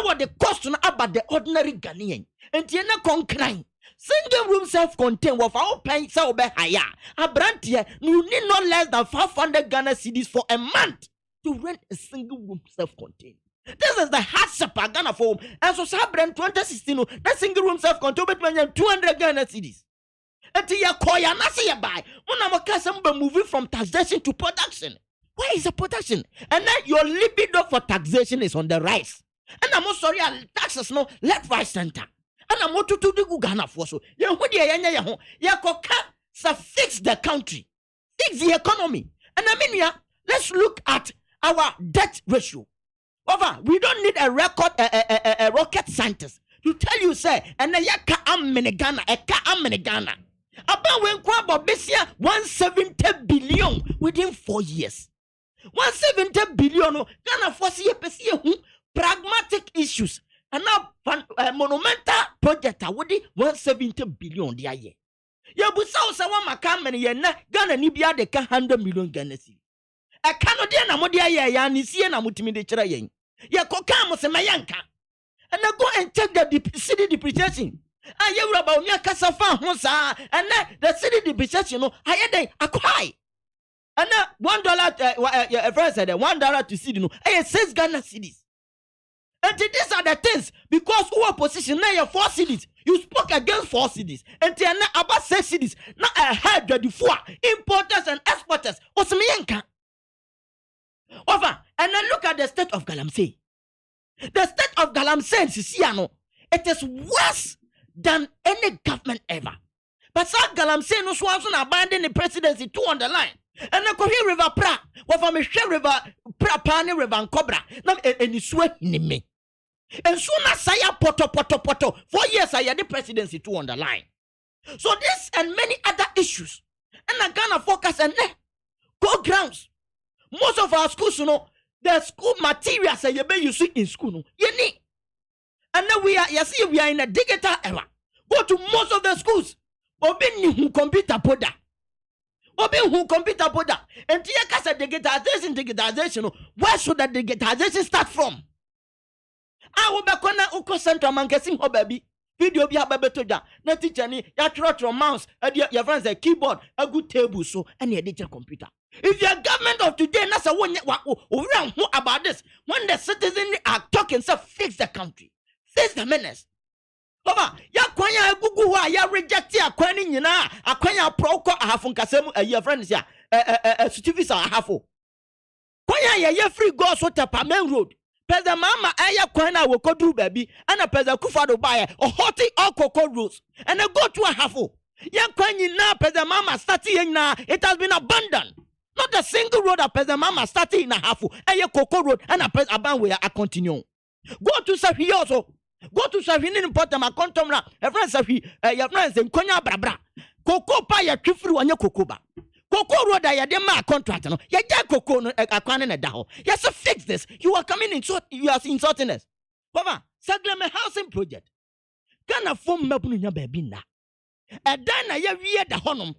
what the cost about the ordinary Ghanaian. And Tiana concline. Single room self-contained with our paying so be higher. A brand here, you need not less than 500 Ghana cedis for a month to rent a single room self-contained. This is the hardship I Ghana for. And so Sabran 2016, that single room self-contained between 200 Ghana cedis. Until you call your nasi buy. When moving from taxation to production. Where is the production? And then your libido for taxation is on the rise. And I'm sorry, taxes no left right center. And I'm to do Ghana for so. You fix the country, fix the economy. And I mean, let's look at our debt ratio. Over, we don't need a rocket scientist to tell you, say, and then yaka am Ghana, Ghana. About when Kwabo Bessia 170 billion within 4 years. 170 billion Ghana for pragmatic issues. And now monumental project would 170 billion the year. Yabusa sawa makamene yena Ghana ni bia de 100 million Ghana cedi. A Canadian amodia ya ni sie na mutimi de kira yen. Ya koka mo se mayanka. And now go and check the city depreciation. And you about me kasafa ho sa and the city depreciation no higher than akwai. And $1 a friend said $1 to cedi no 6 Ghana cedis. And these are the things because who opposition now you 4 cities. You spoke against 4 cities. And now about 6 cities. Now I heard the 4 importers and exporters. Osmiyanka. Over. And then look at the state of Galamsey. The state of Galamsey in Sisiano, it is worse than any government ever. But South Galamsey no swans on abandoning the presidency 2 on the line. And the Kohi River Pra, what from a share river, Pra Pani River and Cobra, not any sweat in me. And soon as I poto 4 years I had the presidency 2 on the line. So this and many other issues. And I gonna focus on go grounds. Most of our schools, you know, the school materials you be using in school. You need. And then we are in a digital era. Go to most of the schools. Obi who computer poda. Obi who computer poda. And Tia said digitization. Where should the digitization start from? I will be kona uko central mankesing ho baby. Video bi ababe toja. Na teacher ni ya trotro mouse, your friends a keyboard, a good table so and a digital computer. If your government of today na say who about this, when the citizens are talking, say fix the country, fix the menace. Baba, ya kwanya gugu wa ya reject ya kwani nyina, akwanya proko ahafun kasemu your friends ya certificate ahafo. Kwanya ya free go so tapa main road. President Mama aya kwana wo kodu baby and a President Kufado buy or hoti all cocoa roads and then go to a halfo. Yan kwanyi na President Mama starting na it has been abandoned. Not a single road that President Mama started in a halfo. Aya cocoa road and a President Aban where I continue. Go to Safi also. Go to Safi in important my contomra. A friend Safi, your friends in Konya Brabra. Cocoa pie a trifru on your cocoa. Cocoa road I had my contract. No, ya cocoa no a can in a dao. Yes, so fix this. You are coming in you are insulting us. Papa, Sagleme housing project. Can a form Mabunya Babina. A dana ya via the honum.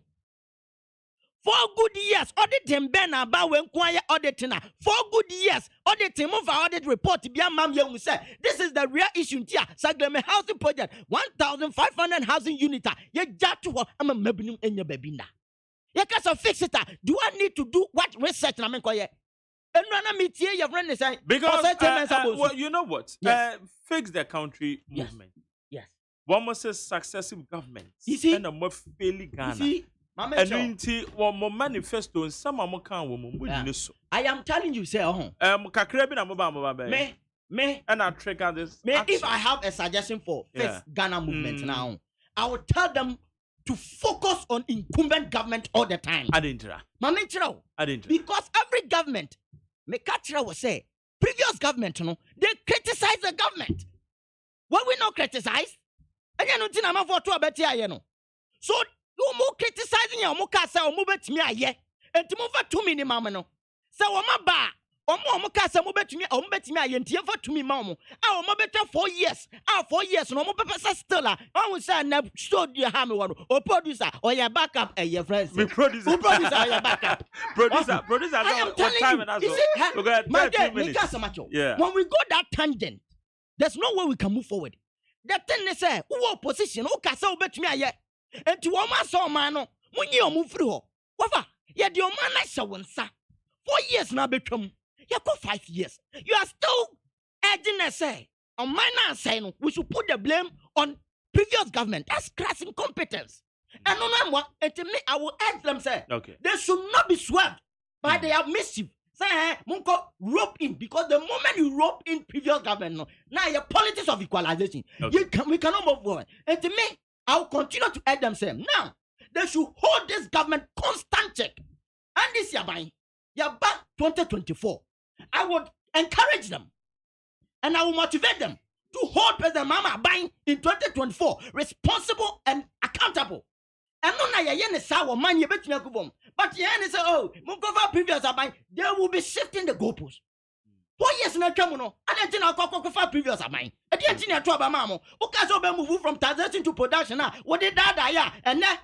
4 good years auditing Ben about when quiet auditing. 4 good years auditing move audit report to be a mam young say. This is the real issue here. Sagleme housing project 1,500 housing unit. Ye jatu I'm a mebunum in your babina. You can't fix it. Do I need to do what research? I mean, and run a meeting your friend is saying because well, you know what? Yes. Fix the country movement. Yes. One must say successive government. You see, and a more failing Ghana. You see, and one more manifesto and some more can woman. I am telling you, say, Kakrabi na mobile. Me, and I'll trigger this. If I have a suggestion for fix Ghana movement now, I will tell them to focus on incumbent government all the time. Because every government, Mekachira will say, previous government, they criticize the government. What we not criticize? And you know, I'm for 2 better, so you more criticizing your mukasa or move it to me, and to move to minimum. So, my bar. Mukasa move to me, or bet me, and to me, mamma. Our better 4 years. 4 years, no more papa still. I will say, never showed your hammer or producer or your backup and your friends. Producer, your backup. Producer. I am telling you, when we go that tangent, there's no way we can move forward. The thing is, who opposition, who can say, bet me, and to one man saw man, when you move through. Whatever, yet your man I saw one, sir. 4 years now become. You got 5 years. You are still urging us say on my now saying we should put the blame on previous government. That's crass incompetence. And on what I will urge them say they should not be swept by their mischief. Say Munko rope in because the moment you rope in previous government now your politics of equalization. We cannot move forward. And to me, I will continue to urge them say now they should hold this government constant check. And this year by 2024. I would encourage them and I will motivate them to hold President Mama buying in 2024 responsible and accountable. And no na saw man you bet me but say Mukova previous buying they will be shifting the goalposts. 4 years na kamuno I didn't know Kokofa previous buying. I didn't know to Abamamo. Ukaso be move from transition to production now. What did that and then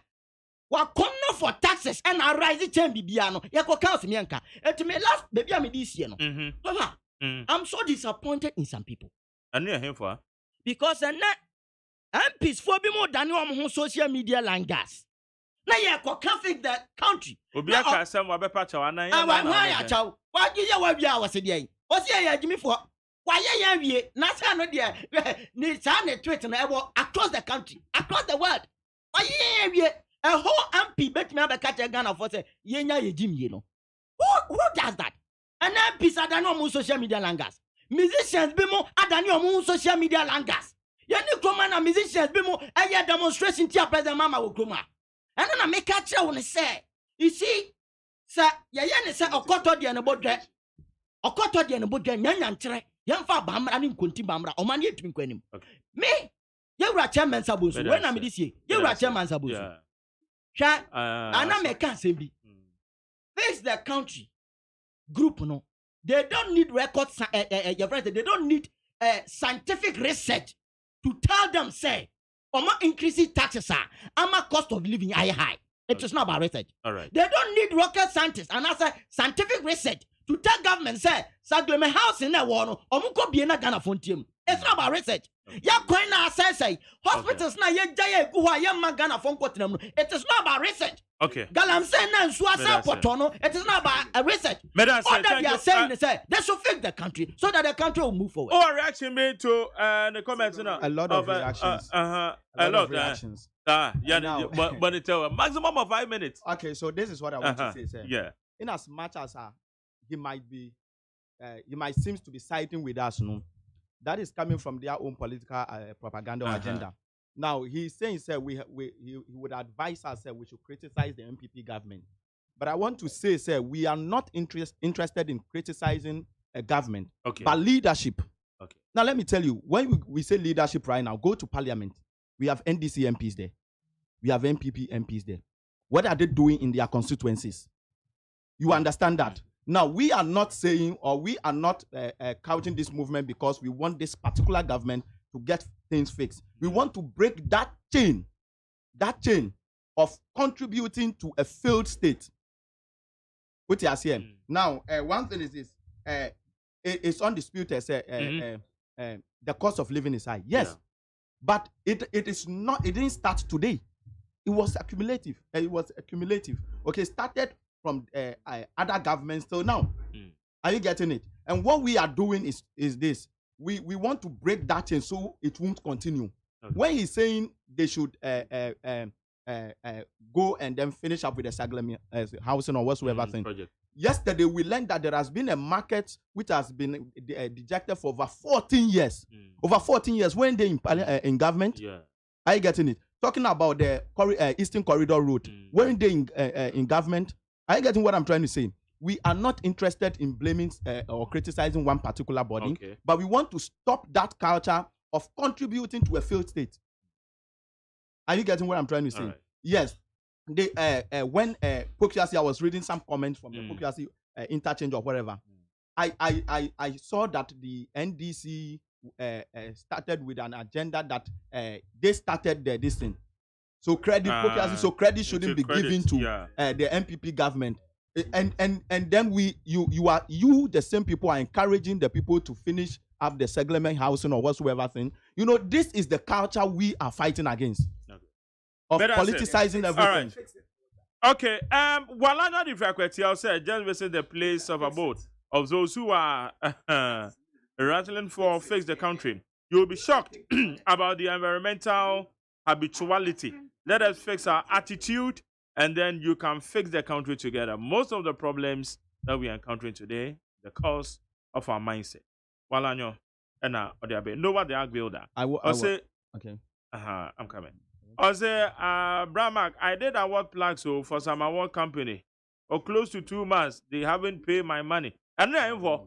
what come for taxes and I rise it and bibiano. Yako counts mianka. And to me last baby I'm this year. I'm so disappointed in some people. And you're him for because and MPs for be more than your social media langas. Now you can't fix the country. Obiaka some wabe pacha wana. Why do you want your was a day? What's your Jimmy for? Why you Nasa no dear Nissan Twitter across the country, across the world. Why you a whole MP bet me catch a gun for say yenya ye Jim you know. Who does that? And MPs are done on social media langas. Musicians be more than your social media langas. Yani Kroma and musicians be more a demonstration to President Mama will Kroma. And then I make a chair when I say, you see, sir, Yayan say a quarter the anabodre. A quarter the anabodre, Yan tre, Yan fa bamra and Kunti Bamra, or man yet to him. Me, you are chairman Sabus. When I'm this year, you are chairman Sabus. And I make a say be. Face the country group, no. They don't need records, your friends, they don't need scientific research to tell them, say, Oma increasing taxes are, Ama cost of living high. It is not about research. All right. They don't need rocket scientists and also scientific research to tell government, say, Sagleme house in the war, Omuko be in a Ghana Fontium. It's not about research. Ya koina say hospitals na ye jaye guwa ye magana phone kotinam. It is not about research. Okay. Galam say na suasa potono. It is not about research. All that they are saying is they should fix the country so that the country will move forward. Oh, reaction made to the comments now. A lot of reactions. A lot of reactions. Yeah, but it's a maximum of 5 minutes. Okay, so this is what I want to say, sir. Yeah. In as much as he might be you might seem to be siding with us, no? That is coming from their own political propaganda or agenda. Now, he's saying, sir, he would advise us, sir, we should criticize the MPP government. But I want to say, sir, we are not interested in criticizing a government, but leadership. Okay. Now, let me tell you, when we say leadership right now, go to parliament. We have NDC MPs there. We have MPP MPs there. What are they doing in their constituencies? You understand that? Now, we are not saying, or we are not couching this movement because we want this particular government to get things fixed. We want to break that chain of contributing to a failed state. What you are saying. Now, one thing is this, it's undisputed, the cost of living is high. Yes, but it is not, it didn't start today. It was accumulative. Okay, started from other governments till now. Are you getting it? And what we are doing is this. We want to break that chain so it won't continue. Okay. When he's saying they should go and then finish up with the Saglem housing or whatsoever thing. Project. Yesterday, we learned that there has been a market which has been dejected for over 14 years. Over 14 years when they in government. Yeah. Are you getting it? Talking about the Eastern Corridor route. When they in government. Are you getting what I'm trying to say? We are not interested in blaming or criticizing one particular body, but we want to stop that culture of contributing to a failed state. Are you getting what I'm trying to say? Right. Yes. They when Pokiasi, I was reading some comments from the Pokiasi interchange or whatever. I saw that the NDC started with an agenda that they started this thing. So credit, so credit shouldn't be given to the MPP government, and then you the same people are encouraging the people to finish up the settlement housing or whatsoever thing. You know, this is the culture we are fighting against of politicizing everything. Right. Okay, while I'm not if I said just visit the place of abode of those who are rattling for fix the country. You will be shocked about the environmental habituality. Let us fix our attitude, and then you can fix the country together. Most of the problems that we are encountering today, the cause of our mindset. While I know, and now, no what the ag builder. I say, okay. I'm coming. I say, Bramak, I did award plaques for some award company for close to 2 months. They haven't paid my money. And then for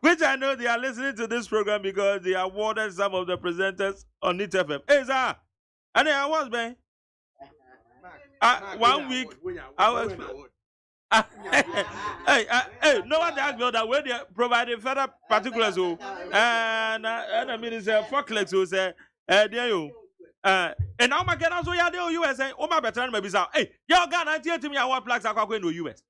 which I know they are listening to this program because they awarded some of the presenters on it FM. Hey, sir, and I was, man. 1 week, I was. Hey, no one asked me that when they provided further particulars, and I mean, it's a forklift, who say, there you. And now my girls, we are the USA. Oh, my better maybe so. Hey, you're gonna tell to me what plaques are going to US.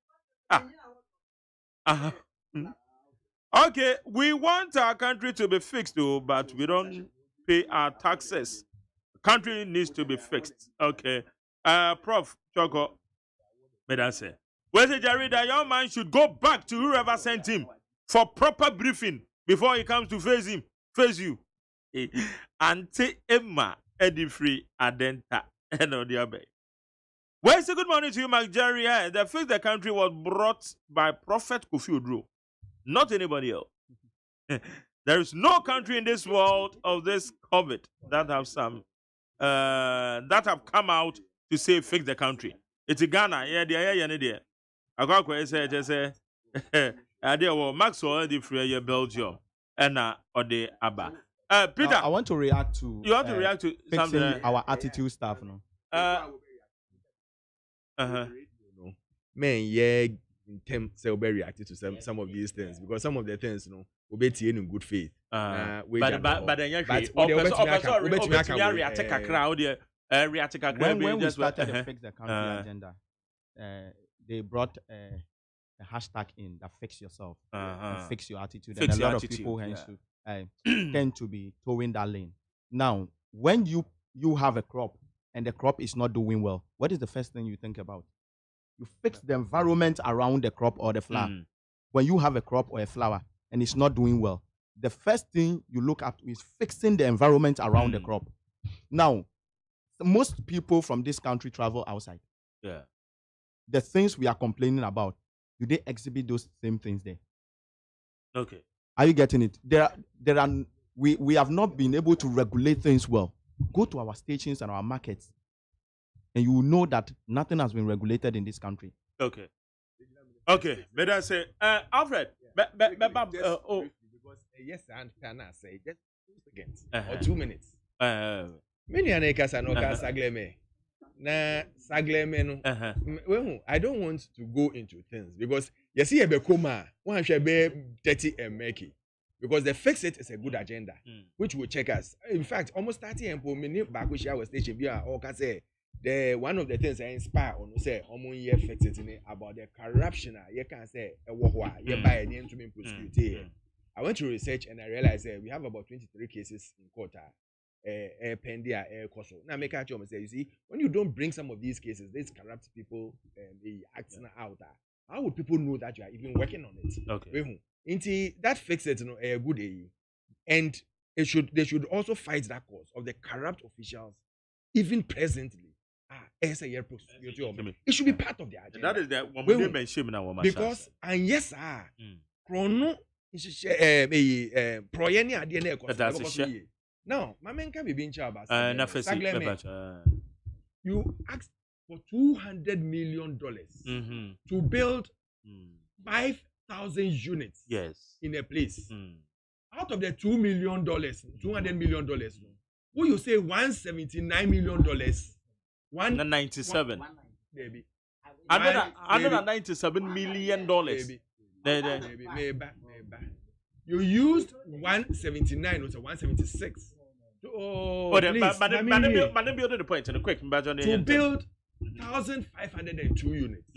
Okay, we want our country to be fixed, though, but we don't pay our taxes. The country needs to be fixed. Okay. Prof. Choco, may I say? Where's the Jerry? That young man should go back to whoever sent him for proper briefing before he comes to face you. Auntie Emma, Eddie Free, Adenta, and on the other. Well, it's a good morning to you, Mark Jerry. The Fix the Country was brought by Prophet Kofi Oduro, not anybody else. There is no country in this world of this COVID that have some that have come out to say fix the country. It's Ghana, yeah. I got say just say Maxwell the free Belgium and or the Abba. Peter, I want to react to. You want to react to something our attitude stuff, no? Man, yeah, in terms of reacting to some of these things because some of the things, you know, will be in good faith. But then you react a crowd. When we started the Fix the Country agenda, they brought a hashtag in that fix yourself, and fix your attitude, and a lot of people tend to be towing that lane. Now, when you have a crop and the crop is not doing well, what is the first thing you think about? You fix the environment around the crop or the flower. When you have a crop or a flower and it's not doing well, the first thing you look at is fixing the environment around the crop. Now, most people from this country travel outside. Yeah. The things we are complaining about, do they exhibit those same things there? Okay. Are you getting it? We have not been able to regulate things well. Go to our stations and our markets, and you will know that nothing has been regulated in this country. Okay. Okay. May I say, Alfred? Because yes, and can I say just 2 seconds or 2 minutes? Many aneka sanoka sagleme. Na sagleme no. Well, I don't want to go into things because you see a bekoma one should be 30 and make it. Because the fix it is a good agenda, which will check us. In fact, almost 30 and many back which our station be all can say the one of the things I inspire on say year fix it in about the corruption. You can say you buy a name to me prosecute. I went to research and I realized we have about 23 cases in court. Pendia Koso. Now make a job and say, you see, when you don't bring some of these cases, these corrupt people they acting out. How would people know that you are even working on it? Okay. Into that fix it, a good AE. And they should also fight that cause of the corrupt officials, even presently. It should be part of the agenda. That is that woman mentioned now. Because and yes, chrono now, my man can be being about you asked for $200 million to build 5,000 units in a place. Out of the $200 million, who you say $179 million? 197. Baby. $197 million. Baby. You used 179 or 176. The point quick. To build 1,502 units.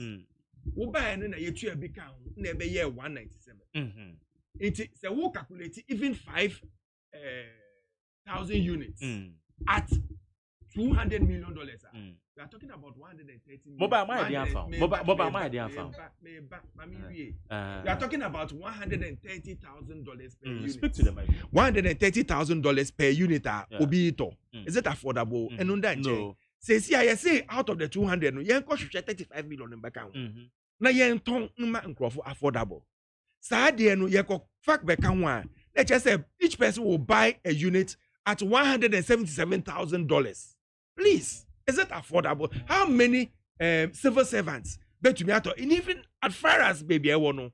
We buy and you become never year 197. It's a work calculate even 5,000 units at $200 million. We are talking about 130 million. Mobile my idea. We are talking about $130,000 per unit. Speak to them. $130,000 per unit. Obito. Is it affordable? And on that, no. Say out of the 200, no, you cost 35 million in back account. Now you don't affordable. Sadie no you fact back one. Let's just say each person will buy a unit at $177,000. Please, is it affordable? How many civil servants bet to me at all? And even as far as baby I want to know.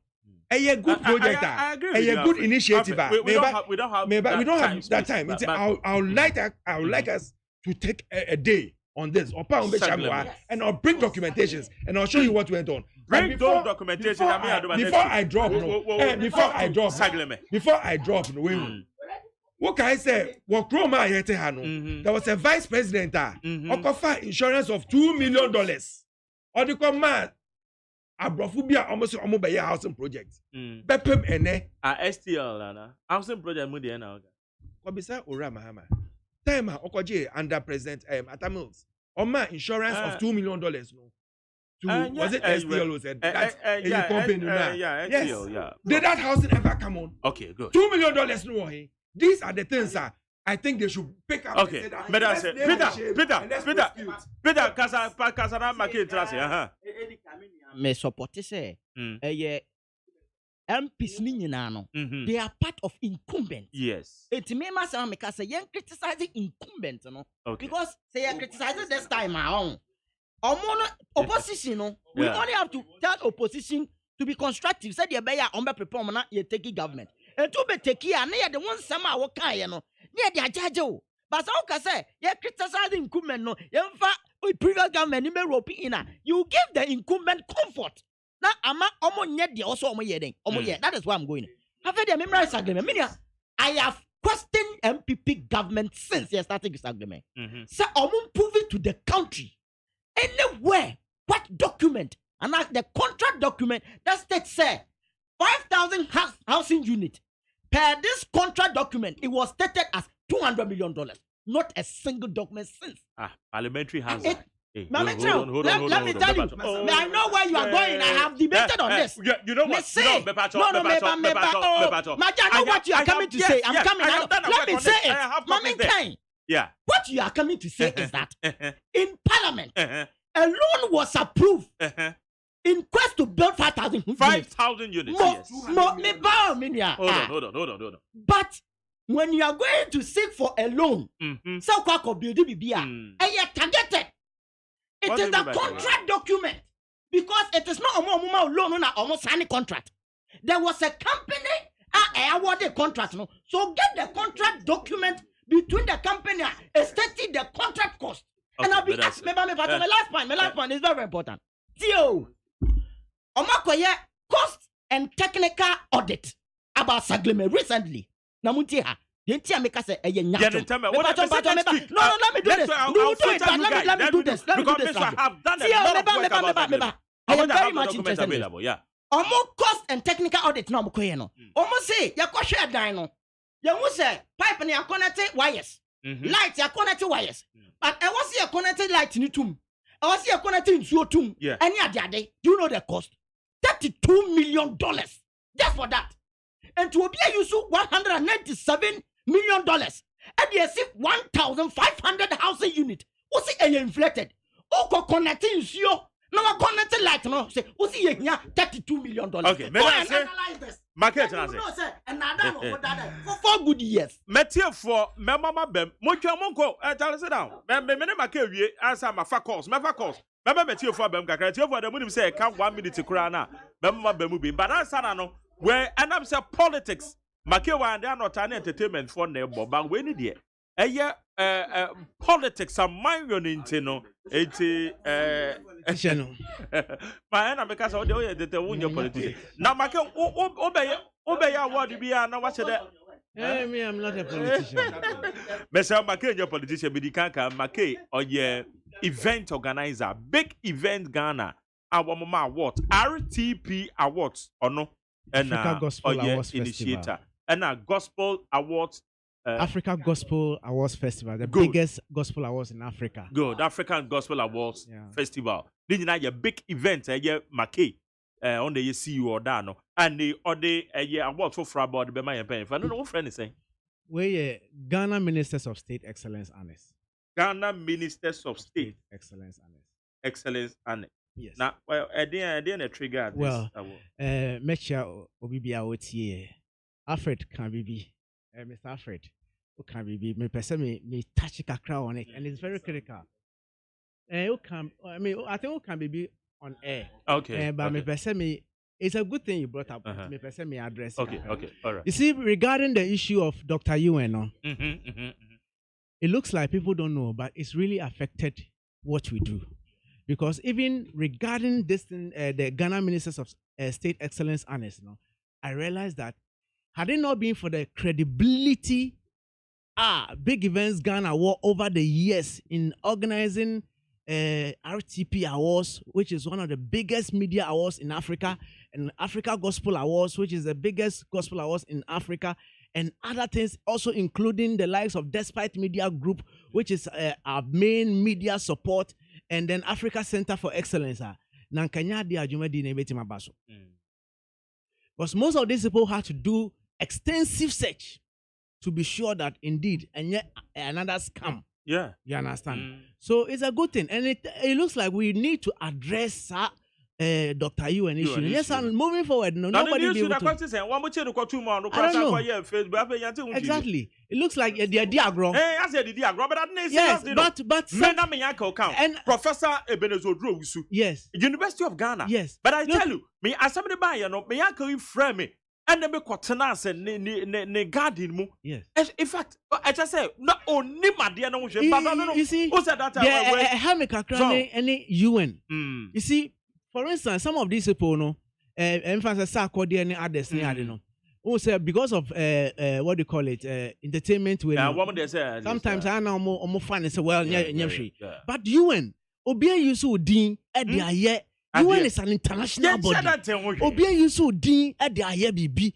A good project, a good initiative. We don't have that time. I would like us to take a day on this and I'll bring documentations and I'll show you what went on. Bring those documentation. Before I drop, what can I say? What Chroma yete there was a vice president offer insurance of $2 million. Or the command Abrofubia almost a housing project. Bepem ene STL housing project mudi na oga. Kobisa Ora Mahama. Time Okoje under President Atamils. Oma insurance of $2 million no. Was it STL who said that company now? Yes. Yeah. Did that housing ever come on? Okay, good. $2 million no. These are the things I think they should pick up. Okay, but I said, Peter, Kasana market trust. Me support say, MPs ni no. They are part of incumbent. Yes. It may matter because say you criticizing incumbent, no. Okay. Because say you criticizing this time around. Opposition, no. We only have to tell opposition to be constructive. Say the beya on be prepare na you take government. And to be take here, na the one sama wo kan ye no. Na the ajaje o. But so ka say, you criticizing incumbent no. You mfa previous government ni me rope in na. You give the incumbent comfort. Na ama omo nye de also omo ye den. Omo ye. That is why I'm going. Have the memorize agreement. I have questioned MPP government since you started this agreement. So omo prove it to the country. Anywhere, what document? And the contract document that states say 5,000 housing unit. Per this contract document, it was stated as $200 million. Not a single document since. Parliamentary has it. Let me tell you. I know where you are going. I have debated on this. You know what? I know what you are coming to say. I'm coming. Let me say it. Yeah. What you are coming to say is that in Parliament, a loan was approved in quest to build 5,000 units. 5,000 units. Yes. Hold on. But when you are going to seek for a loan, so targeted. It is the contract document, because it is not a loan or almost signing contract. There was a company awarded contract, no. So get the contract document between the company stating the contract cost. Okay, And I'll be asked, my last point is very important. Theo, Omakoye cost and technical audit about Sagleme recently. Namuntiha. Didn't you make us a let me do this. Let me do this. I am very much interested. Yeah. Almost cost and technical audit no no. Almost say ya ko share dan no. Ya hu say pipe na connected wires. Light ya connected wires. But I was here connected light ni tum. I was here connected nsuo tum. Any ade. Do you know the cost? $32 million. Just for that. And to be use $197 million. And you see 1,500 housing unit. What's it inflated? Oko connecting nsuo. No, I connected light. No, say, what's he here? $32 million. Okay, maybe I say, market for 4 good years. Material for my mama bem. Monko, tell sit down. Me market we answer my facals. Remember material for bem. Material for the money say count 1 minute to crana. Mama bem be. But answer no. Where and I'm say politics. Market one they are not an entertainment for them. But we need it. Politics are my into no. It's my enemy because all the one politician. Now, my obey what be now. What's that? Me, I'm not a politician. Mr. McKay, your politician, but you can't come McKay or your event organizer, big event Ghana. Our mama what RTP Awards or no? And Africa Gospel Awards initiator Festival. And Gospel Awards. Africa Gospel Awards Festival, the biggest gospel awards in Africa. Good, African Gospel Awards Festival. This is a big event. McKay on the CEO or Dano, and the award for Frabod be my pen. If I don't know what friend is saying. We Ghana Ministers of State Excellence Honors. Ghana Ministers of State Excellence Honors. Excellence Honors. Yes. Now, well, I didn't trigger this award. Mecha Obibia Otie. Alfred can be. Mr. Alfred, who can be me person me touch a crown on it, and it's very critical. Who can I think who can be on air. Okay. But me person me, it's a good thing you brought up. Me person me address. Okay, all right. You see, regarding the issue of Dr. UN, it looks like people don't know, but it's really affected what we do, because even regarding this thing, the Ghana Ministers of State Excellence Honors, I realized that. Had it not been for the credibility Big Events Ghana wore over the years in organizing RTP Awards, which is one of the biggest media awards in Africa, and Africa Gospel Awards, which is the biggest gospel awards in Africa, and other things, also including the likes of Despite Media Group, which is our main media support, and then Africa Center for Excellence. Because most of these people had to do extensive search to be sure that indeed and yet another scam. Yeah. You understand? So it's a good thing. And it looks like we need to address Dr. UN issue. Yes, and moving forward, nobody be able to. Exactly. It looks like the diagram. Hey, I said the diagram, but yes, but and Professor Ebenezer Odro. Yes. University of Ghana. Yes. But I tell you, me as somebody buy me uncle frame me. And then me kwatena se ne garden mu. Yes. In fact, I just say no only my dear no. You see, who said that? Any UN. You see, for instance, some of these people emphasis any others who say because of what do you call it, entertainment. Sometimes I know more fun and say well, but UN obey you so dean at the aye. UN is an international body. Obia you so din at the IBB.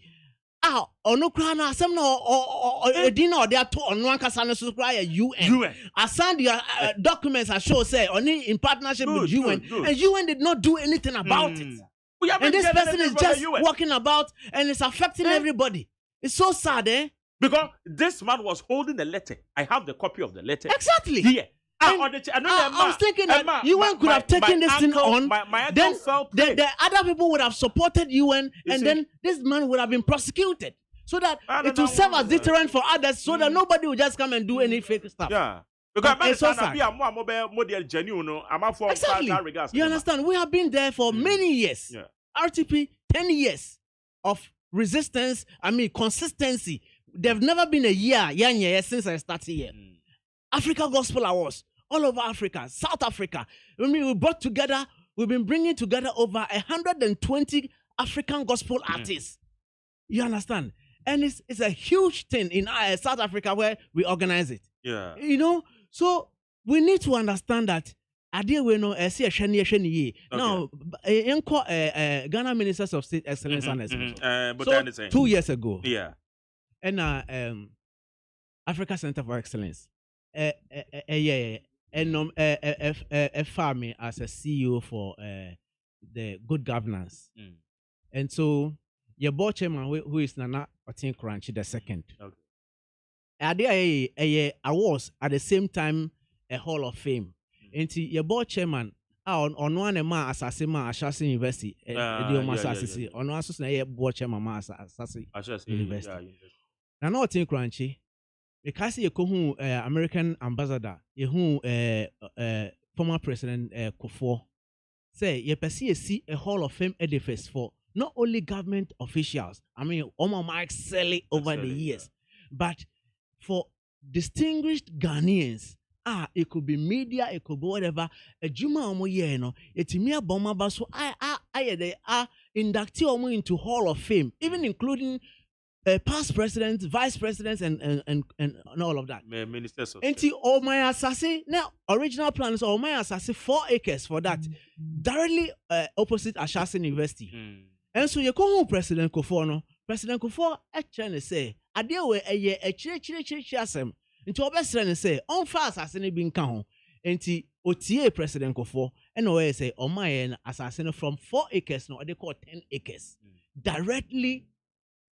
Ono krana asem na or din or there to on one kasana so cry UN. Assign the documents that show say only in partnership with UN, and UN did not do anything about it. And this person is just walking about and it's affecting everybody. It's so sad, Because this man was holding the letter. I have the copy of the letter. Exactly. Here. I was thinking that UN could have taken this thing on. Then the other people would have supported UN, and then this man would have been prosecuted, so that it will serve as deterrent for others, so that nobody will just come and do any fake stuff. Yeah. Because Exactly. You understand? We have been there for many years. Yeah. RTP, 10 years of resistance. I mean, consistency. There've never been a year since I started here. Africa Gospel Awards. All over Africa, South Africa. When we brought together, we've been bringing together over 120 African gospel artists. You understand? And it's a huge thing in South Africa where we organize it. Yeah. You know, so we need to understand that Agye we know now Ghana Ministers of State Excellence so 2 years ago. Yeah. And Africa Center for Excellence. And me as a CEO for the good governance. And so your board chairman who is Nana Otin Kranchi the second. Okay. A awards at the same time a Hall of Fame. And your board chairman on one ma assassin Ashasi University on one so board chairman ma Assasi University. Nana Otin Kranchi. Because you who American ambassador, you who former president Kufuor say you see a Hall of Fame edifice for not only government officials. I mean, Omar excelling over the years, but for distinguished Ghanaians. It could be media, it could be whatever. A Juma omo ye no, etimia bomba baso. They are inductee omo into Hall of Fame, even including. Past presidents, vice presidents, and all of that. Ministers of State. All my assassin now original plan is all my assassin 4 acres for that, directly opposite Ashasi University. And so you come home, President Kufuor no. President Kufuor actually say, "Agye we a chire Asem." Into obesren say, "On fast assassin bin kan ho." Enti otie President Kufuor and we say, "On my assassin from 4 acres no, they call 10 acres directly."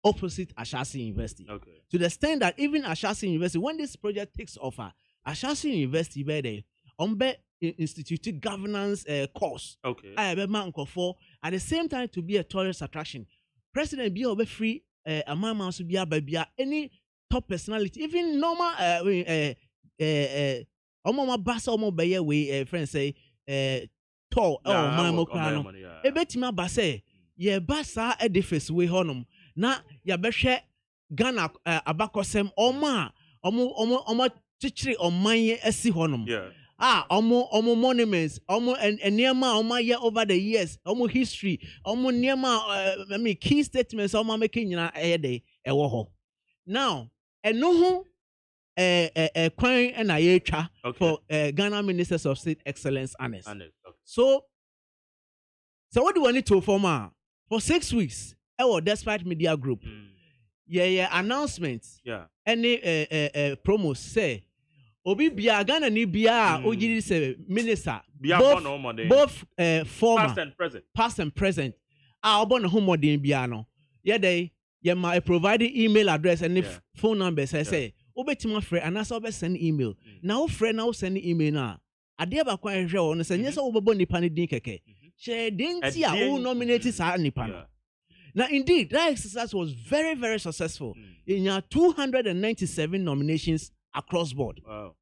Opposite Ashasi University. Okay. To the extent that even Ashasi University, when this project takes off, Ashasi University where they instituted governance course. Okay. At the same time to be a tourist attraction. President be over free amama to be any top personality, even normal omama basa omo beye we friends say tall mama krano. Ebetima base ye basa edifice we honum. Na ya behwe Ghana abakosem omo chichiri omanye asi honom. Omo monuments, omo enema omo ye over the years, omo history, omo nema key statements omo making nyina dey ewo ho. Now, eno ho kwan na ye twa for Ghana Ministers of State Excellence Honors. So what do we need to form for 6 weeks? Despite media group, announcements, any promos say, Obi bia Ghana ni bia ojiri say minister, both former, past and present. Obon homo din bia no. They ma providing email address and if phone numbers. I say, obetima free and as obe send email. Now friend now send email na. Ade ba kwan hwe won say nyesa obebo nipa ni din keke. She din ti a who nominated sa nipa no. Now, indeed, that exercise was very, very successful. In 297 nominations across board. Wow.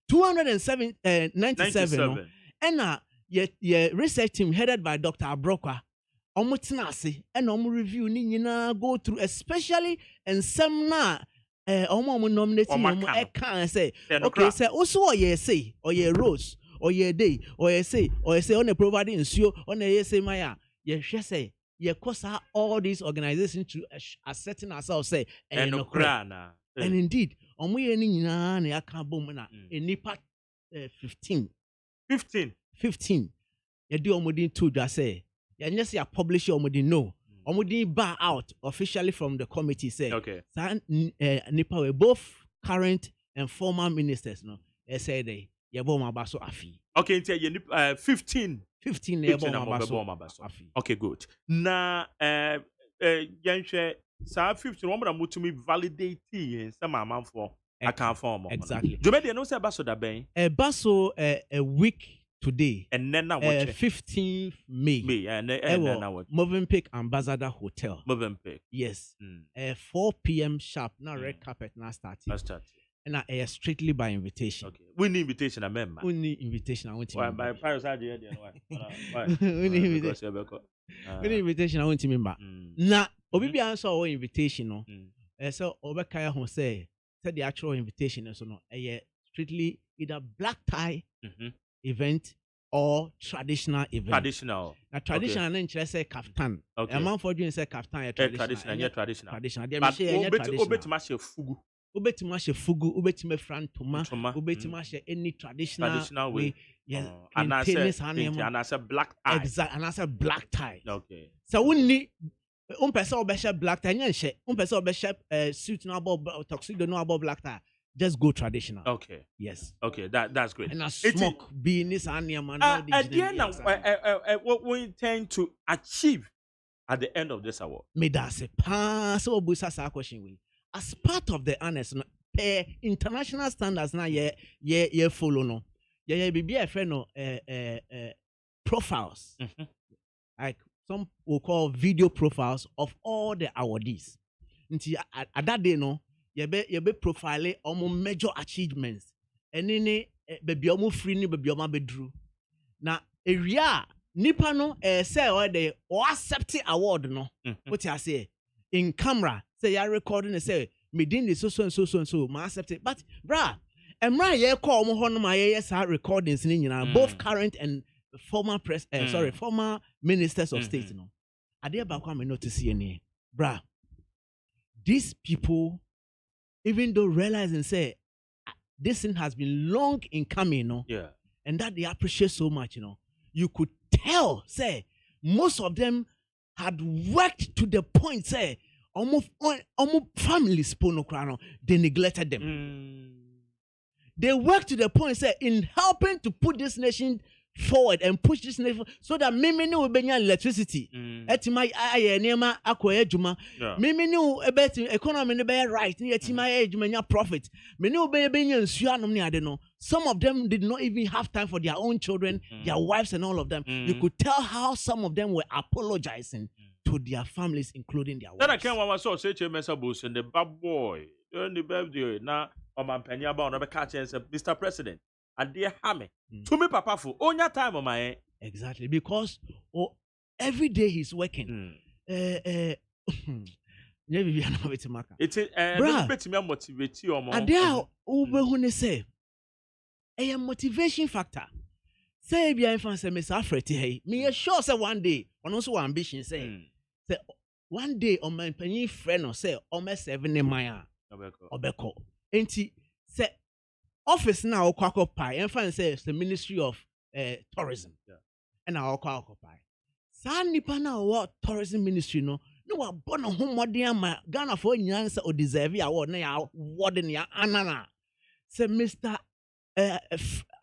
297. And your research team headed by Dr. Abrokwa, omutinasi, and review ni go through, especially and some na nominating can say, okay, say also ye say, or ye rose, or ye day, or ye say on a providing ensure on a say maya, ye say. Cause all these organizations to asserting ourselves say and indeed we any na can boom na nipa 15 you do omodin to just say you say publish omodin no omodin bar out officially from the committee say nipa we both current and former ministers no they say they yebo mabaso afi okay until 15 15 okay, good. Na yenhwe Sa 50 one na mutumi validate yen say mama for account form. Exactly. Jomedi no say baso da ben. Baso a week today. And then now what? 15th May. Me and now what? Movenpick Ambassador Hotel. Movenpick. Yes. 4 p.m. sharp. Now red carpet now starting. Let's start. And strictly by invitation. Okay. We need invitation, I remember. We need invitation. I want to. Why by Paris idea? Why? We need invitation. We need invitation. I want to remember. Now, obi answer our invitation. No. So Obekaya who say the actual invitation. So no. Strictly either black tie event or traditional event. Traditional. Now traditional okay. Then say kaftan. Okay. A man for doing say kaftan. Traditional. Yeah, traditional. Traditional. But obeti fugu. Ubeti mashe fugu, ubeti me frantuma, ubeti mashe any traditional way. Yeah, and I said black tie. Exactly, and I said black tie. Okay. So we need person obesha black tie. Nyanshe, person obesha suit no about tuxedo no about black tie. Just go traditional. Okay. Yes. Okay, that's great. And a smoke business and man. At the end of what we intend to achieve at the end of this award. Me that say pass so busa sa question we. As part of the honest international standards now ye follow no be a friend no profiles like some will call video profiles of all the awardees nti at that day no ye be profile omo major achievements eni baby omo free ni baby omo bedru na area nipa no say or the or accept award no what you say in camera say you recording and say me din the so and so ma accept it but bra emra ye call mo hono ma ye sa recordings ni nyina both current and former former ministers of state no ade ba kwa me notice ye bra these people even though realizing say this thing has been long in coming no and that they appreciate so much you could tell say most of them had worked to the point say almost families they neglected them. They worked to the point say in helping to put this nation forward and push this nation so that mimi will be electricity. Etima aye nema akoye juma. Mimi no about economy no be right. Etima aye juma profit. Mimi will be nsuya no ni ade no. Some of them did not even have time for their own children, their wives and all of them. You could tell how some of them were apologizing to their families, including their wives. Then I can't want to say to Mr. and the bad boy during the birthday. Now, Oman Penya Bound of a catch and said, Mr. President, and dear Hammy, to me, Papa, for all your time on my exactly because every day he's working. It's a motivate you or more. And there, Ube say a motivation factor. Say, be infant say, Miss Alfred, hey, me sure say one day, and also ambition say. One day on my penny friend or say almost 7 mile Obeko. Enti say office now occupy and find say the Ministry of Tourism. And I occupy. San nipa na what tourism ministry no wa born home modern ma Ghana for nyansa o deserve award na ya award na anana. Say Mr.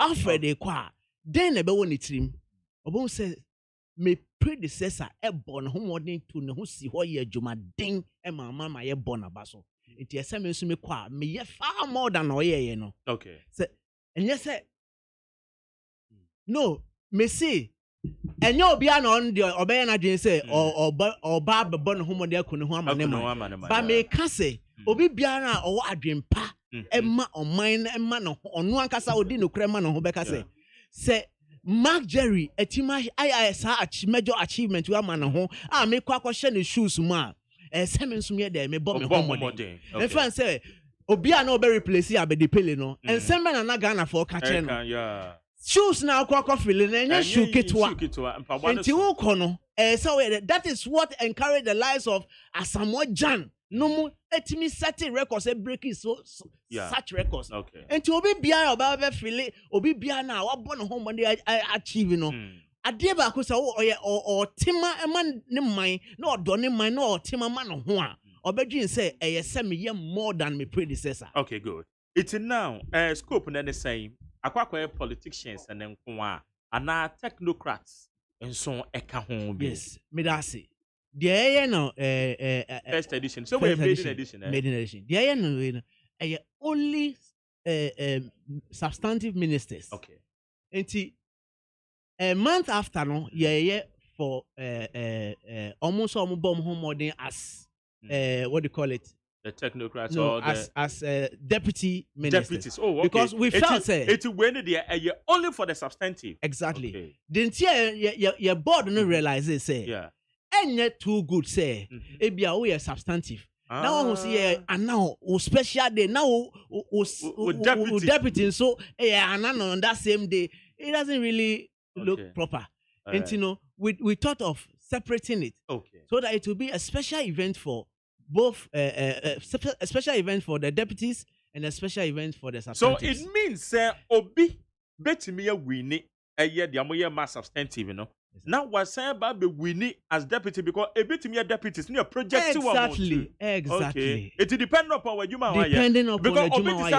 Alfred Ekwa then ebe woni trim. Obon say me predecessor born home modern to ne ho si ho ye adwuma den e mama ye born abaso. Enti ese me nso me kwa me ye far more than oye no. Okay. Say enye say no me see enye obi an on the obey na dwen say or ba born home modern ko ne ho amane ba me ka say obi biara owo adwenpa emma oman emma no ono ankasa odi no krema no ho be ka say Mark Jerry etima sa major achievement we man ho me kwa kwahye ne shoes mu a semen so me dey me bo me ho e fan say obi a na obe replace abedi pele no and semen na Ghana for ka kire no shoes na kwa feel na nya shoe kitwa enti wo kono so that is what encourage the lives of Asamoah Jan no mu etimi setting records e breaking such records okay enti obi bia oba feel obi bia na wa born home money achieve no ade ba ko say o tema eman ne man na odo ne man na o tema man ho a obedwin say say me ye more than my predecessor. Okay, good. It's now scope na the same akwa politicians and nko a ana technocrats and so eka ho bi. Yes, me da say the no First edition. So we're maiden edition. maiden edition. The no only substantive ministers. Okay. And a month after no for almost more than as what do you call it? The technocrats No, or as deputy ministers. deputies. Oh, okay. Because we felt say it's when they only for the substantive. exactly. Okay. Didn't your board no realize it say Yeah. and yet too good say ebia we are substantive. Now who see and now o special day now o deputy so and on that same day it doesn't really look proper. And you know we thought of separating it so that it will be a special event for both a special event for the deputies and a special event for the substantives. So it means obi betimi win the amoye mass substantive, you know. Now was saying about the winning as deputy because a bit me deputies near project exactly. Okay. It depends upon what you might depending upon because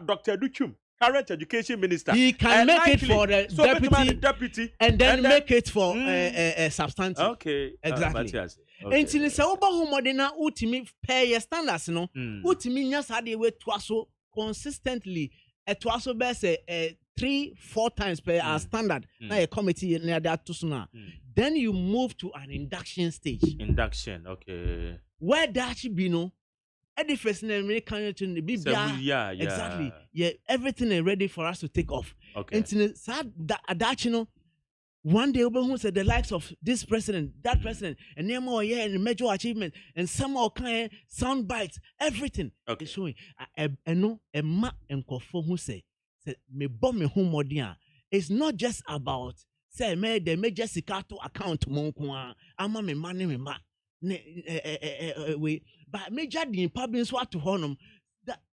Dr. Duchum, current education minister, he can make it for the deputy and then make it for a substantive. Okay, exactly. Until it's over homodena ultimate pay your standards, no. Ultimate just had a way to consistently a twaso best 3-4 times per our standard. Now a committee near that to sooner. Then you move to an induction stage. Induction, okay. Where that should be no. Eddie first name to be exactly. Yeah, everything is ready for us to take off. Okay. And sad that you know. One day, who said the likes of this president, that president, and name more and major achievement, and some more kind sound bites, everything. Okay. It's showing. No, a ma and kofo who say me bomb me home modia. It's not just about say me the major sikato account monkwa. Ama me money me ma. We but major the public swat to honum.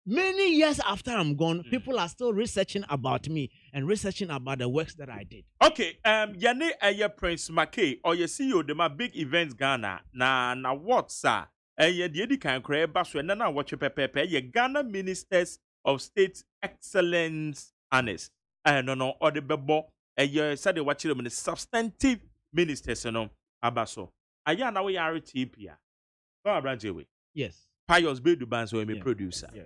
Many years after I'm gone, people are still researching about me and researching about the works that I did. Okay, yane Prince McKay or your CEO de my big events Ghana na what sir? The edi kan kra ba so na watch pepepe ye Ghana Ministers of State Excellence Honors. No or the bebo ye said the watch them substantive ministers no abaso. Aya na we RTP a. Go abranjewe. Yes. Pius Beduban so me producer. Yeah.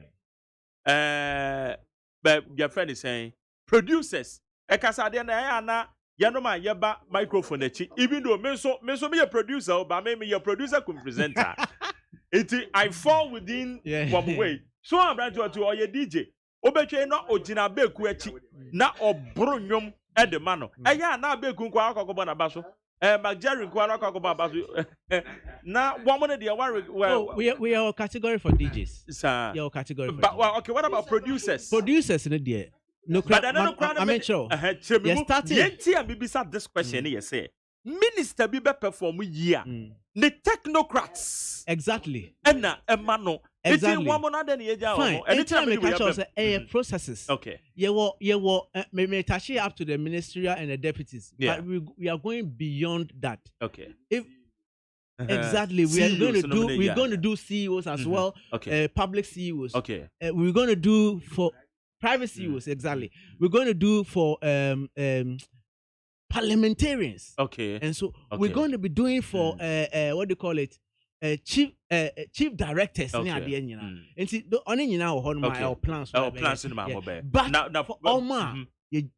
But your friend is saying producers. Ekasade na yanoma yeba microphone echi. Even though me so be a producer, but me your producer cum presenter. I fall within one way. So I'm trying to or your DJ. Obetwe no ogina beku echi na obronyom e de mano. Eya na beku nkwa akọkọbọ na baso. Jerry nkwa akọkọbọ baso. Na one the we are a category for DJs. Sir. Yeah, category. But well, okay, what about producers? Producers in the no, I mean sure. Yes, starting. This question you say. Minister be perform year. The technocrats. Exactly. Enna emano. Exactly. Fine. Anytime we catch us processes. Okay. May attach it up to the ministerial and the deputies. Yeah. But we are going beyond that. Okay. If exactly, we are going to do CEOs as well. Okay. Public CEOs. Okay. We're going to do for private CEOs. Exactly. We're going to do for parliamentarians. Okay. And so we're going to be doing for what do you call it? Chief directors. Okay. And see, only now our plans. Plans in my but now for Oma, you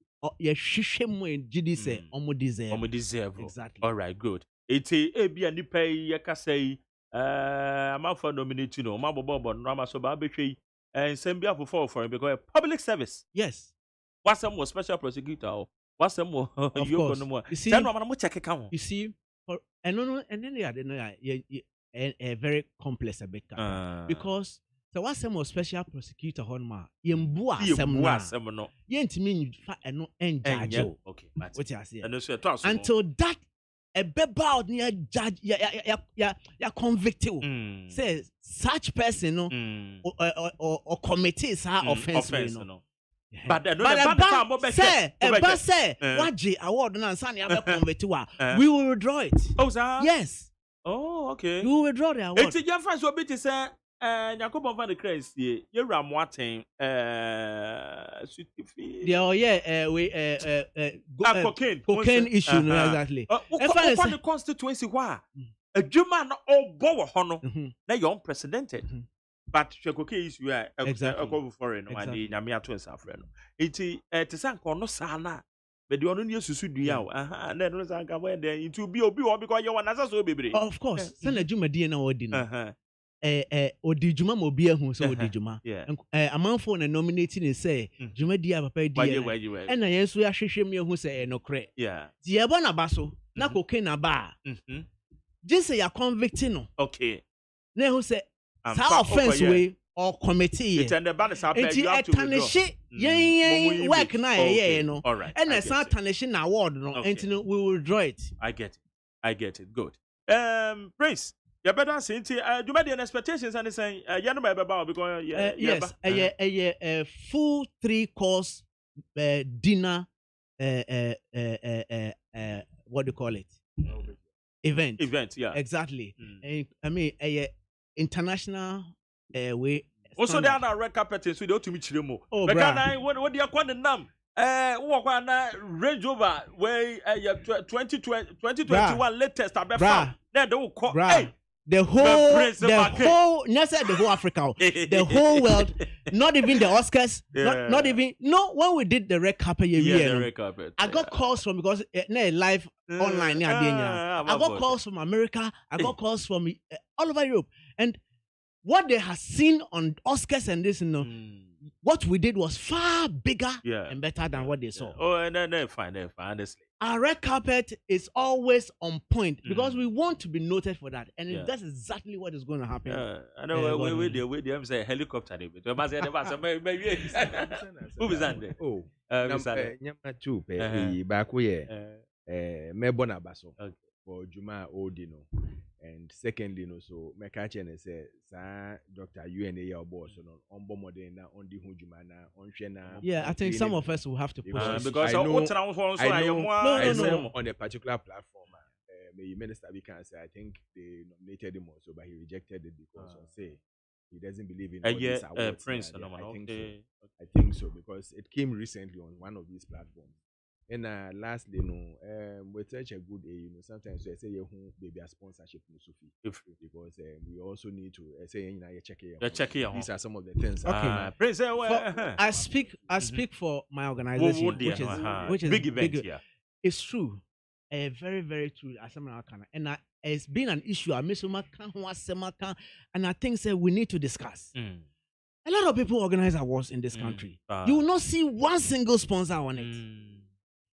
shishem when GD say Omo deserve. Exactly. All right, good. It's a be and pay yakasay. I'm out for nominate you know, Mabobo, Rama Soba betray and send be up for him because public service. Yes. What's some more special prosecutor? What's some more? You see, you see, and then they are a very complex a bit because so what's some more special prosecutor on ma yembua sem no yentimi fa eno enjajo. Okay, what you say until that a beba near judge ya convicted say such person no or committee sa offense no. But say waji award na nsa na be convicted we will withdraw it. Oh sir. Yes. Oh, okay. We will withdraw the award. It's a friend so bit say Jacob van the Christ ye ramwaten cocaine issue no exactly. What the constituency why? adwuma na ɔbɔ wɔ hɔ no Mhm. na yɛ unprecedented Mhm. but hwɛkoke yi so a Exactly. ɛkɔ foreign no Exactly. ade nyame ato nsa frɛ no nti te sɛ anka ɔno saa na bɛde ɔno ne asusu dua o na ɛno sa anka bɔyɛ dɛn nti obi wɔ because yɛwɔ nasa so bebree Of course, send a dwumadie na ɔdi no. Uh-huh. Odi dwuma ma obi ahu sɛ odi dwuma. Yeah. Amanfo na nominate ne sɛ dwumadie a papa di. Why? Ɛna yɛn nso ahwehwɛ mu ehu sɛ ɛnokorɛ. Yeah. Ti yɛbɔ na ba so na cocaine na ba. Mhm. Gye sɛ yɛ convict no. Okay. Na ehu sɛ Amfa saa offense ɔkɔyɛ. wei or committee It's yɛ. in the ban sa pɛ Enti you have to withdraw. ɛtanehye Mm. yɛn work na Okay. ɛyɛ no. All right. I Ɛna get saa it. tanehye na award no. Okay. Enti no we will withdraw it. I get it. Good. Prince, you better say it. You made the expectations and saying, you know my baby because Yes, a full 3-course dinner. What do you call it? Event. Event, yeah. Exactly. Mm. I mean, a international way. Also, they standard. are red carpet, so they ought to meet you more. Oh, But bruh. can I, what do you call the name? What kind of Range Rover where 2021 latest I Bruh. then they will call. Bruh. Hey, The whole, Prince Marquis. not say the whole Africa, the whole world, not even the Oscars, Yeah. not even, no, when we did the red carpet, the red carpet. I got calls from, because live online, I got calls from America, I got calls from all over Europe. And what they have seen on Oscars and this, what we did was far bigger and better than what they saw. Oh, and then they're fine, honestly. Our red carpet is always on point because we want to be noted for that. And that's exactly what is going to happen. I know we them say helicopter. Who is that? Oh, nyama two pe baako ye mebo na baso for Juma Odino. And secondly, no, so my catcher say, "Sir, Doctor, you and your boss on Bomodena, on the Hujumana, on Shena." Yeah, I think some of us will have to push because I know on a particular platform. The minister can say, I think they nominated him also, but he rejected it because say he doesn't believe in all these awards. Prince, I think so because it came recently on one of these platforms. And lastly, with such a good sometimes we say maybe a sponsorship because we also need to say check it. These are some of the things. Okay, Prince, I speak for my organization, which is big event. It's true, very very true. And it's been an issue. And I think we need to discuss. A lot of people organize awards in this country. You will not see one single sponsor on it.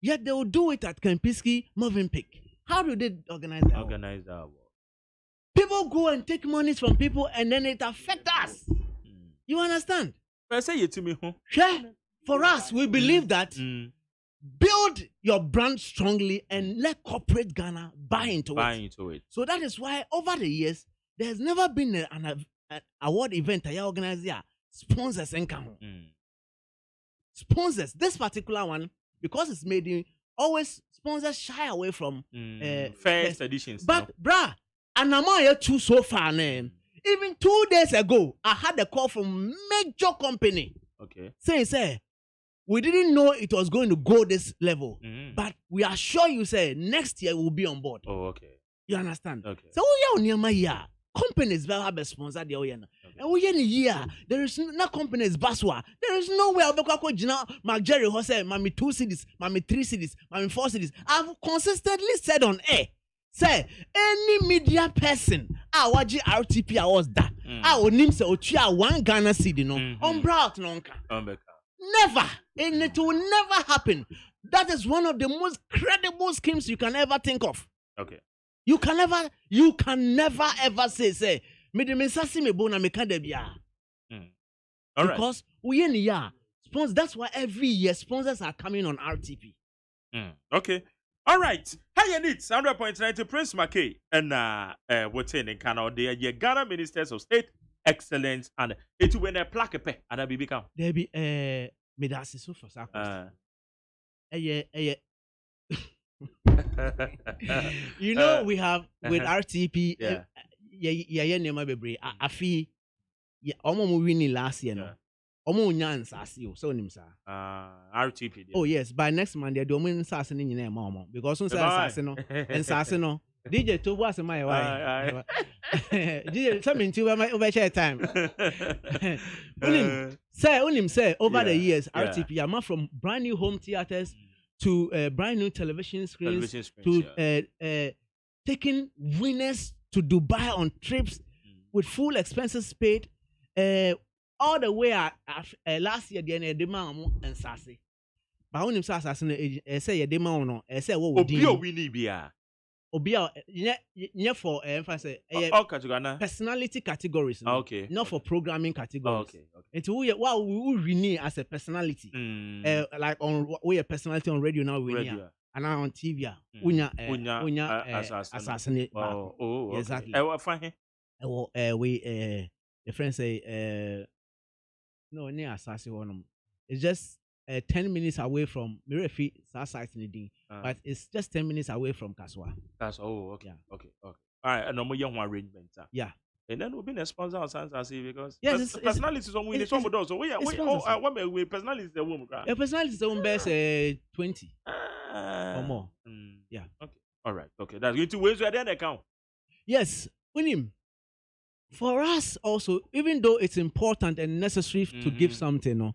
Yet they will do it at Kempinski Moving Pick. How do they organize that? People go and take money from people and then it affects us. You understand? I say it to me. For us, we believe that build your brand strongly and let corporate Ghana buy into it. So that is why over the years, there has never been an award event I organize here. Sponsors and sponsors. This particular one, because it's made in always sponsors shy away from first editions. But bruh, and I'm here too so far, man. Even 2 days ago, I had a call from major company. Okay. Saying, we didn't know it was going to go this level, but we assure you, next year we'll be on board. Oh, okay. You understand? Okay. So we are near my year. Companies will have a sponsor the oyena. And we in a year, there is no companies baswa. There is no way of the Jina, Mark Jerry Jose, Mammy 2 cities, Mammy 3 cities, Mammy 4 cities. I've consistently said on air, say any media person, waji RTP awards that. Our name say Ochia 1 Ghana city no. Umbra nonka. Never. And it will never happen. That is one of the most credible schemes you can ever think of. Okay. You can never ever say me de mensasi me bona me kanda bia. Because we in year sponsors. That's why every year sponsors are coming on RTP. Okay. All right. How you need 100.90 Prince McKay and what's in Canada? They are Ghana Ministers of State Excellence and it will a plaque pe and be become. There be me da so for sa. You know we have with RTP nema bebre afi omo mo winning last year no omo nya nsase o so nim sa RTP oh yes by next month they do omo nsase ni nyina e ma omo because nsase no DJ to what's my wife. DJ something to over share time. Unim say over the years, RTP I'm from brand new home theaters to brand new television screens to taking winners to Dubai on trips with full expenses paid. All the way last year, the demand and sassy. But when him say say the demand no, say what would Obia winnie bia. Obia yeah for emphasis personality categories. No? Okay. Not for programming categories. Okay. And to we renew as a personality. Like on we a personality on radio now we and now on TV. Unya assassinate. Oh, exactly. Fine. We the friends say no near assassin one. It's just 10 minutes away from Mirefi site in the day, but it's just 10 minutes away from Kaswa. That's okay. Yeah. Okay. All right, and no more young arrangement. Yeah. And then we'll be a sponsor of Sansa because personalities on winning some of those. So we personalities the woman. Your personality is on best 20 or more. Yeah. Okay. All right. Okay. That's going to ways where then account. Yes. Unim. For us also, even though it's important and necessary to give something, no,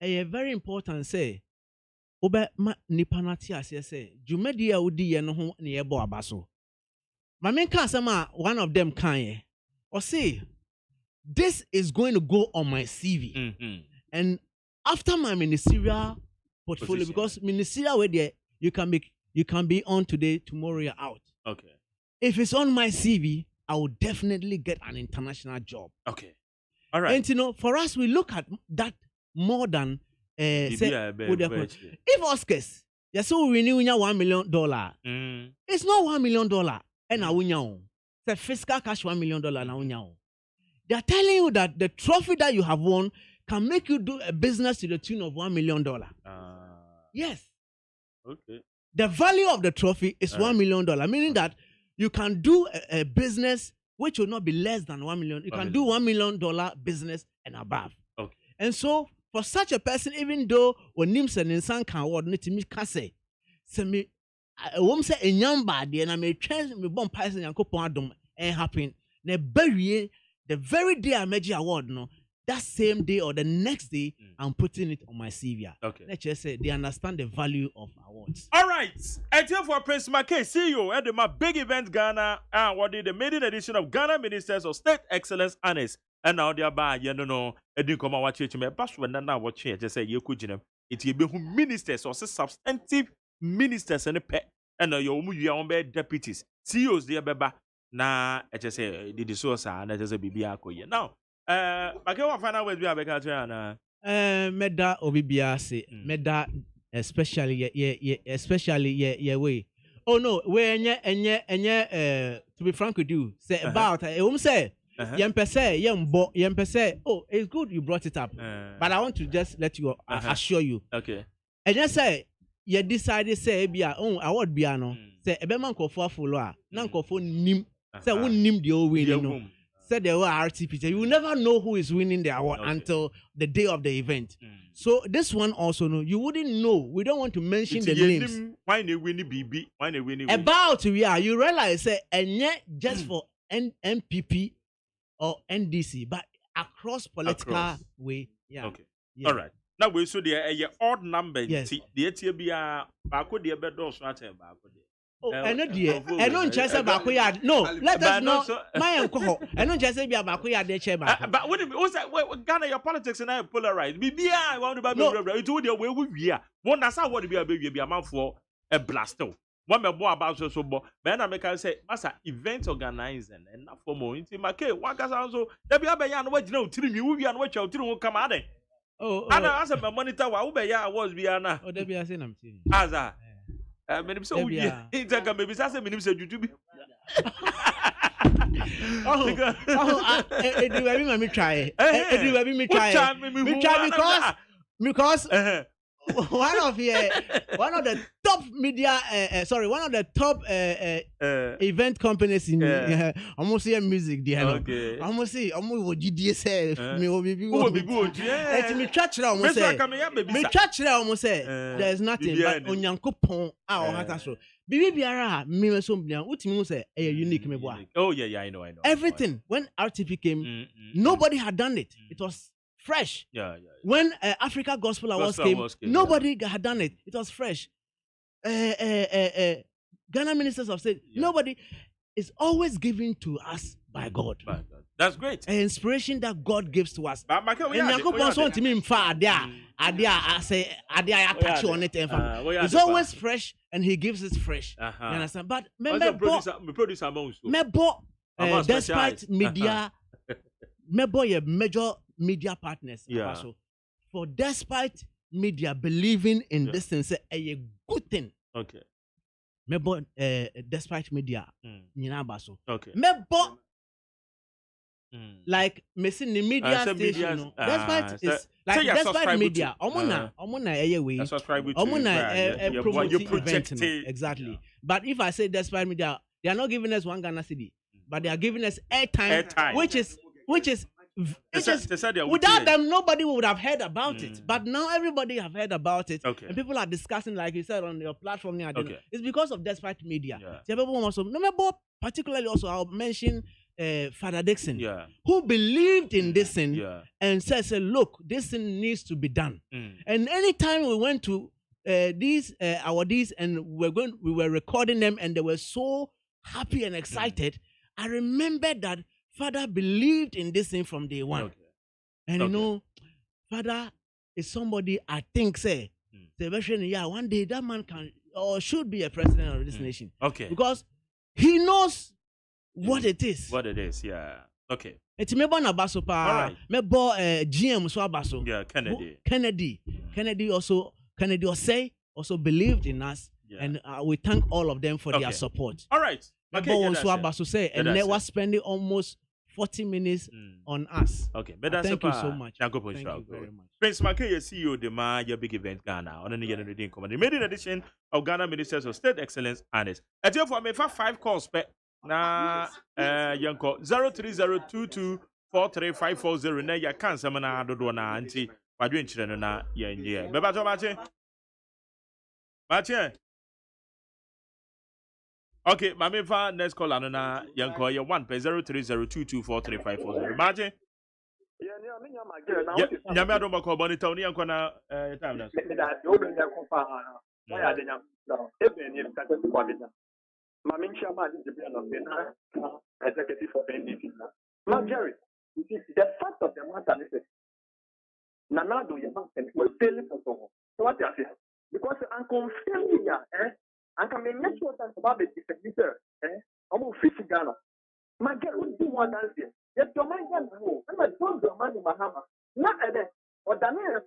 very important say, obe ma nipanati asye say, jumedi ya udi ye no ho ne yebo abaso. Ma menka sama one of them kan or say, this is going to go on my CV. And after my ministerial portfolio, because ministerial way there, you can be on today, tomorrow you're out. Okay. If it's on my CV, I will definitely get an international job. Okay. All right. And for us, we look at that more than say, if Oscars, so we renew $1 million. It's not $1 million. And now the fiscal cash $1 million now. They are telling you that the trophy that you have won can make you do a business to the tune of $1 million. Yes. Okay. The value of the trophy is $1 million, meaning that you can do a business which will not be less than $1 million. You can do $1 million business and above. Okay. And so, for such a person, even though when Nims and Insan can award me say me, I won't say a young body, and I may change me bomb person and coupon adam and happen. Ne bury the very day I made your award, no, that same day or the next day, I'm putting it on my CV. Okay. Let's just say they understand the value of awards. All right. Until for Prince McKay, CEO at the big event Ghana, awarded the maiden edition of Ghana Ministers of State Excellence Honors. And now they are by, you know, I didn't come and watch it. But when now watch it, just say you could, it's you be ministers or substantive ministers and a pet. And now you own deputies, CEOs, dear Beba. Now, I just say, the source, and I just say, Bibiako. Now, I can't find out where we are. Meda Obibiase, Meda, especially, way. Oh no, when to be frank with you, say about, say, Yempese, oh, it's good you brought it up, but I want to just let you assure you. Okay. And just say, you decided, say, award biano, say, a beman for follower, nanko for nim, say, won't nim the old winning. Said there were RTP. You will never know who is winning the award until the day of the event. So this one also, no, you wouldn't know. We don't want to mention the names. Why they win BB? Why they win? About you realize say, and yet just for NPP or NDC, but across political way. Yeah. Okay. Yeah. All right. Now we saw the odd number. Yes. The ATB bako the bed door so bako. Oh, and don't just say Bakoya. No, let us not. My uncle, and don't just say Bakoya de Cheba. But what if Ghana, your politics and I polarized? Maybe I want to be told you where we are. One that's how what be a baby be a man for a blaster. One more about so but then I make I say, Master, event organizing and not for more into my case. One can also there be a bayan what you know, tell me we and what your children come out. Oh, and I asked my monitor what Ubaya was Biana. Oh, there be a sin I'm saying. As I. Maybe so maybe that's a minimum said you to be. Let me try. Let me try because one of the top media, one of the top event companies in almost here music. Okay. Almost see, almost GDS. Me will be good. yeah. Me church now almost say. Me church now almost say. There's nothing but onyankopon a ohata so. Bibi biara me so bia. Utimi say unique me boa. Oh yeah, I know. Everything when RTP came, nobody had done it. It was fresh. Yeah. When Africa Gospel Awards came, nobody had done it. It was fresh. Ghana Ministers of State, nobody is always given to us by God. That's great. An inspiration that God gives to us. But Michael, and Yankopon so to me I say I touch on it. It's always fresh and he gives it fresh. You understand? But producer despite media major media partners. So for despite media believing in this thing, say a good thing. Okay. Despite media, okay. Like missing the media station. Despite is like despite media. Omuna way. Omuna promote event. Exactly. But if I say despite media, they are not giving us 1 Ghana cedi, but they are giving us airtime, which is without them, nobody would have heard about it. But now everybody have heard about it, and people are discussing, like you said on your platform. It's because of despite media. Particularly also, I'll mention Father Dixon, who believed in this thing and said, "Look, this thing needs to be done." And anytime we went to these awardees and we were recording them, and they were so happy and excited. I remember that Father believed in this thing from day one. And you know, Father is somebody I think one day that man can or should be a president of this nation. Because he knows what it is. What it is, yeah. Okay. It's mebo na baso pa. Mebo GM so abaso. Yeah, Kennedy also Osei also believed in us, and we thank all of them for their support. All right. Mebo so abaso say, and they were spending almost 40 minutes on us. Okay, but thank you so much. Thank you very much. Prince Makeye, CEO the man your big event Ghana on the reading command. Made an edition of Ghana Ministers of State Excellence Honors. At your for me 5 calls na yanko 03022435540 na ya kan sama na dodo na anti wadwe nkyere no na yenye beba to mache okay mame fa next call anu na yanko ye 1 03022435540 mache nyame ado mako boni taw ni yanko na time na Mami Chama is the executive of NDC. Now, Jerry, you see, the fact of the matter is Nanado was failing for someone. So what you say? Because I'm confirming here, I can make sure that about the distributor, I'm going to Ghana. My girl, what do you want to say? Yes, your man can go. I'm a don't your man in Bahama. Not a day. Or Daniel,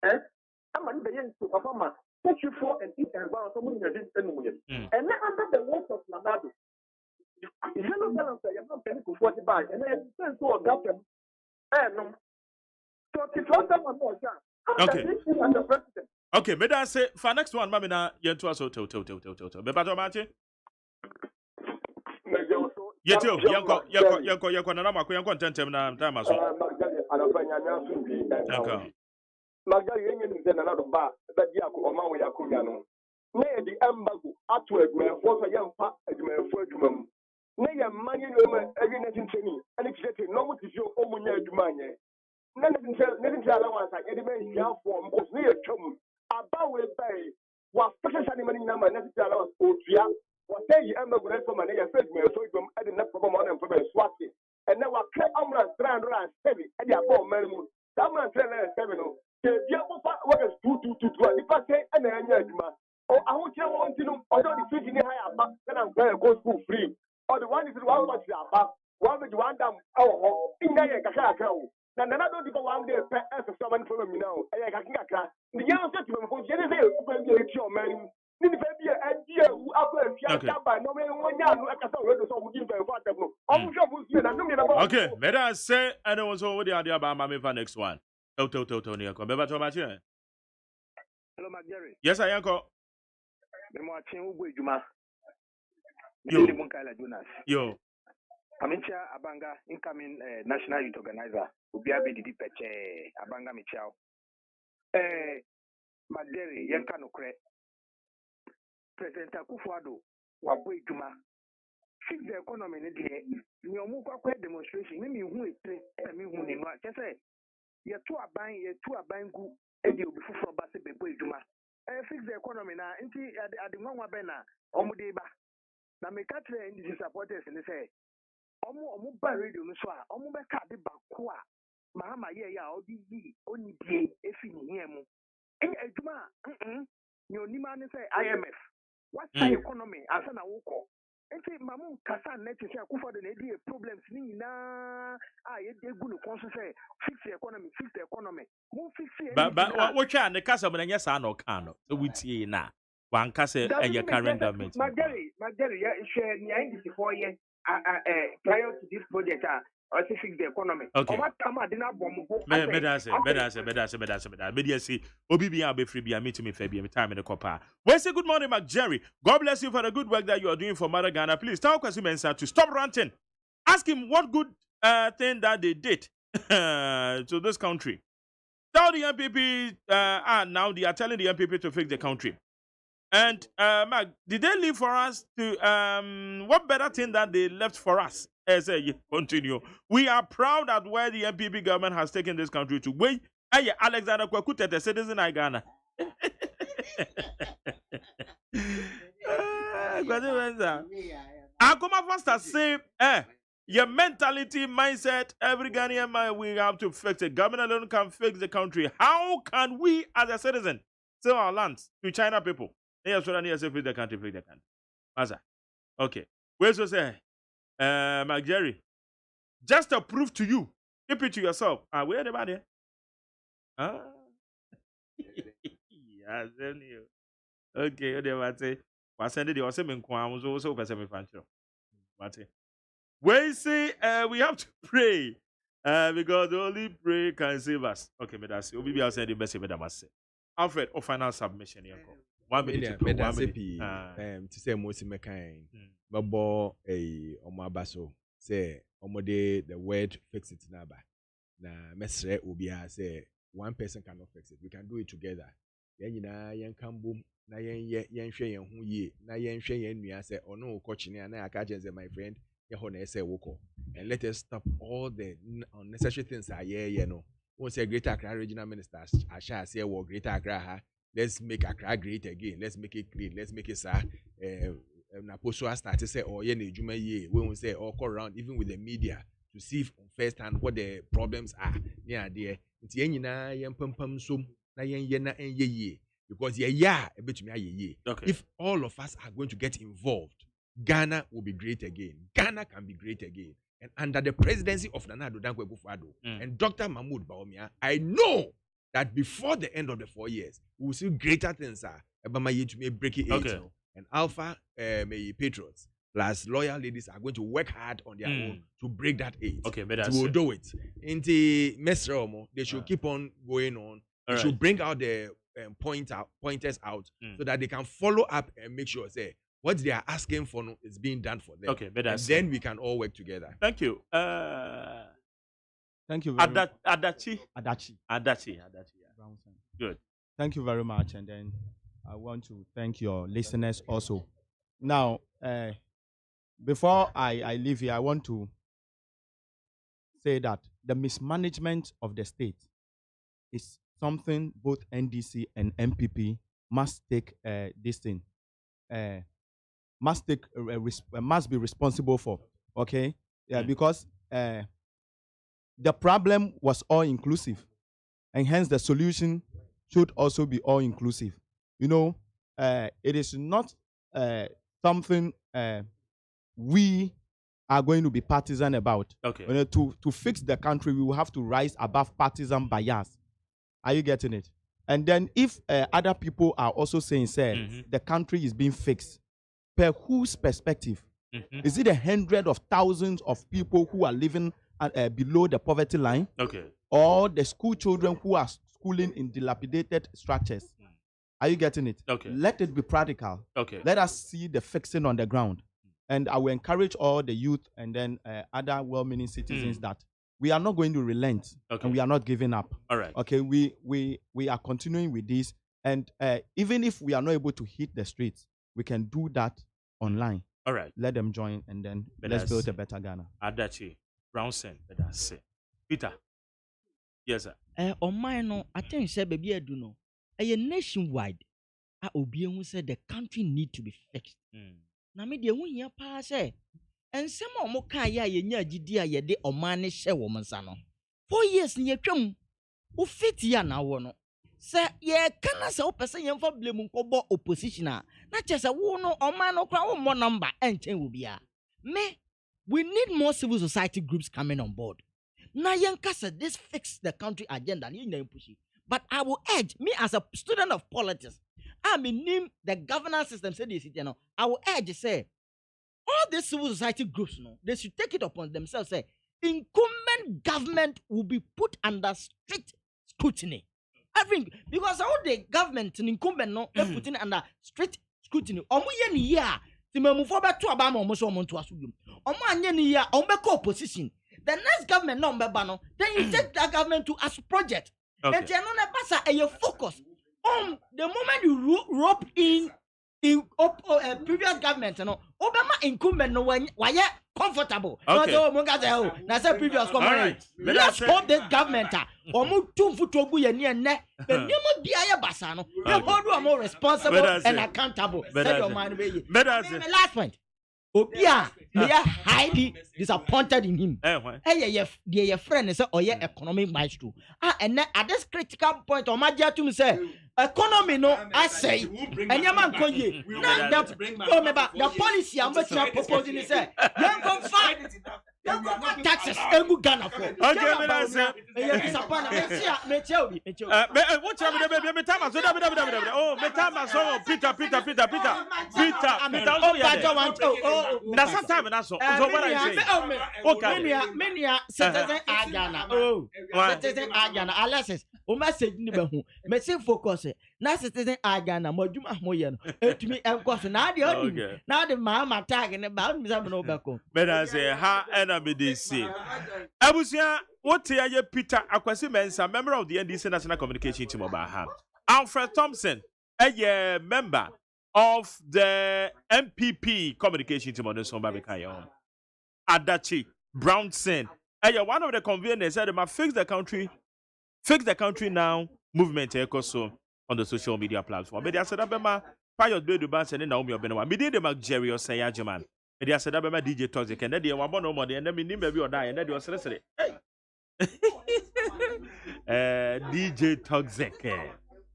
I'm going to perform. Take you for and eat and bound someone in your anyway. And then under the words of Nanado, you know, you're not paying for 40 bucks, and then send to a government. No. So if you want more chance, okay, but I say for next one, Mamina, you're to us. Bebato Machi. Yeto, Yanko, Nanama, Yanko, time as well. Magda yenye ni zena na doba bedi akoma we yakunya no na ye di embago ato adwumafo so yemfa adwumafo adwumam na ye manye no ma agi na tincheni ani kite no mu tisio omunya adwuma anye na ne ala wansa ye di men hiafo mbo ne ye twam aba we bai wa fesa ni mani na ma na tincheni ala wansa otua wa say embago na so ma na ye fa adwumafo adwum adi na problem on problem swati and na wa kre amra 307 adi aba o merimu amra 307 no the what is 222 if I say and I want you want to know although the fee higher back then I'm going to go school free or the one is one much back one with one down in there kaka na na don't go one day as someone from me now I kaka the young set to for you say you man ni the baby idea who after fiata no me one ya no akasa we do so mu give for them no okay let us say and was over the idea about my next one. Bebato Machi. Hello, Magere. Yes, I am. I'm watching Ugo Juma. Yo. Jonas. Yo. Amicia Abanga, incoming national youth organizer. Ubiabe Didi Peche, Abanga Michao. Magere, Yankano Kre. President Akufo-Addo, Wabwe Juma. Fix the economy in the Nyomuka demonstration. Me who is me who in what? Just say, you're two are buying good, and you'll be full of Basse Bebe Juma. Fix the economy now. Into at the Mama Bena, Omudeba. Now, me catch the supporters and they say, Omu radio Nuswa, Omu Beka de Bakua, Mahama ya, Odi, only be if in him. Juma, your Niman say IMF. What's the economy? As an awoko. And say, Mamu Kasa net is a kufa the idea problems. Nina, they good to say, fix the economy, fix the economy. Move fix it. But what can the Casa Yes, I know can. So we see now. One Casa and your current government. Magari, yeah, share 94 years prior to this project. Also fix the economy. Okay. What come at dinner bomb? Better. Media see, OBB be free, be a meeting me, Fabian, time in the copper. Well, say good morning, Jerry. God bless you for the good work that you are doing for Mother Ghana. Please tell Kwasi to stop ranting. Ask him what good thing that they did to this country. Tell the MPP, now they are telling the MPP to fix the country. And, Mark, did they leave for us to, what better thing that they left for us? As I continue, we are proud at where the MPP government has taken this country to. Wait, Alexander Kwakute, the citizen of Ghana. Akoma Foster say, your mentality, mindset, every Ghanaian man, we have to fix it. Government alone can fix the country. How can we, as a citizen, sell our lands to China people? Yes, what I need to fix the country, fix the country. Maza. Okay. Where's what say? Jerry, just to prove to you, keep it to yourself. Where the body? Yes, okay, what say? What send the Osei in Kwam also person me fancho. What we say we have to pray. Because only pray can save us. Okay, but that's Obi I'll send the best of them say. Alfred, or final submission here. 1 minute to 1 minute. To say most mekan. Babo omabaso say omode the word fix it naba. Na mesre obi say one person cannot fix it. We can do it together. Yen yen kan boom na yen hwe yen ho ye na yen hwe yen nua say ono kochine na aka say my friend ye ho na say woko. And let us stop all the unnecessary things are no. Won't say Greater Accra regional minister Asha say wo Greater Accra. Let's make Accra great again. Let's make it clean. Let's make it na poso start to say ye juma ye we will say all around even with the media to see first hand what the problems are near there nti yen nyina yen pampam som na yen na ye because ebetumi aye. If all of us are going to get involved, Ghana will be great again. Ghana can be great again. And under the presidency of Nana Addo Dankwa Akufo-Addo and Dr. Mahmoud Bawumia, I know that before the end of the 4 years we will see greater things Ebama ye to break it. Okay. And Alpha Patriots plus loyal ladies are going to work hard on their own to break that 8. Okay, but we will do it. In the Mesromo, they should keep on going on. They should bring out the pointers out so that they can follow up and make sure say what they are asking for is being done for them. Okay, but then we can all work together. Thank you. Thank you very much. Adachi. Yeah. Good. Thank you very much, and then I want to thank your listeners also. Now, before I leave here, I want to say that the mismanagement of the state is something both NDC and MPP must take must be responsible for. Okay, because the problem was all inclusive, and hence the solution should also be all inclusive. You know, it is not something we are going to be partisan about. Okay. You know, to fix the country, we will have to rise above partisan bias. Are you getting it? And then if other people are also saying, the country is being fixed, per whose perspective? Is it 100 of thousands of people who are living below the poverty line? Okay. Or the school children who are schooling in dilapidated structures? Are you getting it? Okay. Let it be practical. Okay. Let us see the fixing on the ground. And I will encourage all the youth and then other well-meaning citizens that we are not going to relent and we are not giving up. All right. Okay, we are continuing with this. And even if we are not able to hit the streets, we can do that online. All right. Let them join and then let's build a better Ghana. Adachi, Brownson, that's it. Peter. Yes, sir. On mine, no, I think say baby I do know. A nationwide, I obi who said the country need to be fixed. Na me de hu ya pa say. Ensem omo kan ya ye nya gidi a ye de oman ne hye wo nsa no. 4 years ni ye twam. Wo fit ya na wo no. Se ye kana se wo pese ye mfa blame nkobo opposition a. Na chese wo no oman no kra wo mo number enchen wo bia. Me, we need more civil society groups coming on board. Na yen kasa this fix the country agenda ni nya push. But I will urge me as a student of politics. I mean the governance system say this you know. I will urge say all these civil society groups, no, they should take it upon themselves. Say, incumbent government will be put under strict scrutiny. Because all the government and incumbent, no, they're putting under strict scrutiny. Opposition. The next government, no, then you take that government to as project. Okay. And you focus on the moment you rope in previous government, you know, Obama incumbent no why comfortable. Okay. Now say previous government. Let's hold this government. Omu tumfu togu ye ni ene. But niamo biya basa no. You hold more responsible and accountable. Say your mind be. Last point. Obia, they are highly disappointed in him. Hey, your friend is a economic maestro. And at this critical point, Omadia to me say, economy no, I say, and your man call you. The policy I'm proposing is say, young come fight. Taxes, emu Ghana for. Okay, what that's some time that's so what I say. Okay. Many citizen Ghana. Oh, citizen Ghana. Alexis, o message ni be hu. Message focus. Na citizen Ghana moduma moye no. Etumi enko so na de odi. Na de mama tag ne ba mi say no be ko. But I say ha na me dey say. Abusia what ye Peter Akwasi Mensa, member of the NDC National Communication Team Obaha. Alfred Thompson, a member of the MPP communication team on the Sombabekayon. Adachi Brownson, one of the conveners said, fix the country now movement so on the social media platform. But I said, Prior to the band and Naomi Obenawa, me did the Mac Jerry or say Yajaman. And I said, DJ Toxic, and then they were one more, and then me baby or die, and then you was yesterday. DJ Toxic,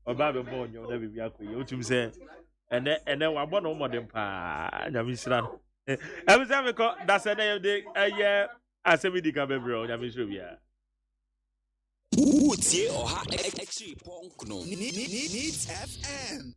or Baby Bon, you'll never be happy. You say. And then one more than pa. Yamisran. Every time we call that's a day a year. Asem di ka bebro. Yamisru ya. Utie oha extra punk no. Needs FM.